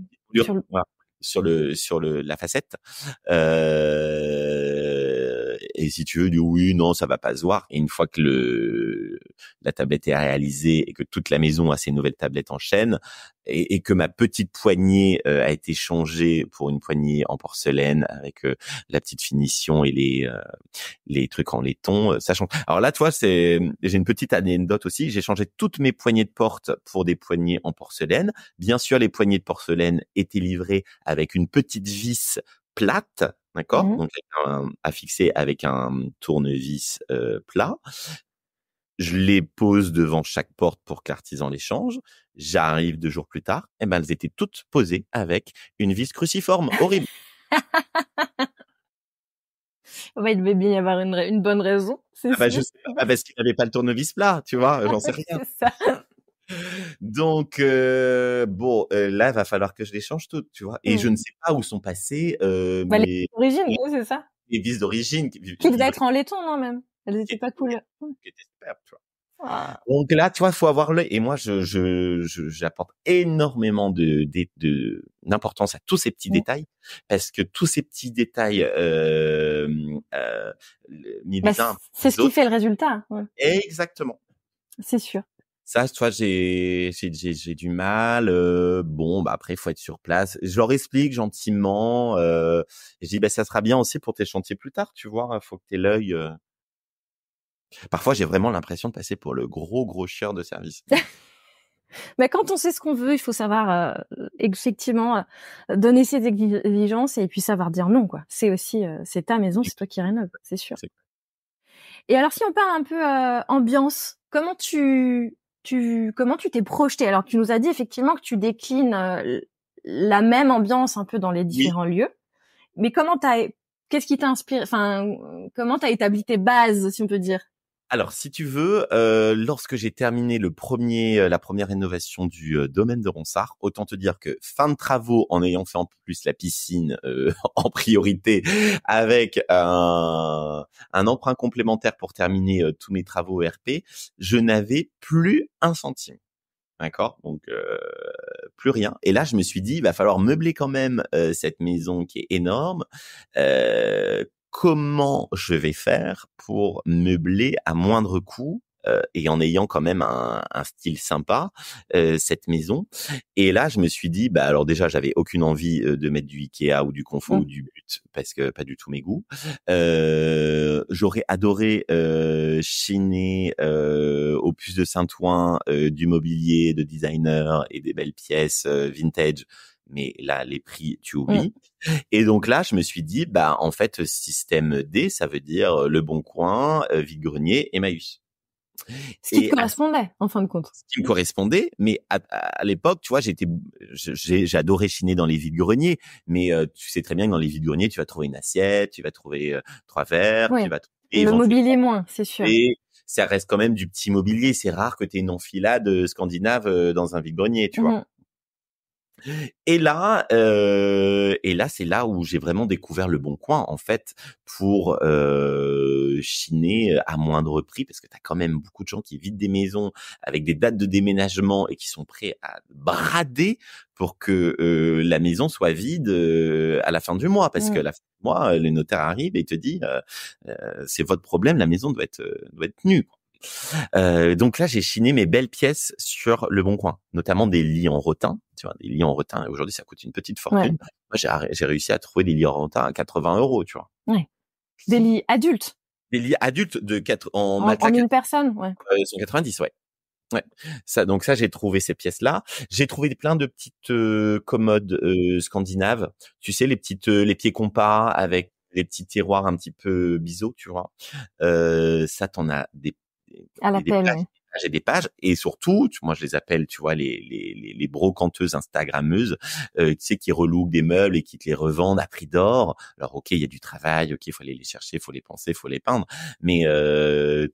voilà, sur la facette. Et si tu veux, dis oui, non, ça va pas se voir. Et une fois que la tablette est réalisée et que toute la maison a ses nouvelles tablettes en chêne et que ma petite poignée a été changée pour une poignée en porcelaine avec la petite finition et les trucs en laiton, ça change. Alors là, toi, j'ai une petite anecdote aussi. J'ai changé toutes mes poignées de porte pour des poignées en porcelaine. Bien sûr, les poignées de porcelaine étaient livrées avec une petite vis plate, d'accord, donc à fixer avec un tournevis plat. Je les pose devant chaque porte pour que l'artisan les change. J'arrive 2 jours plus tard, et elles étaient toutes posées avec une vis cruciforme, horrible. Il devait bien y avoir une bonne raison. C'est je sais pas, parce qu'il n'avait pas le tournevis plat, tu vois, j'en sais rien. C'est ça. Donc là, il va falloir que je les change toutes, tu vois. Et je ne sais pas où sont passées les origines, c'est ça. Les vis d'origine qui devaient être en laiton, non, même. Elles étaient pas cool. Qui étaient superbes, tu vois. Ah. Donc là, tu vois, faut avoir l'œil. Et moi, j'apporte énormément d'importance à tous ces petits détails, parce que tous ces petits détails c'est ce qui fait le résultat. Ouais. Exactement. C'est sûr. Ça, tu vois, j'ai du mal. Après, il faut être sur place. Je leur explique gentiment. Je dis, ça sera bien aussi pour tes chantiers plus tard, tu vois. Faut que t'aies l'œil. Parfois, j'ai vraiment l'impression de passer pour le gros chieur de service. Mais quand on sait ce qu'on veut, il faut savoir effectivement donner ses exigences et puis savoir dire non, quoi. C'est aussi, c'est ta maison, c'est toi qui rénoves, c'est sûr. Et alors, si on parle un peu ambiance, comment tu t'es projeté? Alors, tu nous as dit effectivement que tu déclines la même ambiance un peu dans les différents lieux, mais qu'est-ce qui t'a inspiré? Enfin, comment t'as établi tes bases, si on peut dire? Alors, si tu veux, lorsque j'ai terminé la première rénovation du domaine de Ronsard, autant te dire que fin de travaux, en ayant fait en plus la piscine en priorité, avec un emprunt complémentaire pour terminer tous mes travaux ERP, je n'avais plus un centime. D'accord, donc plus rien. Et là, je me suis dit, il va falloir meubler quand même cette maison qui est énorme. Comment je vais faire pour meubler à moindre coût et en ayant quand même un style sympa cette maison. Et là, je me suis dit, alors déjà, j'avais aucune envie de mettre du Ikea ou du Confo ou du But parce que pas du tout mes goûts. J'aurais adoré chiner au Puce de Saint-Ouen du mobilier de designer et des belles pièces vintage. Mais là, les prix, tu oublies. Et donc là, je me suis dit, en fait, système D, ça veut dire Le Bon Coin, Vide-Grenier, Emmaüs. Ce qui te correspondait, en fin de compte. Ce qui me correspondait, mais à l'époque, tu vois, j'adorais chiner dans les vides-greniers, mais tu sais très bien que dans les vides-greniers, tu vas trouver une assiette, tu vas trouver 3 verres, tu vas trouver... Le mobilier moins, c'est sûr. Et ça reste quand même du petit mobilier. C'est rare que tu aies une enfilade scandinave dans un vide-grenier, tu vois. Et là, c'est là où j'ai vraiment découvert Le Bon Coin, en fait, pour chiner à moindre prix, parce que tu as quand même beaucoup de gens qui vident des maisons avec des dates de déménagement et qui sont prêts à brader pour que la maison soit vide à la fin du mois, parce que la fin du mois, le notaire arrive et te dit c'est votre problème, la maison doit être nue. Donc là, j'ai chiné mes belles pièces sur Le Bon Coin, notamment des lits en rotin. Tu vois, des lits en rotin. Aujourd'hui, ça coûte une petite fortune. Moi, j'ai réussi à trouver des lits en rotin à 80 €, tu vois. Ouais. Des lits adultes. Des lits adultes en En matelas. une personne, ouais. 190, ouais. Ouais. Donc ça, j'ai trouvé ces pièces-là. J'ai trouvé plein de petites commodes scandinaves. Tu sais, les pieds compas avec les petits tiroirs un petit peu biseau, tu vois. Ça, t'en as À l'appel, pages, ouais. et des pages. Et surtout, moi, je les appelle, tu vois, les brocanteuses instagrammeuses, tu sais, qui relouquent des meubles et qui te les revendent à prix d'or. Alors, ok, il y a du travail, ok, il faut aller les chercher, il faut les penser, il faut les peindre. Mais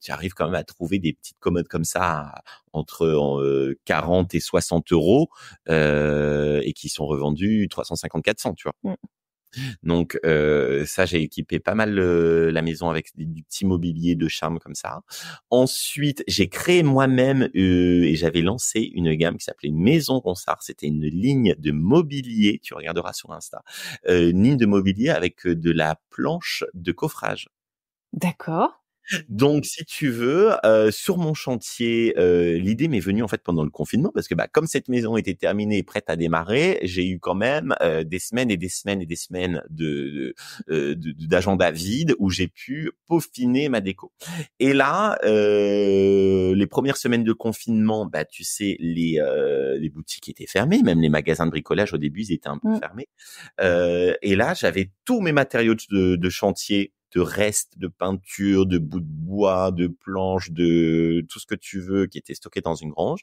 tu arrives quand même à trouver des petites commodes comme ça entre 40 et 60 € et qui sont revendus 350-400, tu vois. Donc ça, j'ai équipé pas mal la maison avec du petit mobilier de charme comme ça. Ensuite, j'ai créé moi-même et j'avais lancé une gamme qui s'appelait Maison Ronsard. C'était une ligne de mobilier, tu regarderas sur Insta, une ligne de mobilier avec de la planche de coffrage. D'accord. Donc, si tu veux, sur mon chantier, l'idée m'est venue en fait pendant le confinement parce que comme cette maison était terminée et prête à démarrer, j'ai eu quand même des semaines et des semaines et des semaines d'agenda vide où j'ai pu peaufiner ma déco. Et là, les premières semaines de confinement, tu sais, les boutiques étaient fermées, même les magasins de bricolage au début ils étaient un peu fermés. Et là, j'avais tous mes matériaux de chantier, de restes de peinture, de bouts de bois, de planches, de tout ce que tu veux qui était stocké dans une grange.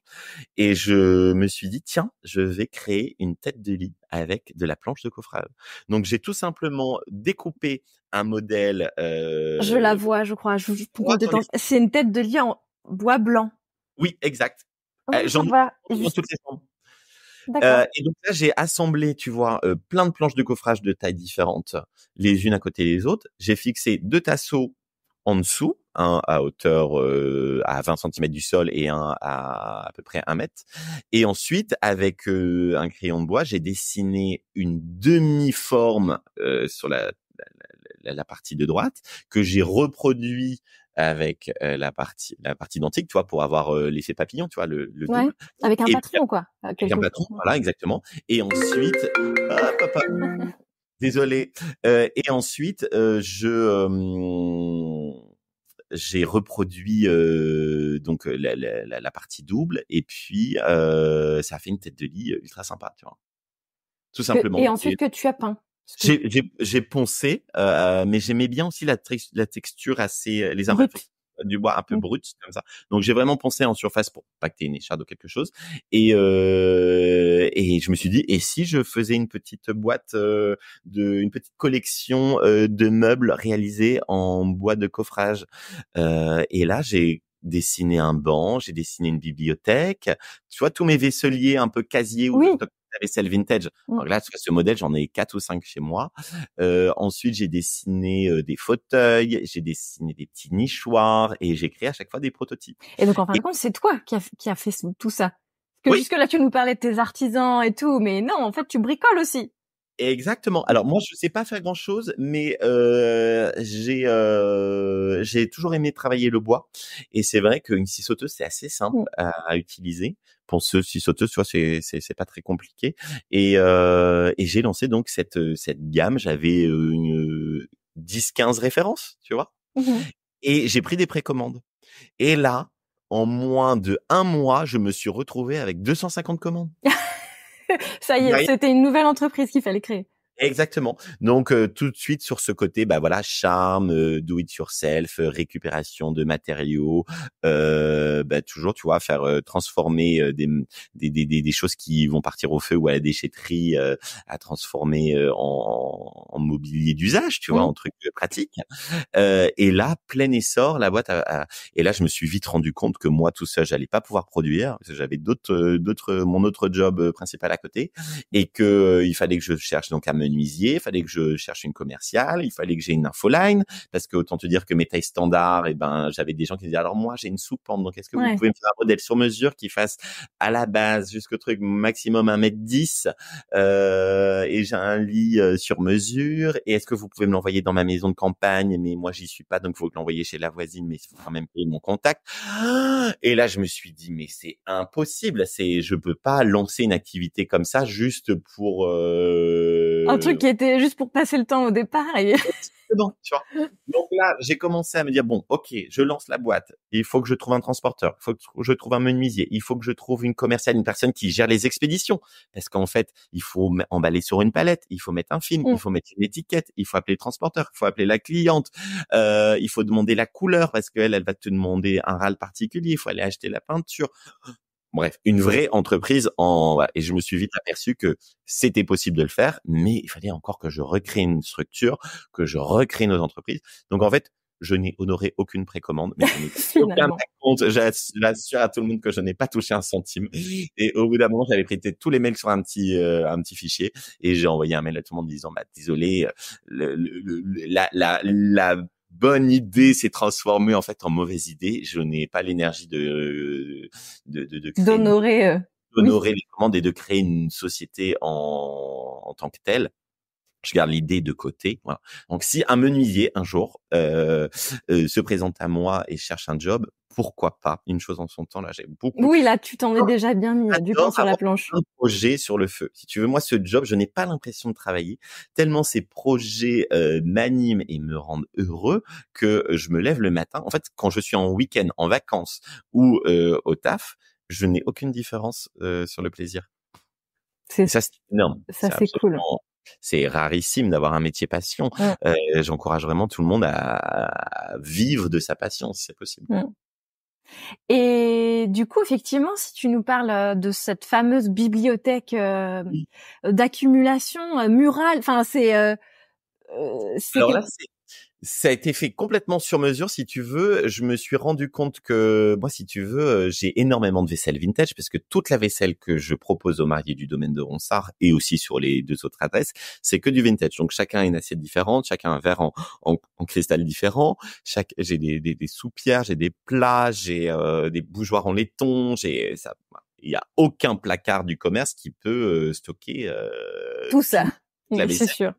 Et je me suis dit, tiens, je vais créer une tête de lit avec de la planche de coffrage. Donc, j'ai tout simplement découpé un modèle. Je la vois, je crois. C'est une tête de lit en bois blanc. Oui, exact. Oui, J'en ça ai va. dans toutes les formes. D'accord. Et donc là, j'ai assemblé, tu vois, plein de planches de coffrage de tailles différentes, les unes à côté des autres. J'ai fixé 2 tasseaux en dessous, un à hauteur à 20 centimètres du sol et un à peu près 1 mètre. Et ensuite, avec un crayon de bois, j'ai dessiné une demi-forme sur la partie de droite que j'ai reproduit avec la partie identique, tu vois, pour avoir l'effet papillon, tu vois, le double. Avec un Et patron, quoi. avec un patron, voilà, exactement. Et ensuite, désolé. Et ensuite, j'ai reproduit donc la partie double et puis ça a fait une tête de lit ultra sympa, tu vois. Tout simplement. Et ensuite que tu as peint. J'ai poncé, mais j'aimais bien aussi la texture assez, les imperfections du bois un peu brut comme ça. Donc j'ai vraiment poncé en surface pour pas que t'aies une écharde ou quelque chose. Et je me suis dit, et si je faisais une petite boîte une petite collection de meubles réalisés en bois de coffrage. Et là j'ai dessiné un banc, j'ai dessiné une bibliothèque. Tu vois, tous mes vaisseliers un peu casiers où je stocke la vaisselle vintage. Donc là, ce modèle, j'en ai 4 ou 5 chez moi. Ensuite, j'ai dessiné des fauteuils, j'ai dessiné des petits nichoirs et j'ai créé à chaque fois des prototypes. Et donc, en fin de compte, c'est toi qui a fait tout ça. Parce que jusque-là, tu nous parlais de tes artisans et tout, mais non, en fait, tu bricoles aussi. Exactement. Alors moi, je sais pas faire grand-chose, mais j'ai toujours aimé travailler le bois. Et c'est vrai qu'une scie sauteuse, c'est assez simple à utiliser. Ponceuse, scie sauteuse, tu vois, c'est pas très compliqué. Et j'ai lancé donc cette gamme. J'avais 10-15 références, tu vois. Et j'ai pris des précommandes. Et là, en moins de 1 mois, je me suis retrouvé avec 250 commandes. Ça y est, c'était une nouvelle entreprise qu'il fallait créer. Exactement. Donc tout de suite sur ce côté, voilà, charme, do it yourself, récupération de matériaux, toujours, tu vois, faire transformer des choses qui vont partir au feu ou à la déchetterie, à transformer en mobilier d'usage, tu vois, en truc pratique. Et là, plein essor, la boîte et là, je me suis vite rendu compte que moi tout seul, j'allais pas pouvoir produire, parce que j'avais mon autre job principal à côté, et que il fallait que je cherche donc à me menuisier, il fallait que je cherche une commerciale, il fallait que j'ai une infoline, parce que autant te dire que mes tailles standards, j'avais des gens qui disaient, alors moi, j'ai une soupente, donc est-ce que vous pouvez me faire un modèle sur mesure qui fasse à la base jusqu'au truc maximum 1m10, et j'ai un lit sur mesure, et est-ce que vous pouvez me l'envoyer dans ma maison de campagne, mais moi, j'y suis pas, donc il faut que l'envoyer chez la voisine, mais il faut quand même payer mon contact. Et là, je me suis dit, mais c'est impossible, je peux pas lancer une activité comme ça juste pour un truc qui était juste pour passer le temps au départ. Et... Bon, tu vois. Donc là, j'ai commencé à me dire, bon, ok, je lance la boîte. Il faut que je trouve un transporteur. Il faut que je trouve un menuisier. Il faut que je trouve une commerciale, une personne qui gère les expéditions. Parce qu'en fait, il faut emballer sur une palette. Il faut mettre un film. Il faut mettre une étiquette. Il faut appeler le transporteur. Il faut appeler la cliente. Il faut demander la couleur parce qu'elle va te demander un râle particulier. Il faut aller acheter la peinture. Bref, une vraie entreprise et je me suis vite aperçu que c'était possible de le faire, mais il fallait encore que je recrée une structure, que je recrée nos entreprises. Donc en fait, je n'ai honoré aucune précommande, mais je n'ai aucun compte. J'assure à tout le monde que je n'ai pas touché un centime. Et au bout d'un moment, j'avais pris tous les mails sur un petit fichier et j'ai envoyé un mail à tout le monde disant, désolé, la bonne idée s'est transformée en fait en mauvaise idée. Je n'ai pas l'énergie d'honorer les commandes et de créer une société en tant que telle. Je garde l'idée de côté. Voilà. Donc, si un menuisier un jour se présente à moi et cherche un job, pourquoi pas? Une chose en son temps. Là, j'ai beaucoup. Oui, là, tu t'en es déjà bien mis du pain sur la planche. Un projet sur le feu. Si tu veux, moi, ce job, je n'ai pas l'impression de travailler tellement ces projets m'animent et me rendent heureux que je me lève le matin. En fait, quand je suis en week-end, en vacances ou au taf, je n'ai aucune différence sur le plaisir. Ça, c'est énorme. Ça, c'est cool. C'est rarissime d'avoir un métier passion. J'encourage vraiment tout le monde à vivre de sa passion, si c'est possible. Et du coup, effectivement, si tu nous parles de cette fameuse bibliothèque d'accumulation murale, enfin, alors là, ça a été fait complètement sur mesure, si tu veux. Je me suis rendu compte que moi, si tu veux, j'ai énormément de vaisselle vintage parce que toute la vaisselle que je propose aux mariés du domaine de Ronsard et aussi sur les 2 autres adresses, c'est que du vintage. Donc chacun a une assiette différente, chacun a un verre en cristal différent. J'ai des soupières, j'ai des plats, j'ai des bougeoirs en laiton, il y a aucun placard du commerce qui peut stocker tout ça. La vaisselle. C'est sûr.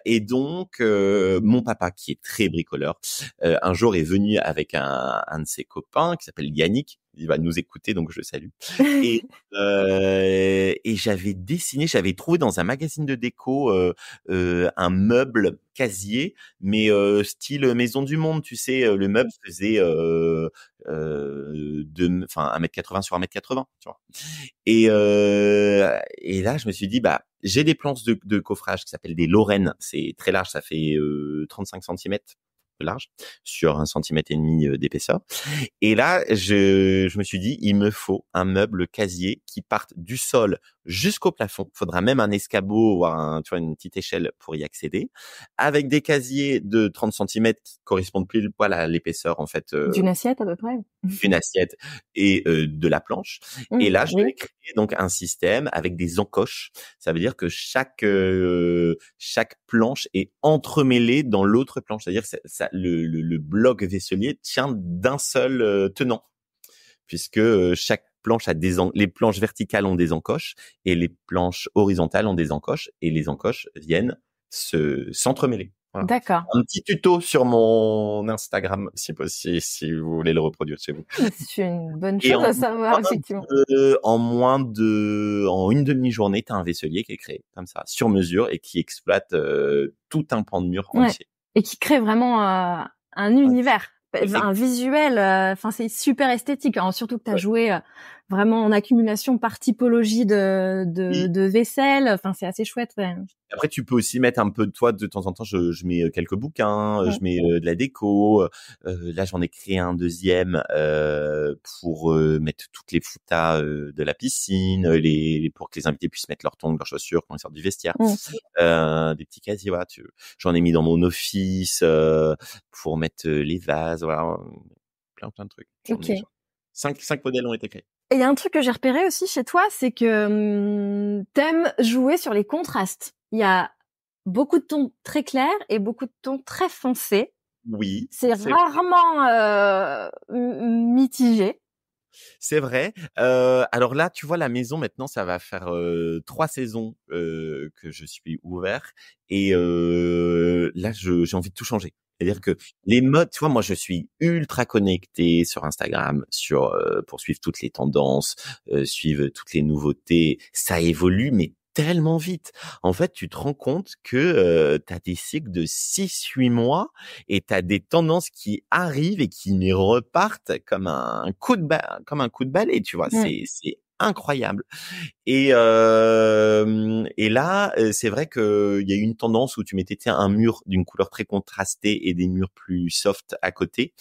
Et donc mon papa qui est très bricoleur un jour est venu avec un de ses copains qui s'appelle Yannick. Il va nous écouter, donc je le salue. Et j'avais trouvé dans un magazine de déco un meuble casier, mais style Maison du Monde, tu sais, le meuble faisait 1m80 sur 1m80, tu vois. Et là, je me suis dit, j'ai des planches de coffrage qui s'appellent des Lorraine. C'est très large, ça fait 35 cm de large sur 1,5 cm d'épaisseur. Et là, je me suis dit, il me faut un meuble casier qui parte du sol jusqu'au plafond. Il faudra même un escabeau, voire une petite échelle pour y accéder, avec des casiers de 30 cm qui correspondent pile poil à l'épaisseur en fait d'une assiette à peu près. D'une assiette et de la planche. Et là, je vais créer donc un système avec des encoches. Ça veut dire que chaque planche est entremêlées dans l'autre planche. C'est-à-dire que le bloc vaisselier tient d'un seul tenant, puisque chaque planche a les planches verticales ont des encoches et les planches horizontales ont des encoches et les encoches viennent s'entremêler. Voilà. D'accord. Un petit tuto sur mon Instagram, si possible, si vous voulez le reproduire chez vous. C'est une bonne chose à savoir, effectivement. En une demi-journée, tu as un vaisselier qui est créé comme ça, sur mesure, et qui exploite tout un pan de mur entier. Et qui crée vraiment un univers, un visuel. Enfin, c'est super esthétique. Alors, surtout que tu as joué vraiment en accumulation par typologie de vaisselle. Enfin, c'est assez chouette. Ouais. Après, tu peux aussi mettre un peu de toi de temps en temps. Je mets quelques bouquins, je mets de la déco. Là, j'en ai créé un deuxième pour mettre toutes les foutas de la piscine, pour que les invités puissent mettre leurs tongs, leurs chaussures quand ils sortent du vestiaire. Des petits casiers, voilà. J'en ai mis dans mon office pour mettre les vases, voilà, plein de trucs. Ok. 5 modèles ont été créés. Et il y a un truc que j'ai repéré aussi chez toi, c'est que t'aimes jouer sur les contrastes. Il y a beaucoup de tons très clairs et beaucoup de tons très foncés. Oui, C'est rarement mitigé. c'est vrai. Alors là, tu vois, la maison maintenant, ça va faire 3 saisons que je suis ouvert et là, j'ai envie de tout changer. C'est-à-dire que les modes, tu vois, moi, je suis ultra connecté sur Instagram, pour suivre toutes les tendances, suivre toutes les nouveautés. Ça évolue, mais tellement vite. En fait, tu te rends compte que tu as des cycles de 6-8 mois et tu as des tendances qui arrivent et qui repartent comme un coup de balai, tu vois. C'est incroyable. Et là, c'est vrai que il y a eu une tendance où tu mettais un mur d'une couleur très contrastée et des murs plus soft à côté.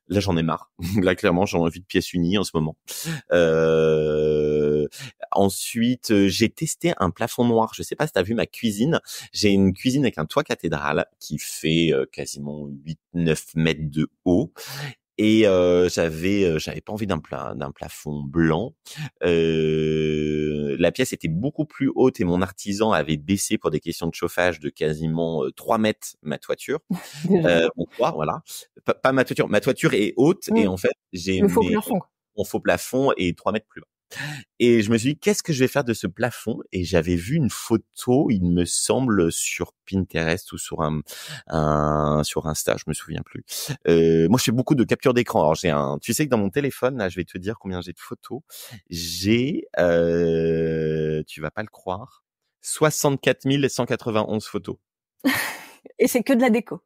Là, j'en ai marre. Là, clairement, j'ai envie de pièces unies en ce moment. Ensuite, j'ai testé un plafond noir. Je sais pas si tu as vu ma cuisine. J'ai une cuisine avec un toit cathédrale qui fait quasiment 8-9 mètres de haut. Et j'avais pas envie d'un plafond blanc. La pièce était beaucoup plus haute et mon artisan avait baissé pour des questions de chauffage de quasiment 3 mètres ma toiture. Déjà. Mon toit, voilà. Pas ma toiture. Ma toiture est haute et en fait, j'ai Le faux plafond. mon faux plafond est 3 mètres plus bas. Et je me suis dit, qu'est-ce que je vais faire de ce plafond? Et j'avais vu une photo, il me semble, sur Pinterest ou sur sur Insta, je me souviens plus. Moi, je fais beaucoup de captures d'écran. Alors, tu sais que dans mon téléphone, là, je vais te dire combien j'ai de photos. J'ai, tu vas pas le croire, 64 191 photos. Et c'est que de la déco.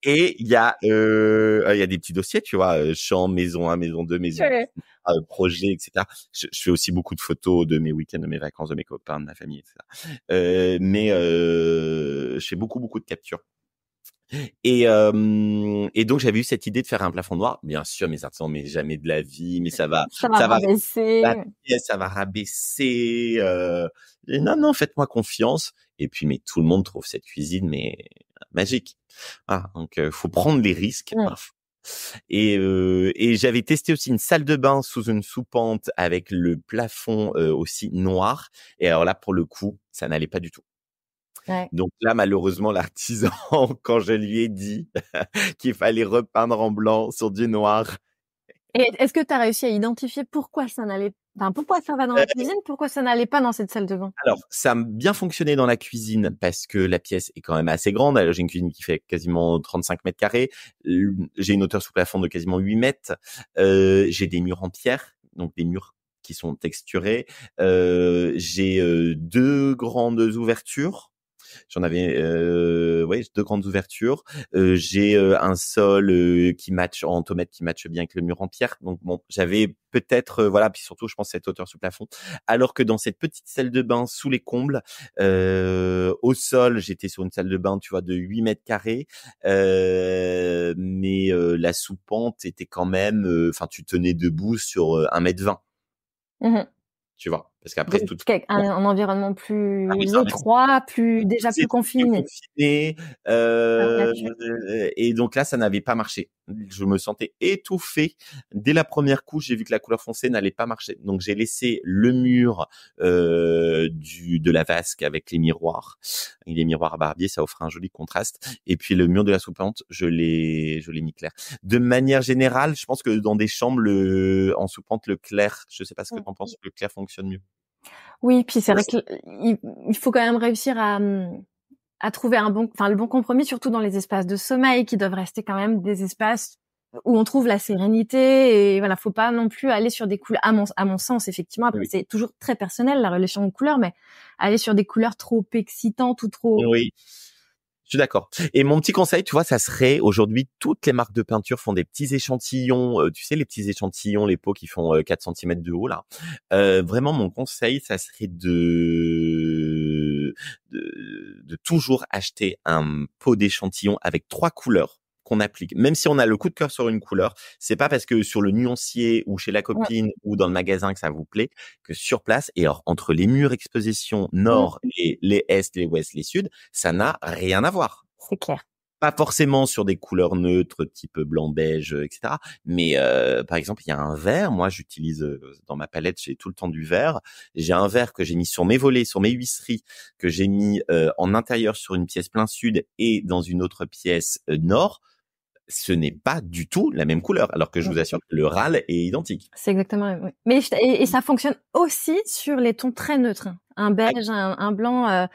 Et il y a des petits dossiers, tu vois, chambre, maison 1, maison 2, maison projet, etc. Je fais aussi beaucoup de photos de mes week-ends, de mes vacances, de mes copains, de ma famille, etc. Mais je fais beaucoup de captures. Et donc j'avais eu cette idée de faire un plafond noir. Bien sûr, mes artisans, mais jamais de la vie, mais ça va rabaisser. ça va rabaisser. Et non, faites-moi confiance. Et puis, mais tout le monde trouve cette cuisine mais magique. Ah, donc faut prendre les risques. Parfois. Et j'avais testé aussi une salle de bain sous une soupente avec le plafond aussi noir. Et alors là, pour le coup, ça n'allait pas du tout. Ouais. Donc là, malheureusement, l'artisan, quand je lui ai dit qu'il fallait repeindre en blanc sur du noir. Et est-ce que tu as réussi à identifier pourquoi ça va dans la cuisine, pourquoi ça n'allait pas dans cette salle de bain? Alors, ça a bien fonctionné dans la cuisine parce que la pièce est quand même assez grande. Alors, j'ai une cuisine qui fait quasiment 35 mètres carrés. J'ai une hauteur sous plafond de quasiment 8 mètres. J'ai des murs en pierre, donc des murs qui sont texturés. J'ai 2 grandes ouvertures. J'en avais 2 grandes ouvertures. J'ai un sol qui match en tomate qui matche bien avec le mur en pierre. Donc bon, j'avais peut-être puis surtout je pense cette hauteur sous plafond. Alors que dans cette petite salle de bain sous les combles, au sol, j'étais sur une salle de bain, tu vois, de 8 mètres carrés. Mais la soupente était quand même tu tenais debout sur 1 mètre 20. Tu vois, parce qu'après un environnement plus un étroit, plus confiné. Et donc là, ça n'avait pas marché. Je me sentais étouffé. Dès la première couche, j'ai vu que la couleur foncée n'allait pas marcher. Donc j'ai laissé le mur de la vasque avec les miroirs. Et les miroirs à barbier, ça offre un joli contraste. Et puis le mur de la soupente, je l'ai mis clair. De manière générale, je pense que dans des chambres, en soupente, le clair, je sais pas ce que t'en penses, le clair fonctionne mieux. Oui, puis c'est vrai qu'il faut quand même réussir à trouver le bon compromis, surtout dans les espaces de sommeil qui doivent rester quand même des espaces où on trouve la sérénité. Et voilà, faut pas non plus aller sur des couleurs, à mon sens, effectivement. Après, c'est toujours très personnel, la relation aux couleurs, mais aller sur des couleurs trop excitantes ou trop... Oui. Je suis d'accord. Et mon petit conseil, tu vois, ça serait aujourd'hui, toutes les marques de peinture font des petits échantillons, tu sais, les petits échantillons, les pots qui font 4 cm de haut, là. Vraiment, mon conseil, ça serait de toujours acheter un pot d'échantillon avec 3 couleurs qu'on applique. Même si on a le coup de cœur sur une couleur, c'est pas parce que sur le nuancier ou chez la copine ou dans le magasin que ça vous plaît, que sur place, et alors entre les murs exposition nord, les est, les ouest, les sud, ça n'a rien à voir. C'est clair. pas forcément sur des couleurs neutres type blanc, beige, etc. Mais par exemple, il y a un vert. Moi, j'utilise dans ma palette, j'ai tout le temps du vert. J'ai un vert que j'ai mis sur mes volets, sur mes huisseries, que j'ai mis en intérieur sur une pièce plein sud et dans une autre pièce nord. Ce n'est pas du tout la même couleur, alors que je vous assure que le râle est identique. C'est exactement, oui. Mais et ça fonctionne aussi sur les tons très neutres. Un beige, un blanc,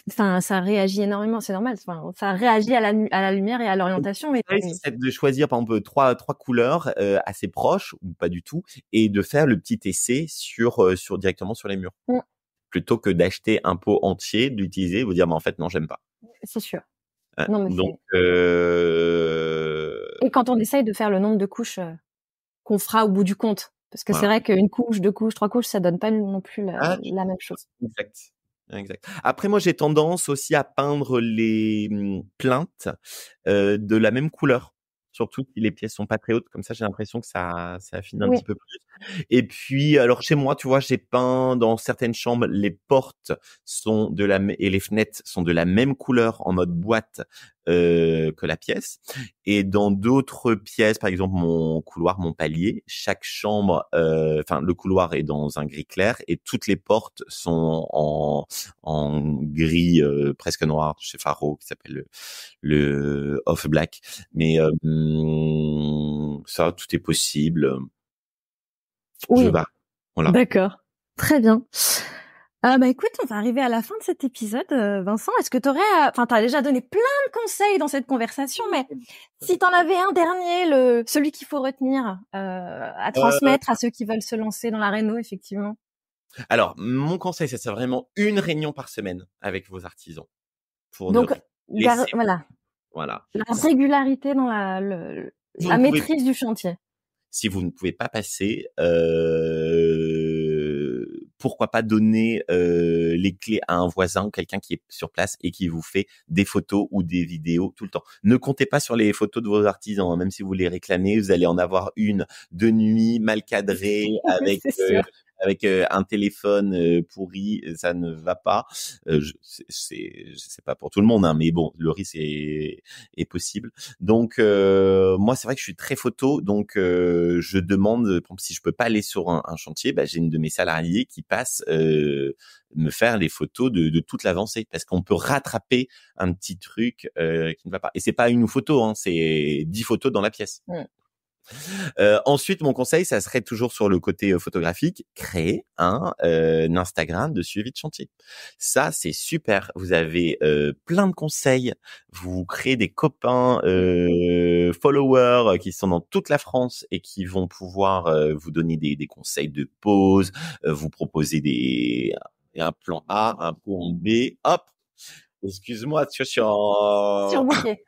enfin, ça réagit énormément, c'est normal. Enfin, ça réagit à la lumière et à l'orientation. Mais c'est de choisir par exemple trois couleurs assez proches ou pas du tout, et de faire le petit essai sur directement sur les murs, plutôt que d'acheter un pot entier, d'utiliser, vous dire mais en fait non, j'aime pas. C'est sûr. Non, mais donc et quand on essaye de faire le nombre de couches qu'on fera au bout du compte, parce que c'est vrai qu'une couche, 2 couches, 3 couches, ça donne pas non plus la même chose. Exact. Après, moi, j'ai tendance aussi à peindre les plinthes de la même couleur. Surtout si les pièces sont pas très hautes, comme ça j'ai l'impression que ça affine un petit peu plus. Et puis alors chez moi, tu vois, j'ai peint dans certaines chambres, les portes sont et les fenêtres sont de la même couleur en mode boîte que la pièce. Et dans d'autres pièces, par exemple mon couloir, mon palier, chaque chambre, enfin le couloir est dans un gris clair et toutes les portes sont en gris presque noir chez Faro, qui s'appelle le off black. Mais ça, tout est possible. Oui. Voilà. D'accord. Très bien. Bah écoute, on va arriver à la fin de cet épisode, Vincent. Est-ce que t'as déjà donné plein de conseils dans cette conversation, mais si t'en avais un dernier, celui qu'il faut retenir à transmettre à ceux qui veulent se lancer dans la réno, effectivement. Alors, mon conseil, c'est vraiment une réunion par semaine avec vos artisans. Donc, voilà. La régularité dans la maîtrise du chantier. Si vous ne pouvez pas passer, pourquoi pas donner les clés à un voisin ou quelqu'un qui est sur place et qui vous fait des photos ou des vidéos tout le temps. Ne comptez pas sur les photos de vos artisans, hein. Même si vous les réclamez, vous allez en avoir une de nuit, mal cadrée, avec un téléphone pourri, ça ne va pas. C'est pas pour tout le monde, hein, mais bon, le risque est possible. Donc moi, c'est vrai que je suis très photo, donc je demande, par exemple, si je peux pas aller sur un chantier, bah, j'ai une de mes salariés qui passe me faire les photos de toute l'avancée, parce qu'on peut rattraper un petit truc qui ne va pas. Et c'est pas une photo, hein, c'est 10 photos dans la pièce. Ensuite, mon conseil, ça serait toujours sur le côté photographique, créer un Instagram de suivi de chantier. Ça, c'est super. Vous avez plein de conseils. Vous créez des copains followers qui sont dans toute la France et qui vont pouvoir vous donner des conseils de pose, vous proposer un plan A, un plan B. Hop, excuse-moi, je suis en Surbooké.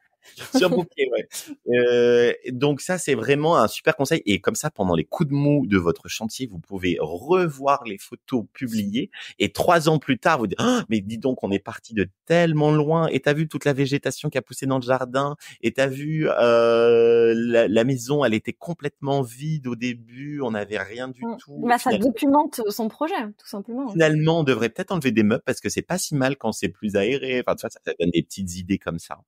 Surbooké, ouais. Donc ça, c'est vraiment un super conseil. Et comme ça, pendant les coups de mou de votre chantier, vous pouvez revoir les photos publiées. Et 3 ans plus tard, vous dites, oh, mais dis donc, on est parti de tellement loin. Et t'as vu toute la végétation qui a poussé dans le jardin. Et t'as vu la maison, elle était complètement vide au début. On n'avait rien du tout. Bah, ça documente son projet, tout simplement. Finalement, on devrait peut-être enlever des meubles parce que c'est pas si mal quand c'est plus aéré. Enfin, ça donne des petites idées comme ça.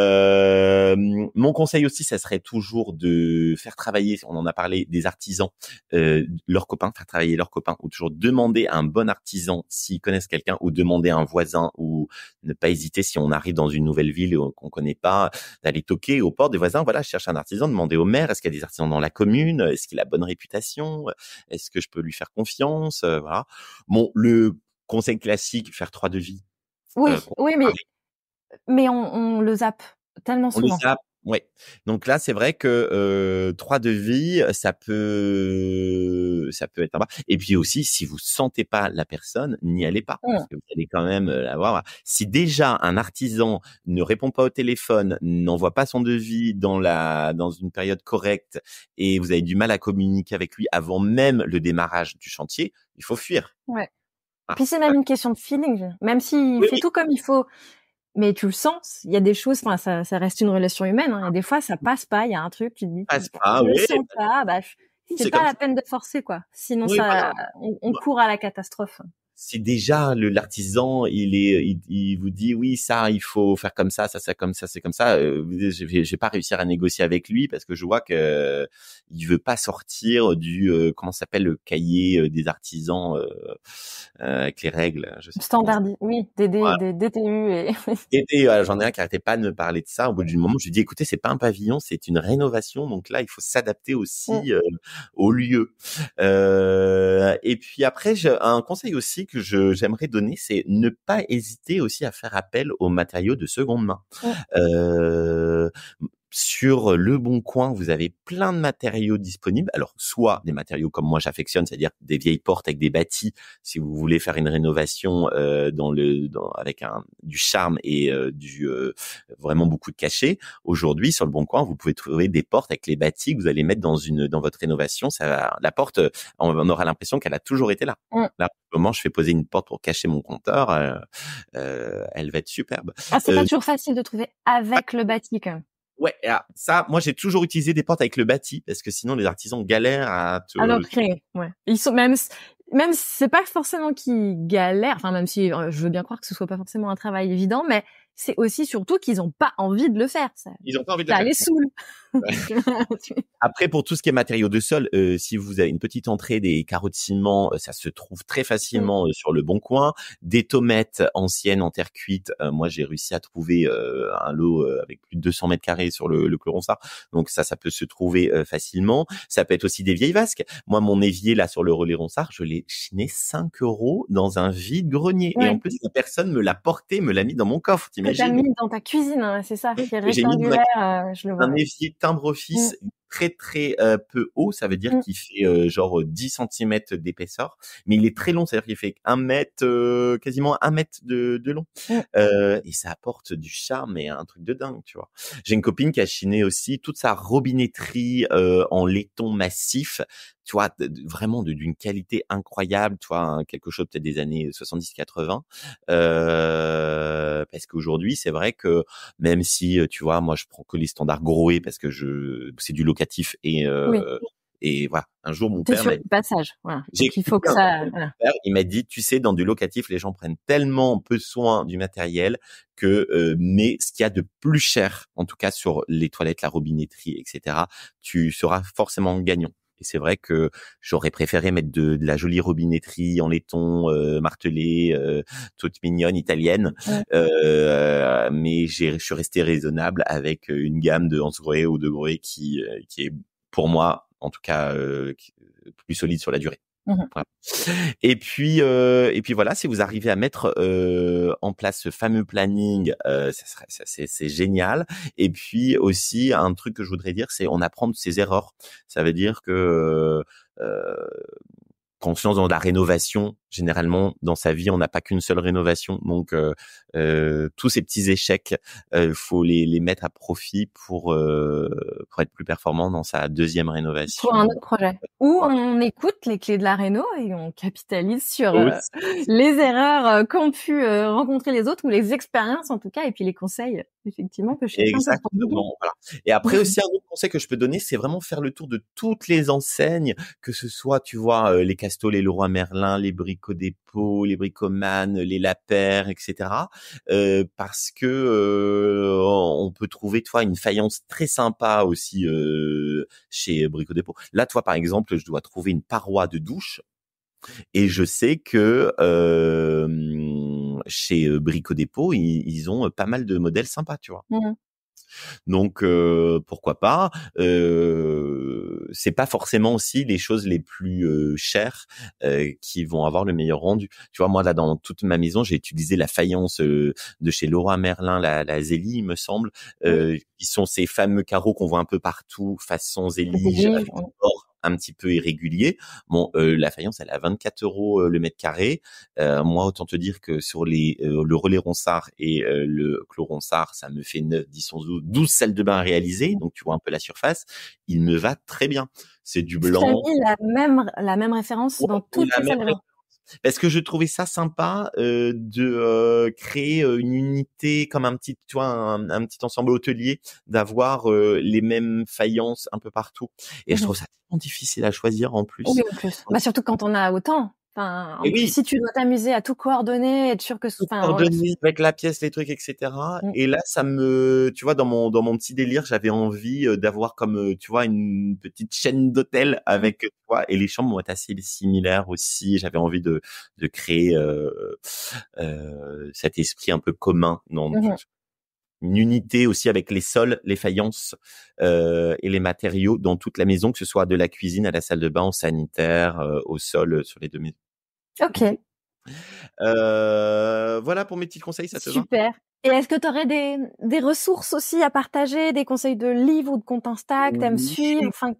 Mon conseil aussi, ça serait toujours de faire travailler, on en a parlé, des artisans, leurs copains, faire travailler leurs copains, ou toujours demander à un bon artisan s'ils connaissent quelqu'un, ou demander à un voisin, ou ne pas hésiter si on arrive dans une nouvelle ville qu'on connaît pas, d'aller toquer aux portes des voisins. Voilà, je cherche un artisan, demander au maire, est-ce qu'il y a des artisans dans la commune, est-ce qu'il a bonne réputation, est-ce que je peux lui faire confiance, voilà. Bon, le conseil classique, faire 3 devis. Oui, mais on le zappe tellement souvent. On le zappe, ouais. Donc là, c'est vrai que 3 devis, ça peut être sympa. Et puis aussi, si vous sentez pas la personne, n'y allez pas, parce que vous allez quand même la voir. Si déjà un artisan ne répond pas au téléphone, n'envoie pas son devis dans une période correcte, et vous avez du mal à communiquer avec lui avant même le démarrage du chantier, il faut fuir. Ouais. Puis c'est même une question de feeling. Même s'il fait tout comme il faut, mais tu le sens, il y a des choses, enfin, ça reste une relation humaine, hein. Il y a des fois, ça passe pas, il y a un truc, tu te dis, je le sens pas, bah, c'est pas la peine de forcer, quoi. Sinon, on court à la catastrophe. c'est déjà l'artisan, il vous dit oui, ça il faut faire comme ça comme ça, c'est comme ça. Je vais pas réussir à négocier avec lui parce que je vois que il veut pas sortir du comment ça s'appelle le cahier des artisans avec les règles. Je sais pas comment ça Standard, oui, des DTU et Et j'en ai un qui arrêtait pas de me parler de ça. Au bout d'un moment, je lui dis, écoutez, c'est pas un pavillon, c'est une rénovation. Donc là, il faut s'adapter aussi au lieu. Et puis après, un conseil aussi que j'aimerais donner, c'est ne pas hésiter aussi à faire appel aux matériaux de seconde main. Euh, Sur Le Bon Coin, vous avez plein de matériaux disponibles. Alors, soit des matériaux comme moi j'affectionne, c'est-à-dire des vieilles portes avec des bâtis. Si vous voulez faire une rénovation avec du charme et vraiment beaucoup de cachet, aujourd'hui sur Le Bon Coin, vous pouvez trouver des portes avec les bâtis que vous allez mettre dans votre rénovation. La porte, on aura l'impression qu'elle a toujours été là. Là, au moment, je fais poser une porte pour cacher mon compteur. Elle va être superbe. Ah, c'est pas toujours facile de trouver avec le bâti quand même. Ouais, ça, moi j'ai toujours utilisé des portes avec le bâti parce que sinon les artisans galèrent à Alors créer, ouais. Ils sont même si c'est pas forcément qu'ils galèrent, enfin même si je veux bien croire que ce soit pas forcément un travail évident, mais c'est aussi surtout qu'ils ont pas envie de le faire. Ils ont pas envie de le faire. Ça faire. les saoule. Après, pour tout ce qui est matériaux de sol, si vous avez une petite entrée, des carreaux de ciment, ça se trouve très facilement sur Le Bon Coin. Des tomettes anciennes en terre cuite. Moi, j'ai réussi à trouver un lot avec plus de 200 mètres carrés sur le Clos Ronsard. Donc ça peut se trouver facilement. Ça peut être aussi des vieilles vasques. Moi, mon évier là sur le relais Ronsard, je l'ai chiné 5 € dans un vide-grenier. Et en plus, la personne me l'a porté, me l'a mis dans mon coffre. T'imagines? T'as mis dans ta cuisine, hein, c'est ça, qui est rectangulaire. Je le vois. Un évier timbre office très très peu haut, ça veut dire qu'il fait genre 10 centimètres d'épaisseur, mais il est très long, c'est-à-dire qu'il fait 1 mètre, quasiment 1 mètre de long. Et ça apporte du charme et un truc de dingue, tu vois. J'ai une copine qui a chiné aussi toute sa robinetterie en laiton massif, tu vois, vraiment d'une qualité incroyable, tu vois, quelque chose peut-être des années 70-80. Parce qu'aujourd'hui, c'est vrai que même si, tu vois, moi je prends que les standards Grohe parce que c'est du locatif et voilà. Un jour, mon père m'a dit, passage, voilà. Donc, il faut que ça, voilà. Il m'a dit, tu sais, dans du locatif, les gens prennent tellement peu soin du matériel que, mais ce qu'il y a de plus cher, en tout cas sur les toilettes, la robinetterie, etc., tu seras forcément gagnant. Et c'est vrai que j'aurais préféré mettre de la jolie robinetterie en laiton martelée, toute mignonne, italienne. Mais je suis resté raisonnable avec une gamme de Hansgrohe ou de Grohe qui est pour moi, en tout cas, plus solide sur la durée. Voilà. Et puis voilà, si vous arrivez à mettre en place ce fameux planning, c'est génial. Et puis aussi un truc que je voudrais dire, c'est on apprend de ses erreurs. Ça veut dire que conscience dans la rénovation, généralement dans sa vie on n'a pas qu'une seule rénovation, donc tous ces petits échecs faut les mettre à profit pour être plus performant dans sa deuxième rénovation. Pour un autre projet. Ou on écoute les clés de la réno et on capitalise sur les erreurs qu'ont pu rencontrer les autres ou les expériences en tout cas et puis les conseils effectivement que chacun peut prendre. Voilà. Et après aussi un autre conseil que je peux donner, c'est vraiment faire le tour de toutes les enseignes, que ce soit tu vois les Casto, les Leroy Merlin, les Brico Dépôt, les Bricoman, les Lapeyre, etc. Parce que on peut trouver toi une faïence très sympa aussi chez Brico Dépôt. Là toi par exemple, je dois trouver une paroi de douche. Et je sais que chez Brico Dépôt, ils ont pas mal de modèles sympas, tu vois. Donc pourquoi pas. C'est pas forcément aussi les choses les plus chères qui vont avoir le meilleur rendu. Tu vois, moi là dans toute ma maison, j'ai utilisé la faïence de chez Leroy Merlin, la Zélie, il me semble, qui sont ces fameux carreaux qu'on voit un peu partout, façon Zélie, avec un bord un petit peu irrégulier. Bon, la faïence, elle est à 24 € le mètre carré. Moi, autant te dire que sur le relais Ronsard et le Clos Ronsard, ça me fait 9, 10, 11, 12 salles de bain réalisées. Donc, tu vois un peu la surface. Il me va très bien. C'est du blanc. Tu as mis la même référence dans toutes les salles de bain. Parce que je trouvais ça sympa de créer une unité comme un petit, tu vois, un petit ensemble hôtelier, d'avoir les mêmes faïences un peu partout. Et je trouve ça tellement difficile à choisir en plus. Oui, en plus. Bah surtout quand on a autant. Enfin, Et en plus, oui, si tu dois t'amuser à tout coordonner, être sûr que, tout enfin, ouais. coordonné avec la pièce, les trucs, etc. Mm. Et là, tu vois, dans mon petit délire, j'avais envie d'avoir comme, tu vois, une petite chaîne d'hôtels Mm. avec, tu vois, et les chambres vont être assez similaires aussi. J'avais envie de créer cet esprit un peu commun, non, Mhm. une unité aussi avec les sols, les faïences et les matériaux dans toute la maison, que ce soit de la cuisine à la salle de bain, au sanitaire, au sol, sur les deux maisons. Ok, Voilà pour mes petits conseils, ça te va? super. Et est-ce que tu aurais des ressources aussi à partager, des conseils de livres ou de comptes Insta que t'aimes Oui. suivre? Enfin,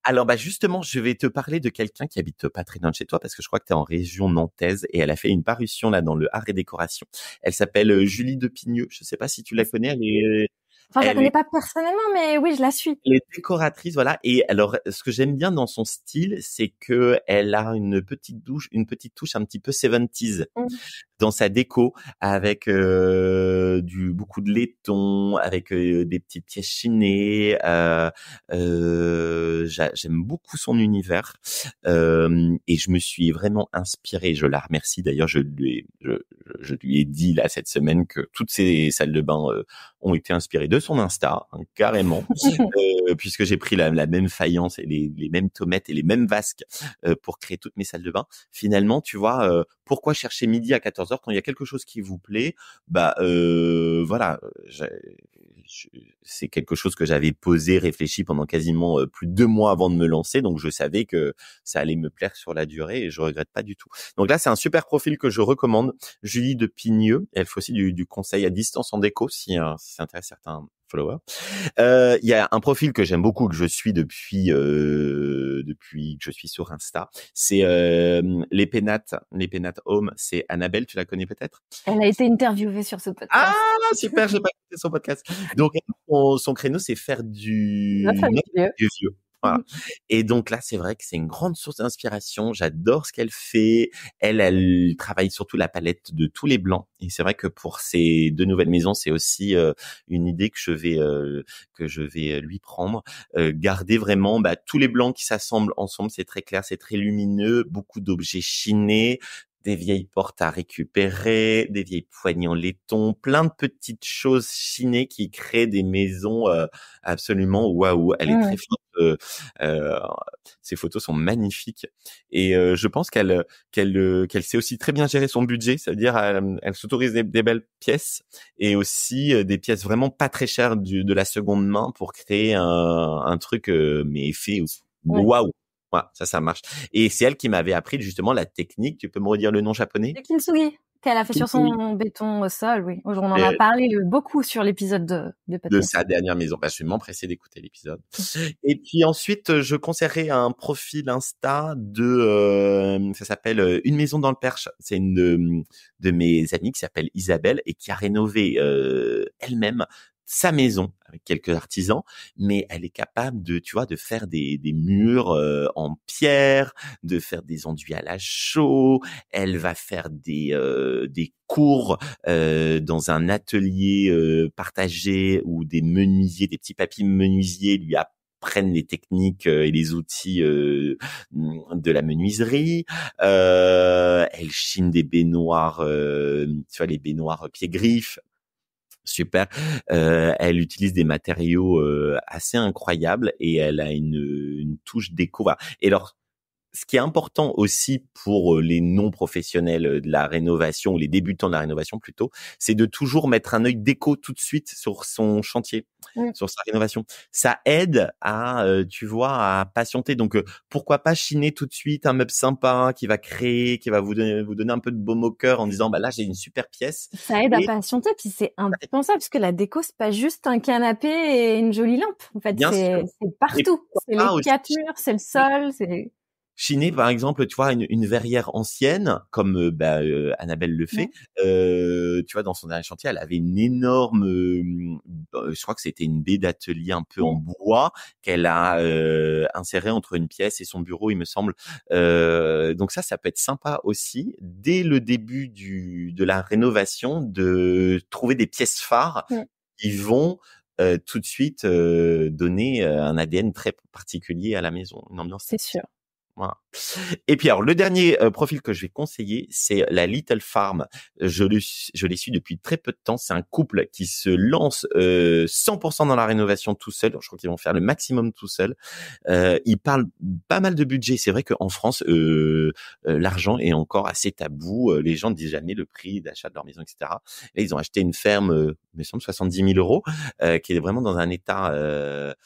Alors, bah, justement, je vais te parler de quelqu'un qui habite pas très loin de chez toi parce que je crois que tu es en région nantaise et elle a fait une parution là dans le Art et Décoration. Elle s'appelle Julie Depigneux. Je sais pas si tu la connais. je la Elle connais est pas personnellement, mais oui, je la suis. Elle est décoratrice, voilà. Et alors, ce que j'aime bien dans son style, c'est que elle a une petite touche un petit peu 70s Mm. dans sa déco, avec beaucoup de laiton, avec des petites pièces chinées. J'aime beaucoup son univers et je me suis vraiment inspiré. Je la remercie d'ailleurs. Je lui ai dit là cette semaine que toutes ces salles de bain ont été inspirées de son Insta, hein, carrément, puisque j'ai pris la même faïence et les mêmes tomates et les mêmes vasques pour créer toutes mes salles de bain. Finalement, tu vois, pourquoi chercher midi à 14h quand il y a quelque chose qui vous plaît? Bah voilà, c'est quelque chose que j'avais posé, réfléchi pendant quasiment plus de 2 mois avant de me lancer, donc je savais que ça allait me plaire sur la durée et je regrette pas du tout. Donc là, c'est un super profil que je recommande, Julie de Pigneux. Elle fait aussi du conseil à distance en déco si ça intéresse certains followers. Il y a un profil que j'aime beaucoup, que je suis depuis que je suis sur Insta. C'est les pénates Home. C'est Annabelle, tu la connais peut-être? Elle a été interviewée sur ce Ah podcast. super, j'ai pas écouté son podcast. Donc son créneau, c'est faire La du famille neuf Dieu. et du vieux. Voilà. Et donc là, c'est vrai que c'est une grande source d'inspiration. J'adore ce qu'elle fait. Elle travaille surtout la palette de tous les blancs. Et c'est vrai que pour ces 2 nouvelles maisons, c'est aussi une idée que je vais lui prendre. Garder vraiment tous les blancs qui s'assemblent ensemble. C'est très clair, c'est très lumineux. Beaucoup d'objets chinés, des vieilles portes à récupérer, des vieilles poignées en laiton, plein de petites choses chinées qui créent des maisons absolument waouh. Elle est très forte. Euh, Ses photos sont magnifiques et je pense qu'elle sait aussi très bien gérer son budget, c'est-à-dire elle s'autorise des belles pièces et aussi des pièces vraiment pas très chères de la seconde main pour créer un truc mais fait Ouais. waouh. Voilà, ça marche. Et c'est elle qui m'avait appris justement la technique. Tu peux me redire le nom japonais? Le kintsugi qu'elle a fait sur Kintsugi. son béton au sol, oui. On en a parlé beaucoup sur l'épisode de De podcast. sa dernière maison. Je vais m'empresser d'écouter l'épisode. Et puis ensuite, je conseillerais un profil Insta ça s'appelle Une maison dans le Perche. C'est une de mes amies qui s'appelle Isabelle et qui a rénové elle-même sa maison avec quelques artisans, mais elle est capable tu vois, de faire des murs en pierre, de faire des enduits à la chaux. Elle va faire des cours dans un atelier partagé où des menuisiers, des petits papis menuisiers lui apprennent les techniques et les outils de la menuiserie. Elle chine des baignoires, tu vois, les baignoires pieds-griffes. Super. Elle utilise des matériaux assez incroyables et elle a une touche déco. Voilà. Et alors, ce qui est important aussi pour les non-professionnels de la rénovation ou les débutants de la rénovation plutôt, c'est de toujours mettre un œil déco tout de suite sur son chantier, sur sa rénovation. Ça aide à, tu vois, à patienter. Donc, pourquoi pas chiner tout de suite un meuble sympa qui va vous donner un peu de baume au cœur en disant, bah là, j'ai une super pièce. Ça aide à Et patienter, puis c'est indispensable parce que la déco, c'est pas juste un canapé et une jolie lampe. En fait, bien sûr. c'est Et partout. pourquoi C'est pas les aussi 4 murs, c'est le sol, c'est... chiner, par exemple, tu vois, une verrière ancienne, comme Annabelle le fait. Tu vois, dans son dernier chantier, elle avait une énorme, je crois que c'était une baie d'atelier un peu en bois qu'elle a insérée entre une pièce et son bureau, il me semble. Donc ça peut être sympa aussi, dès le début de la rénovation, de trouver des pièces phares qui vont tout de suite donner un ADN très particulier à la maison, une ambiance. C'est sûr. Voilà. Et puis alors le dernier profil que je vais conseiller, c'est la Little Farm. Je les suis depuis très peu de temps. C'est un couple qui se lance 100% dans la rénovation tout seul. Je crois qu'ils vont faire le maximum tout seul. Ils parlent pas mal de budget. C'est vrai qu'en France, l'argent est encore assez tabou. Les gens ne disent jamais le prix d'achat de leur maison, etc. Et ils ont acheté une ferme, il me semble 70 000 euros, qui est vraiment dans un état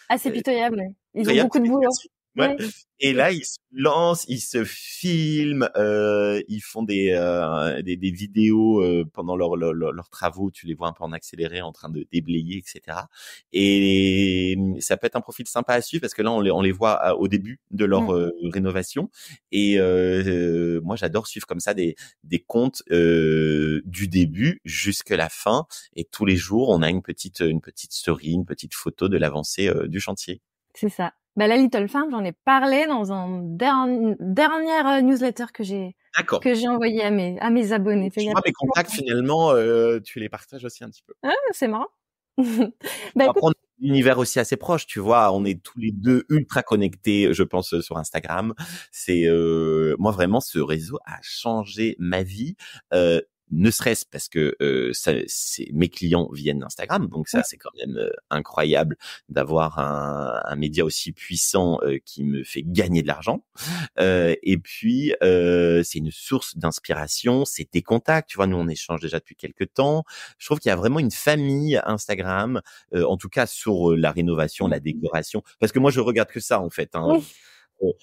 assez pitoyable. Ils ont incroyable. beaucoup de boulot. Ouais. Ouais. Et là, ils se lancent, ils se filment, ils font des vidéos pendant leurs travaux. Tu les vois un peu en accéléré, en train de déblayer, etc. Et ça peut être un profil sympa à suivre parce que là, on les voit au début de leur rénovation. Et moi, j'adore suivre comme ça des comptes du début jusqu'à la fin. Et tous les jours, on a une petite story, une petite photo de l'avancée du chantier. C'est ça. Bah, la Little Farm, j'en ai parlé dans un dernière newsletter que j'ai envoyé à mes abonnés. Tu vois, mes contacts, finalement, tu les partages aussi un petit peu. Ah, c'est marrant. Bah, Après, on a un univers aussi assez proche, tu vois. On est tous les deux ultra connectés, je pense, sur Instagram. C'est moi vraiment, ce réseau a changé ma vie. Ne serait-ce parce que mes clients viennent d'Instagram, donc ça c'est quand même incroyable d'avoir un média aussi puissant qui me fait gagner de l'argent. Et puis c'est une source d'inspiration, c'est des contacts, tu vois. Nous on échange déjà depuis quelques temps. Je trouve qu'il y a vraiment une famille Instagram, en tout cas sur la rénovation, la décoration, parce que moi je regarde que ça en fait.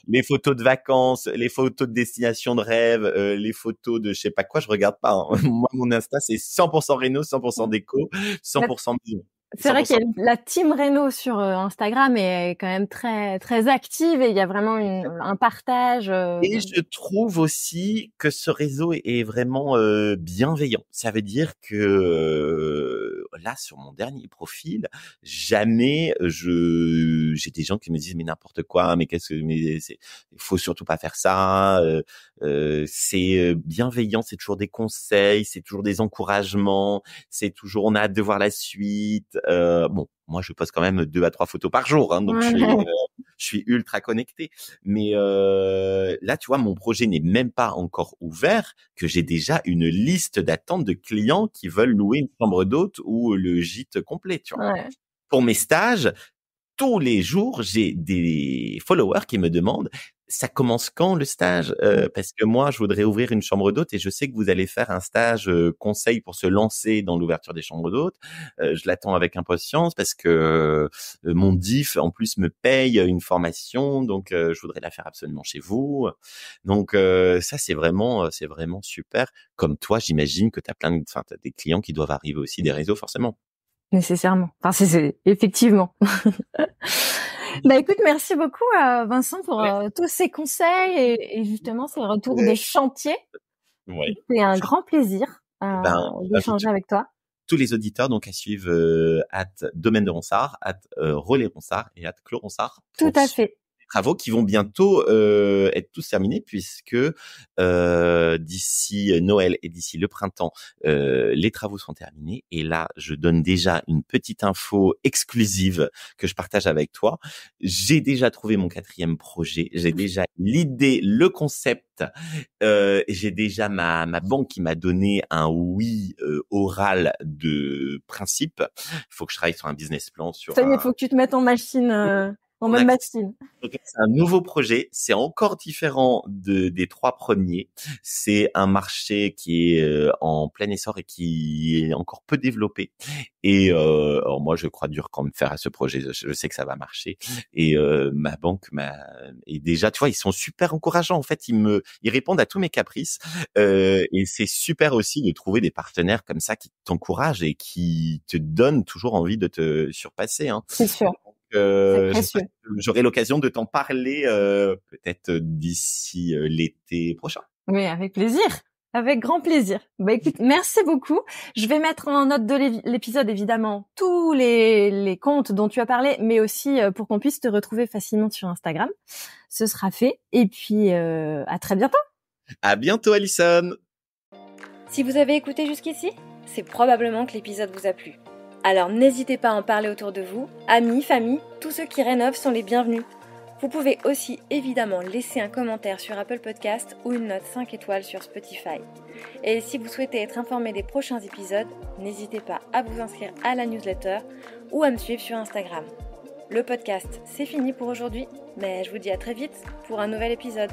Les photos de vacances, les photos de destination de rêve, les photos de je sais pas quoi, je regarde pas. Moi, mon Insta, c'est 100% réno, 100% déco, 100% maison. C'est vrai qu'il y a la team réno sur Instagram est quand même très très active et il y a vraiment un partage. Et je trouve aussi que ce réseau est vraiment bienveillant. Ça veut dire que là, sur mon dernier profil, jamais j'ai des gens qui me disent mais n'importe quoi, mais il faut surtout pas faire ça. C'est bienveillant, c'est toujours des conseils, c'est toujours des encouragements, c'est toujours on a hâte de voir la suite. Bon, moi je poste quand même 2 à 3 photos par jour, hein, donc je suis ultra connecté. Mais là, tu vois, mon projet n'est même pas encore ouvert, que j'ai déjà une liste d'attente de clients qui veulent louer une chambre d'hôte ou le gîte complet, tu vois. Ouais. Pour mes stages, tous les jours, j'ai des followers qui me demandent ça commence quand le stage, parce que moi je voudrais ouvrir une chambre d'hôte et je sais que vous allez faire un stage conseil pour se lancer dans l'ouverture des chambres d'hôtes. Je l'attends avec impatience parce que mon DIF en plus me paye une formation, donc je voudrais la faire absolument chez vous. Donc ça c'est vraiment super. Comme toi, j'imagine que t'as des clients qui doivent arriver aussi des réseaux forcément. Nécessairement. Enfin, c'est effectivement. Bah écoute, merci beaucoup Vincent pour tous ces conseils et justement ces retours des chantiers. Ouais. C'est un grand plaisir d'échanger avec toi. Tous les auditeurs donc à suivre @domaine de Ronsard, @relais Ronsard et @clos Ronsard. Tout à fait. Travaux qui vont bientôt être tous terminés puisque d'ici Noël et d'ici le printemps, les travaux seront terminés. Et là, je donne déjà une petite info exclusive que je partage avec toi. J'ai déjà trouvé mon 4e projet. J'ai déjà l'idée, le concept. J'ai déjà ma banque qui m'a donné un oui oral de principe. Il faut que je travaille sur un business plan. Ça y est, il faut que tu te mettes en machine. En mode machine. C'est un nouveau projet. C'est encore différent des 3 premiers. C'est un marché qui est en plein essor et qui est encore peu développé. Et alors moi, je crois dur quand même faire à ce projet. Je sais que ça va marcher. Et ma banque et déjà, tu vois, ils sont super encourageants. En fait, ils répondent à tous mes caprices. Et c'est super aussi de trouver des partenaires comme ça qui t'encouragent et qui te donnent toujours envie de te surpasser. Hein. C'est sûr. J'aurai l'occasion de t'en parler peut-être d'ici l'été prochain. Oui, avec plaisir. Avec grand plaisir. Bah écoute, merci beaucoup. Je vais mettre en note de l'épisode évidemment tous les comptes dont tu as parlé, mais aussi pour qu'on puisse te retrouver facilement sur Instagram. Ce sera fait. Et puis à très bientôt. À bientôt, Alison. Si vous avez écouté jusqu'ici, c'est probablement que l'épisode vous a plu. Alors n'hésitez pas à en parler autour de vous, amis, famille, tous ceux qui rénovent sont les bienvenus. Vous pouvez aussi évidemment laisser un commentaire sur Apple Podcast ou une note 5 étoiles sur Spotify. Et si vous souhaitez être informé des prochains épisodes, n'hésitez pas à vous inscrire à la newsletter ou à me suivre sur Instagram. Le podcast, c'est fini pour aujourd'hui, mais je vous dis à très vite pour un nouvel épisode.